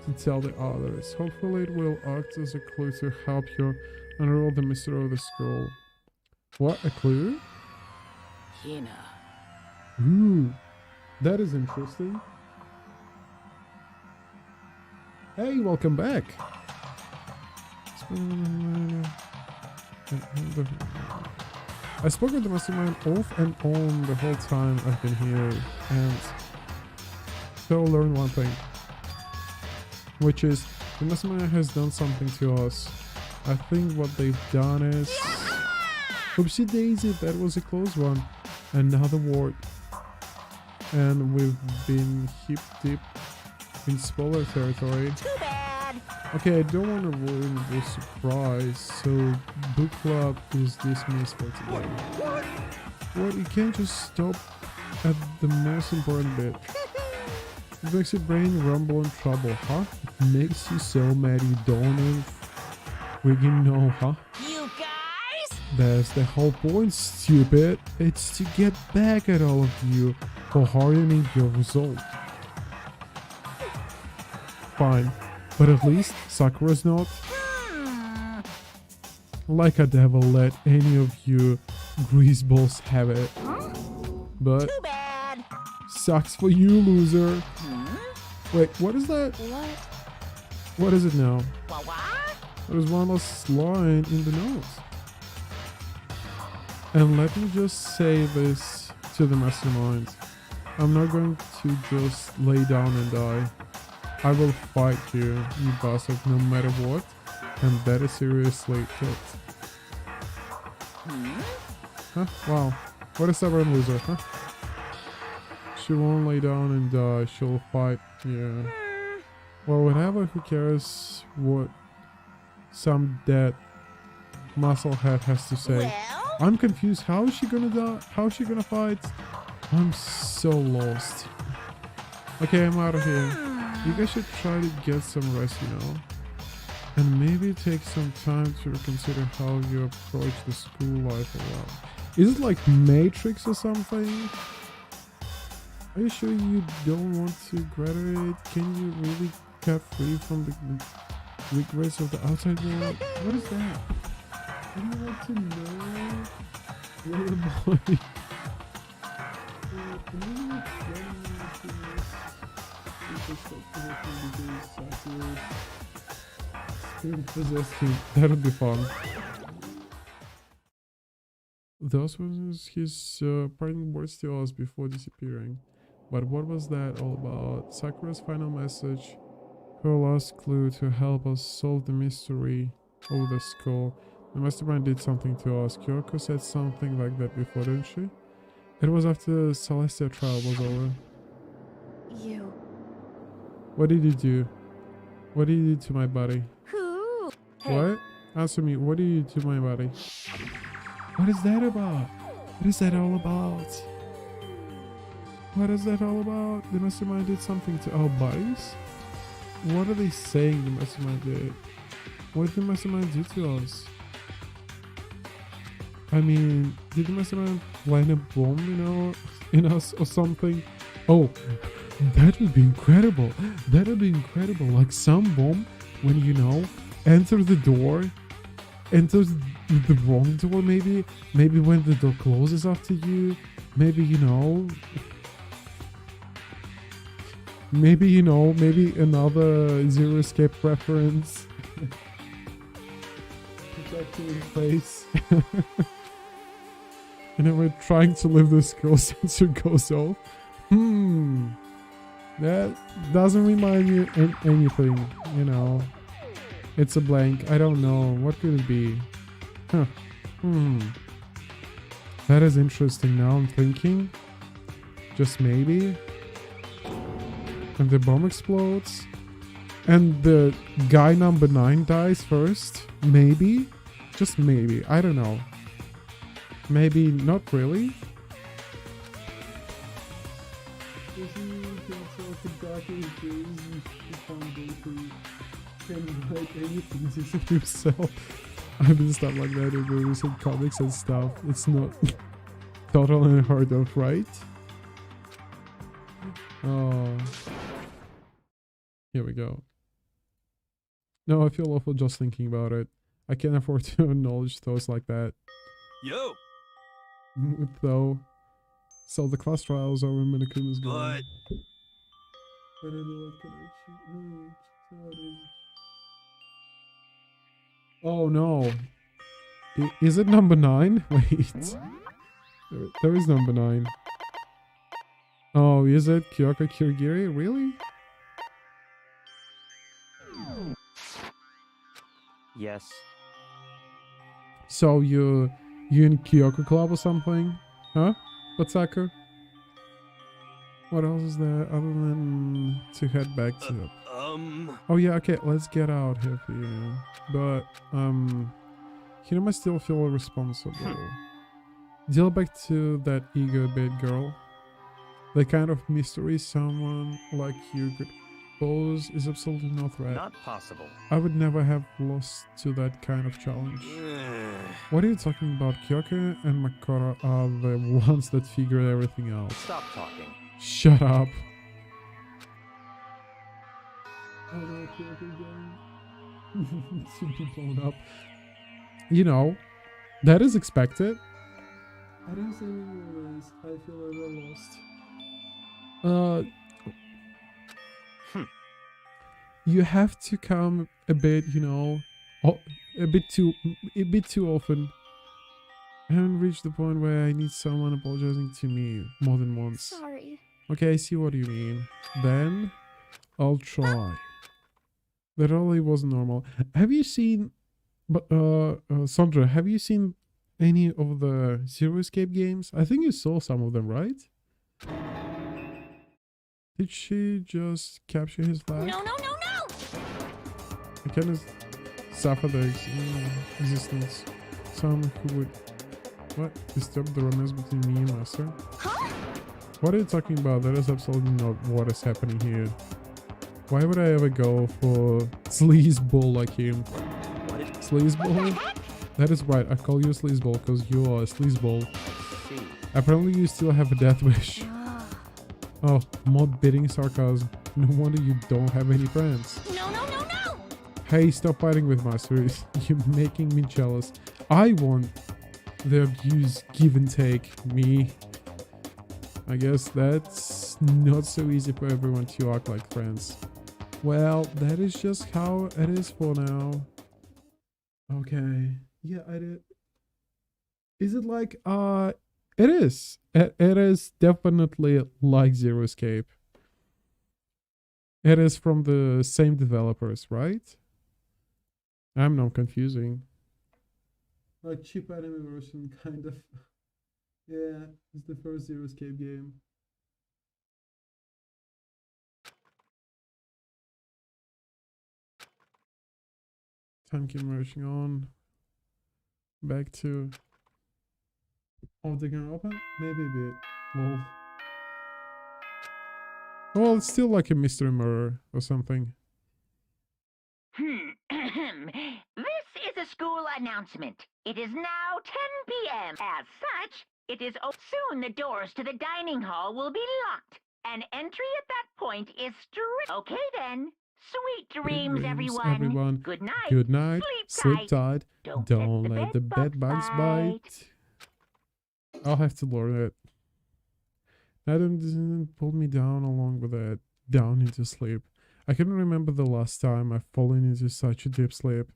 to tell the others. Hopefully it will act as a clue to help you unravel the mystery of the scroll. What, a clue? Hina. Ooh, that is interesting. Hey, welcome back. I spoke with the mastermind off and on the whole time I've been here, and so learn one thing, which is the mastermind has done something to us. I think what they've done is... Oopsie daisy, that was a close one. Another ward. And we've been hip deep in spoiler territory. Too bad. Okay, I don't want to ruin the surprise, so book club is dismissed for today. What? You can't just stop at the most important bit. It makes your brain rumble in trouble, huh? It makes you so mad you don't even freaking know, huh? You guys? That's the whole point, stupid. It's to get back at all of you for hardening your result. Fine, but at least Sakura's not. Like a devil let any of you greaseballs have it. But Too bad. sucks for you, loser. Wait, what is that? What? What is it now? What? There's one last line in the notes. And let me just say this to the mastermind. I'm not going to just lay down and die. I will fight you, you bastard, no matter what. And that is seriously it. Huh? Wow. What a stubborn loser, huh? She won't lay down and die. She'll fight. Yeah. Well, whatever. Who cares what some dead musclehead has to say? Well? I'm confused. How is she gonna die? How is she gonna fight? I'm so lost. Okay, I'm out of here. You guys should try to get some rest, you know? And maybe take some time to reconsider how you approach the school life a lot. Is it like Matrix or something? Are you sure you don't want to graduate? Can you really cut free from the regrets of the outside world? What is that? I don't want to know. Little boy. That would be fun. Those was his parting words to us before disappearing. But what was that all about? Sakura's final message, her last clue to help us solve the mystery of the skull. The mastermind did something to us. Kyoko said something like that before, didn't she? It was after the Celestia trial was over. You. What did you do? What did you do to my body? Who? What? Answer me, what did you do to my body? What is that about? What is that all about? What is that all about? The mastermind did something to our bodies? What are they saying the mastermind did? What did the mastermind do to us? I mean, did the mastermind plant a bomb, you know, in us or something? Oh, that would be incredible. That would be incredible. Like some bomb when, you know, enters the door, enters the wrong door maybe. Maybe when the door closes after you. Maybe, you know, maybe another Zero Escape reference. Protecting in place. And then we're trying to leave the skill sensor goes off. That doesn't remind me of anything, you know. It's a blank. I don't know. What could it be? Huh. That is interesting. Now I'm thinking. Just maybe. And the bomb explodes. And the guy number 9 dies first. Maybe. Just maybe. I don't know. Maybe not really. I've been stuff like that in movies and comics and stuff. It's not totally unheard of, right? Oh. Here we go. No, I feel awful just thinking about it. I can't afford to acknowledge those like that. Yo! Though. So the class trials are when Minakuma's gone. But... Oh no. Is it number 9? Wait. There is number 9. Oh, is it Kyoko Kirigiri? Really? Yes. So you in Kyoko Club or something? Huh? Batsaku? What else is there other than to head back to? Oh yeah, okay, let's get out here for you. But Hinoma still feel responsible. Deal back to that ego bit, girl. The kind of mystery someone like you could pose is absolutely no threat. Not possible. I would never have lost to that kind of challenge. What are you talking about? Kyoko and Makoto are the ones that figure everything out. Stop talking. Shut up. Oh no, Kyoko again. To be blown up. You know, that is expected. I don't see any ways. I feel a little lost. You have to come a bit, you know, a bit too often. I haven't reached the point where I need someone apologizing to me more than once. Sorry. Okay, I see what you mean. Then I'll try. That really wasn't normal. Have you seen, Sandra? Have you seen any of the Zero Escape games? I think you saw some of them, right? Did she just capture his flag? No, no, no, no! I kind of suffer the existence. Someone who would disturb the romance between me and Master. Huh? What are you talking about? That is absolutely not what is happening here. Why would I ever go for sleazeball like him? Sleazeball? That is right, I call you a sleazeball because you are a sleazeball. Apparently you still have a death wish. Oh, mod bidding sarcasm. No wonder you don't have any friends. No, no, no, no! Hey, stop fighting with Masters. You're making me jealous. I want the abuse, give and take. Me. I guess that's not so easy for everyone to act like friends. Well, that is just how it is for now. Okay. Yeah, I did. Is it like, it is. It is definitely like Zero Escape. It is from the same developers, right? I'm not confusing. Like cheap anime version, kind of. Yeah, it's the first Zero Escape game. Time keep marching on. Back to... Oh, Danganronpa? Maybe a bit. Lol. Well, it's still like a mystery murder or something. This is a school announcement. It is now 10 p.m. As such, it is soon the doors to the dining hall will be locked. And entry at that point is strict. Okay then. Sweet dreams, everyone. Good night. Good night. Sleep tight. Don't Let the bed bugs bite. I'll have to learn it. Adam didn't pull me down along with it. Down into sleep. I couldn't remember the last time I've fallen into such a deep sleep.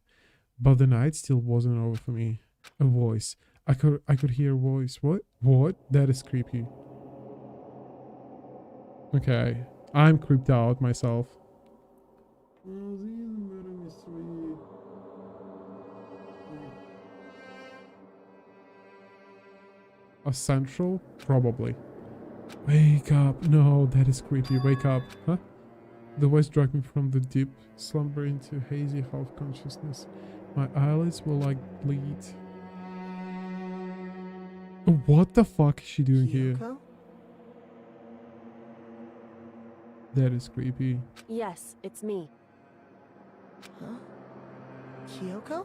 But the night still wasn't over for me. A voice. I could hear a voice. What? What? That is creepy. Okay. I'm creeped out myself. A central? Probably. Wake up. No, that is creepy. Wake up. Huh? The voice dragged me from the deep slumber into hazy half-consciousness. My eyelids will like bleed. What the fuck is she doing here? That is creepy. Yes, it's me. Huh? Kyoko?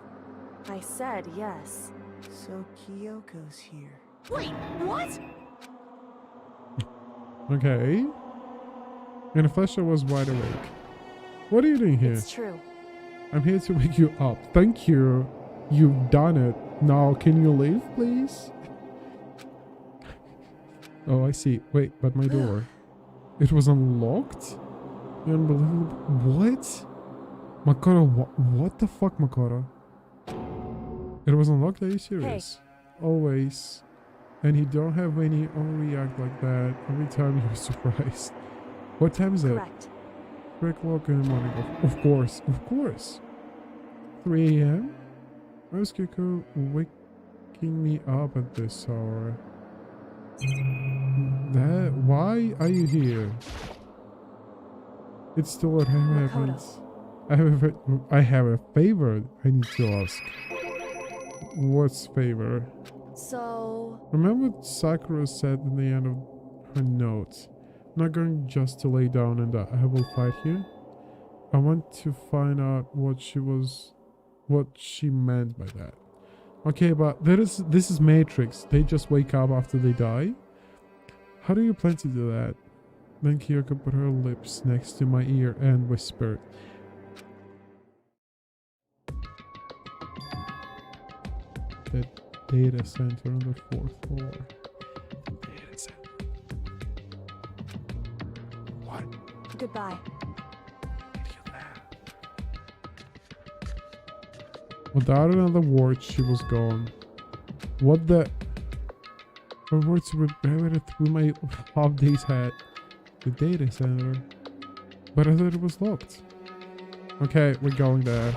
I said yes. So Kyoko's here. Wait, what? Okay. In a flash I was wide awake. What are you doing here? It's true. I'm here to wake you up. Thank you. You've done it. Now can you leave, please? Oh, I see. Wait, but my door. It was unlocked? Unbelievable. What? Makoto, what the fuck, Makoto? It was unlocked? Are you serious? Always. And you don't have any react like that every time you're surprised. What time is it? Correct. 3 o'clock in the morning. Of course. Of course. 3 a.m.? Why is Kyoko waking me up at this hour? Why are you here? It's still what happens. I have a favor I need to ask. What's favor? So... Remember what Sakura said in the end of her notes? I'm not going just to lay down and I will fight here. I want to find out what she meant by that. Okay, but this is Matrix. They just wake up after they die. How do you plan to do that? Then Kyoko put her lips next to my ear and whispered. The data center on the 4th floor. Data center. What? Goodbye. Without another word, she was gone. What the? Her words reverberated through my half day's head. The data center. But I thought it was locked. Okay, we're going there.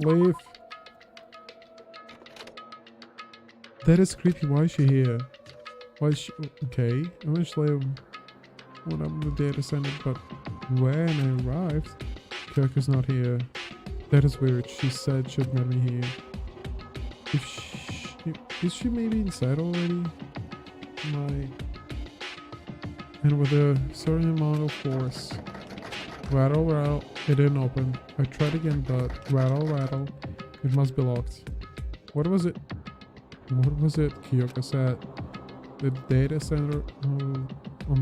Leave. That is creepy. Why is she here? Why is she... Okay, eventually I went up to the data center, but when I arrived, Kyoko's not here. That is weird. She said she'd met me here. Is she maybe inside already? And with a certain amount of force. Rattle, rattle. It didn't open. I tried again, but rattle, rattle. It must be locked. What was it? What was it? Kyoko said. The data center on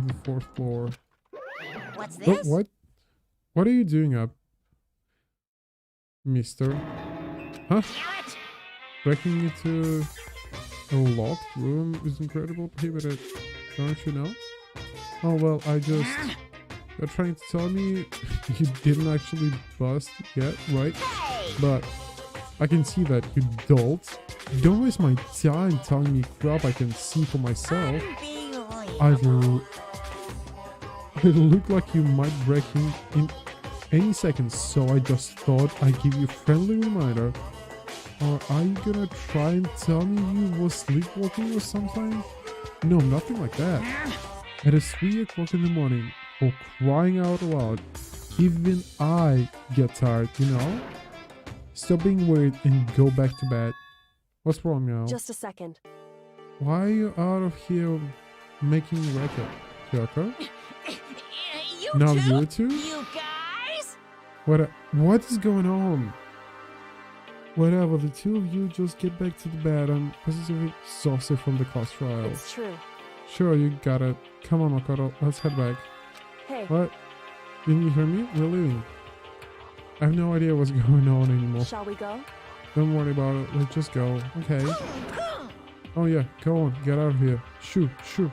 the 4th floor. What's this? What? What are you doing up, mister? Huh? Breaking into a locked room is incredibly prohibited. Don't you know? Oh well, you're trying to tell me you didn't actually bust yet, right? But I can see that, you dolt. Don't waste my time telling me crap I can see for myself. It looked like you might break in any second, so I just thought I'd give you a friendly reminder. Or are you gonna try and tell me you were sleepwalking or something? No, nothing like that. It is 3 o'clock in the morning, for crying out loud. Even I get tired, you know? Stop being weird and go back to bed. What's wrong now? Just a second. Why are you out of here making racket, Kyoko? You two? You guys? What is going on? Whatever, the two of you just get back to the bed. I'm positively exhausted from the class trial. It's true. Sure, you got it. Come on, Makoto, let's head back. Hey. What? Didn't you hear me? We're leaving. I have no idea what's going on anymore. Shall we go? Don't worry about it. Let's just go. Okay. Oh yeah, go on. Get out of here. Shoo, shoo.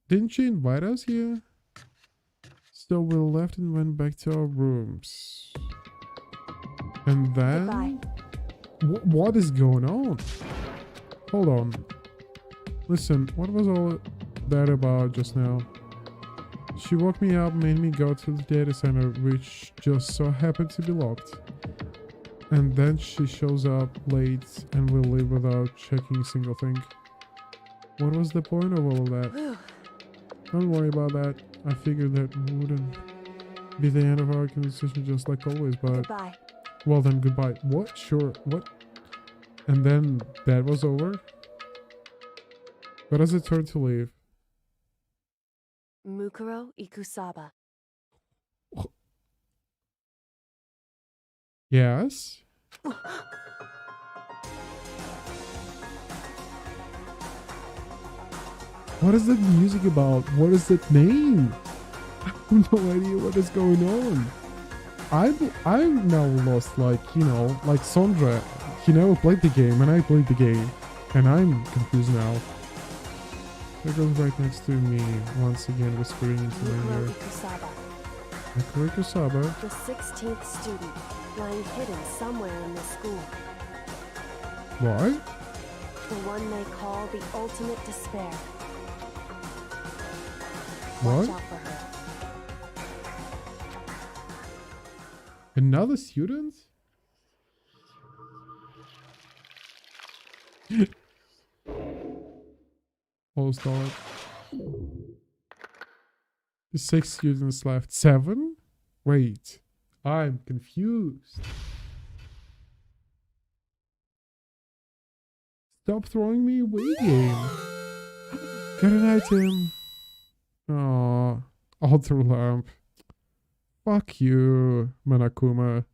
Didn't she invite us here? So we left and went back to our rooms. And then... What is going on? Hold on. Listen, what was all that about just now? She woke me up, made me go to the data center, which just so happened to be locked. And then she shows up late and will leave without checking a single thing. What was the point of all of that? Don't worry about that. I figured that wouldn't be the end of our conversation just like always, but... Goodbye. Well then, goodbye. What? Sure. What? And then that was over? What does it turn to leave? Mukuro Ikusaba. Yes? What is that music about? What is that name? I have no idea what is going on. I'm now lost, like, you know, like Sondra. He never played the game and I played the game. And I'm confused now. There goes right next to me, once again whispering into my ear. Ikusaba. Mukuro Ikusaba. The 16th student. lying hidden somewhere in this school. What? The one they call the ultimate despair. What? Watch out for her. Another student? Oh, stop. 6 students left. 7? Wait. I'm confused. Stop throwing me away, game. Got an item. Aw. Altar lamp. Fuck you, Manakuma.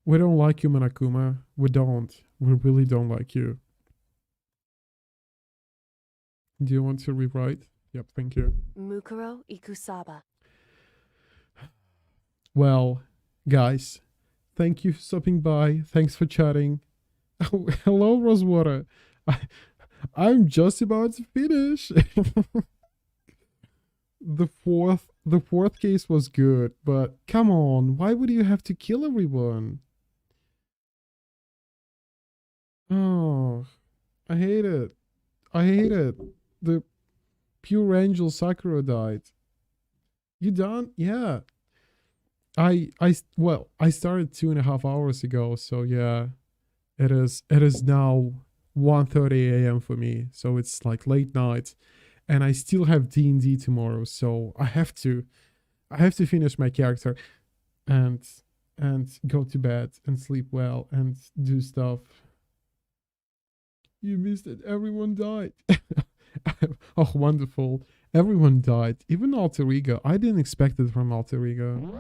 We don't like you, Manakuma. We don't. We really don't like you. Do you want to rewrite? Yep, thank you. Mukuro Ikusaba. Well, guys, thank you for stopping by. Thanks for chatting. Oh, hello, Rosewater. I'm just about to finish. The fourth case was good, but come on, why would you have to kill everyone? Oh, I hate it. I hate it. The pure angel Sakura died. You done? Yeah. I started 2.5 hours ago, so yeah. It is now 1:30 a.m. for me, so it's like late night, and I still have D&D tomorrow, so I have to finish my character and go to bed and sleep well and do stuff. You missed it. Everyone died. Oh, wonderful. Everyone died. Even Alter Ego. I didn't expect it from Alter Ego.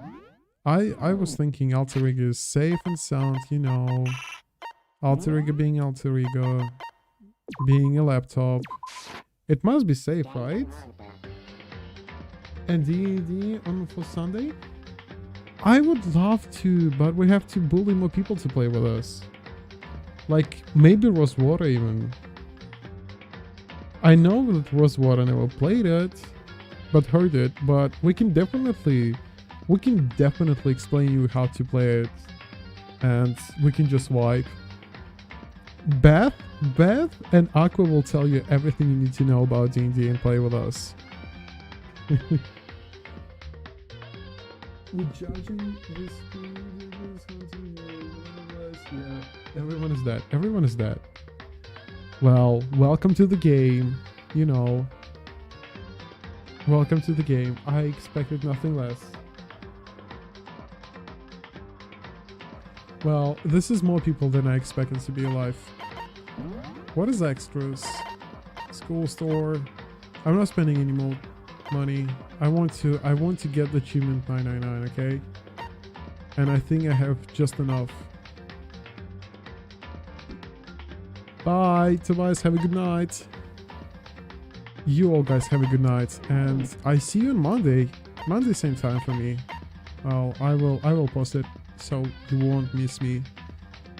I was thinking Alter Ego is safe and sound, you know. Alter Ego being Alter Ego. Being a laptop. It must be safe, right? And D&D on for Sunday? I would love to, but we have to bully more people to play with us. Like, maybe Rosewater even. I know that Rosewater never played it, but heard it, but we can definitely explain you how to play it. And we can just wipe. Beth and Aqua will tell you everything you need to know about D&D and play with us. We're judging this yeah, everyone is dead. Everyone is dead. Well, welcome to the game. You know. Welcome to the game. I expected nothing less. Well, this is more people than I expected to be alive. What is extras? School store. I'm not spending any more money. I want to get the achievement 999, okay? And I think I have just enough. Bye, Tobias. Have a good night. You all guys have a good night, and I see you on Monday. Monday, same time for me. Well, I will post it so you won't miss me.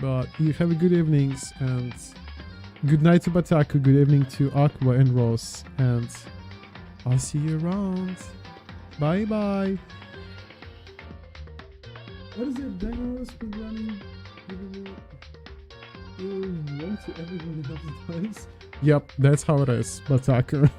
But you have a good evenings, and good night to Bataku. Good evening to Aqua and Rose, and I'll see you around. Bye bye. What is it? Danganronpa speedrunning? To everyone else dies. Yep, that's how it is, Bataku.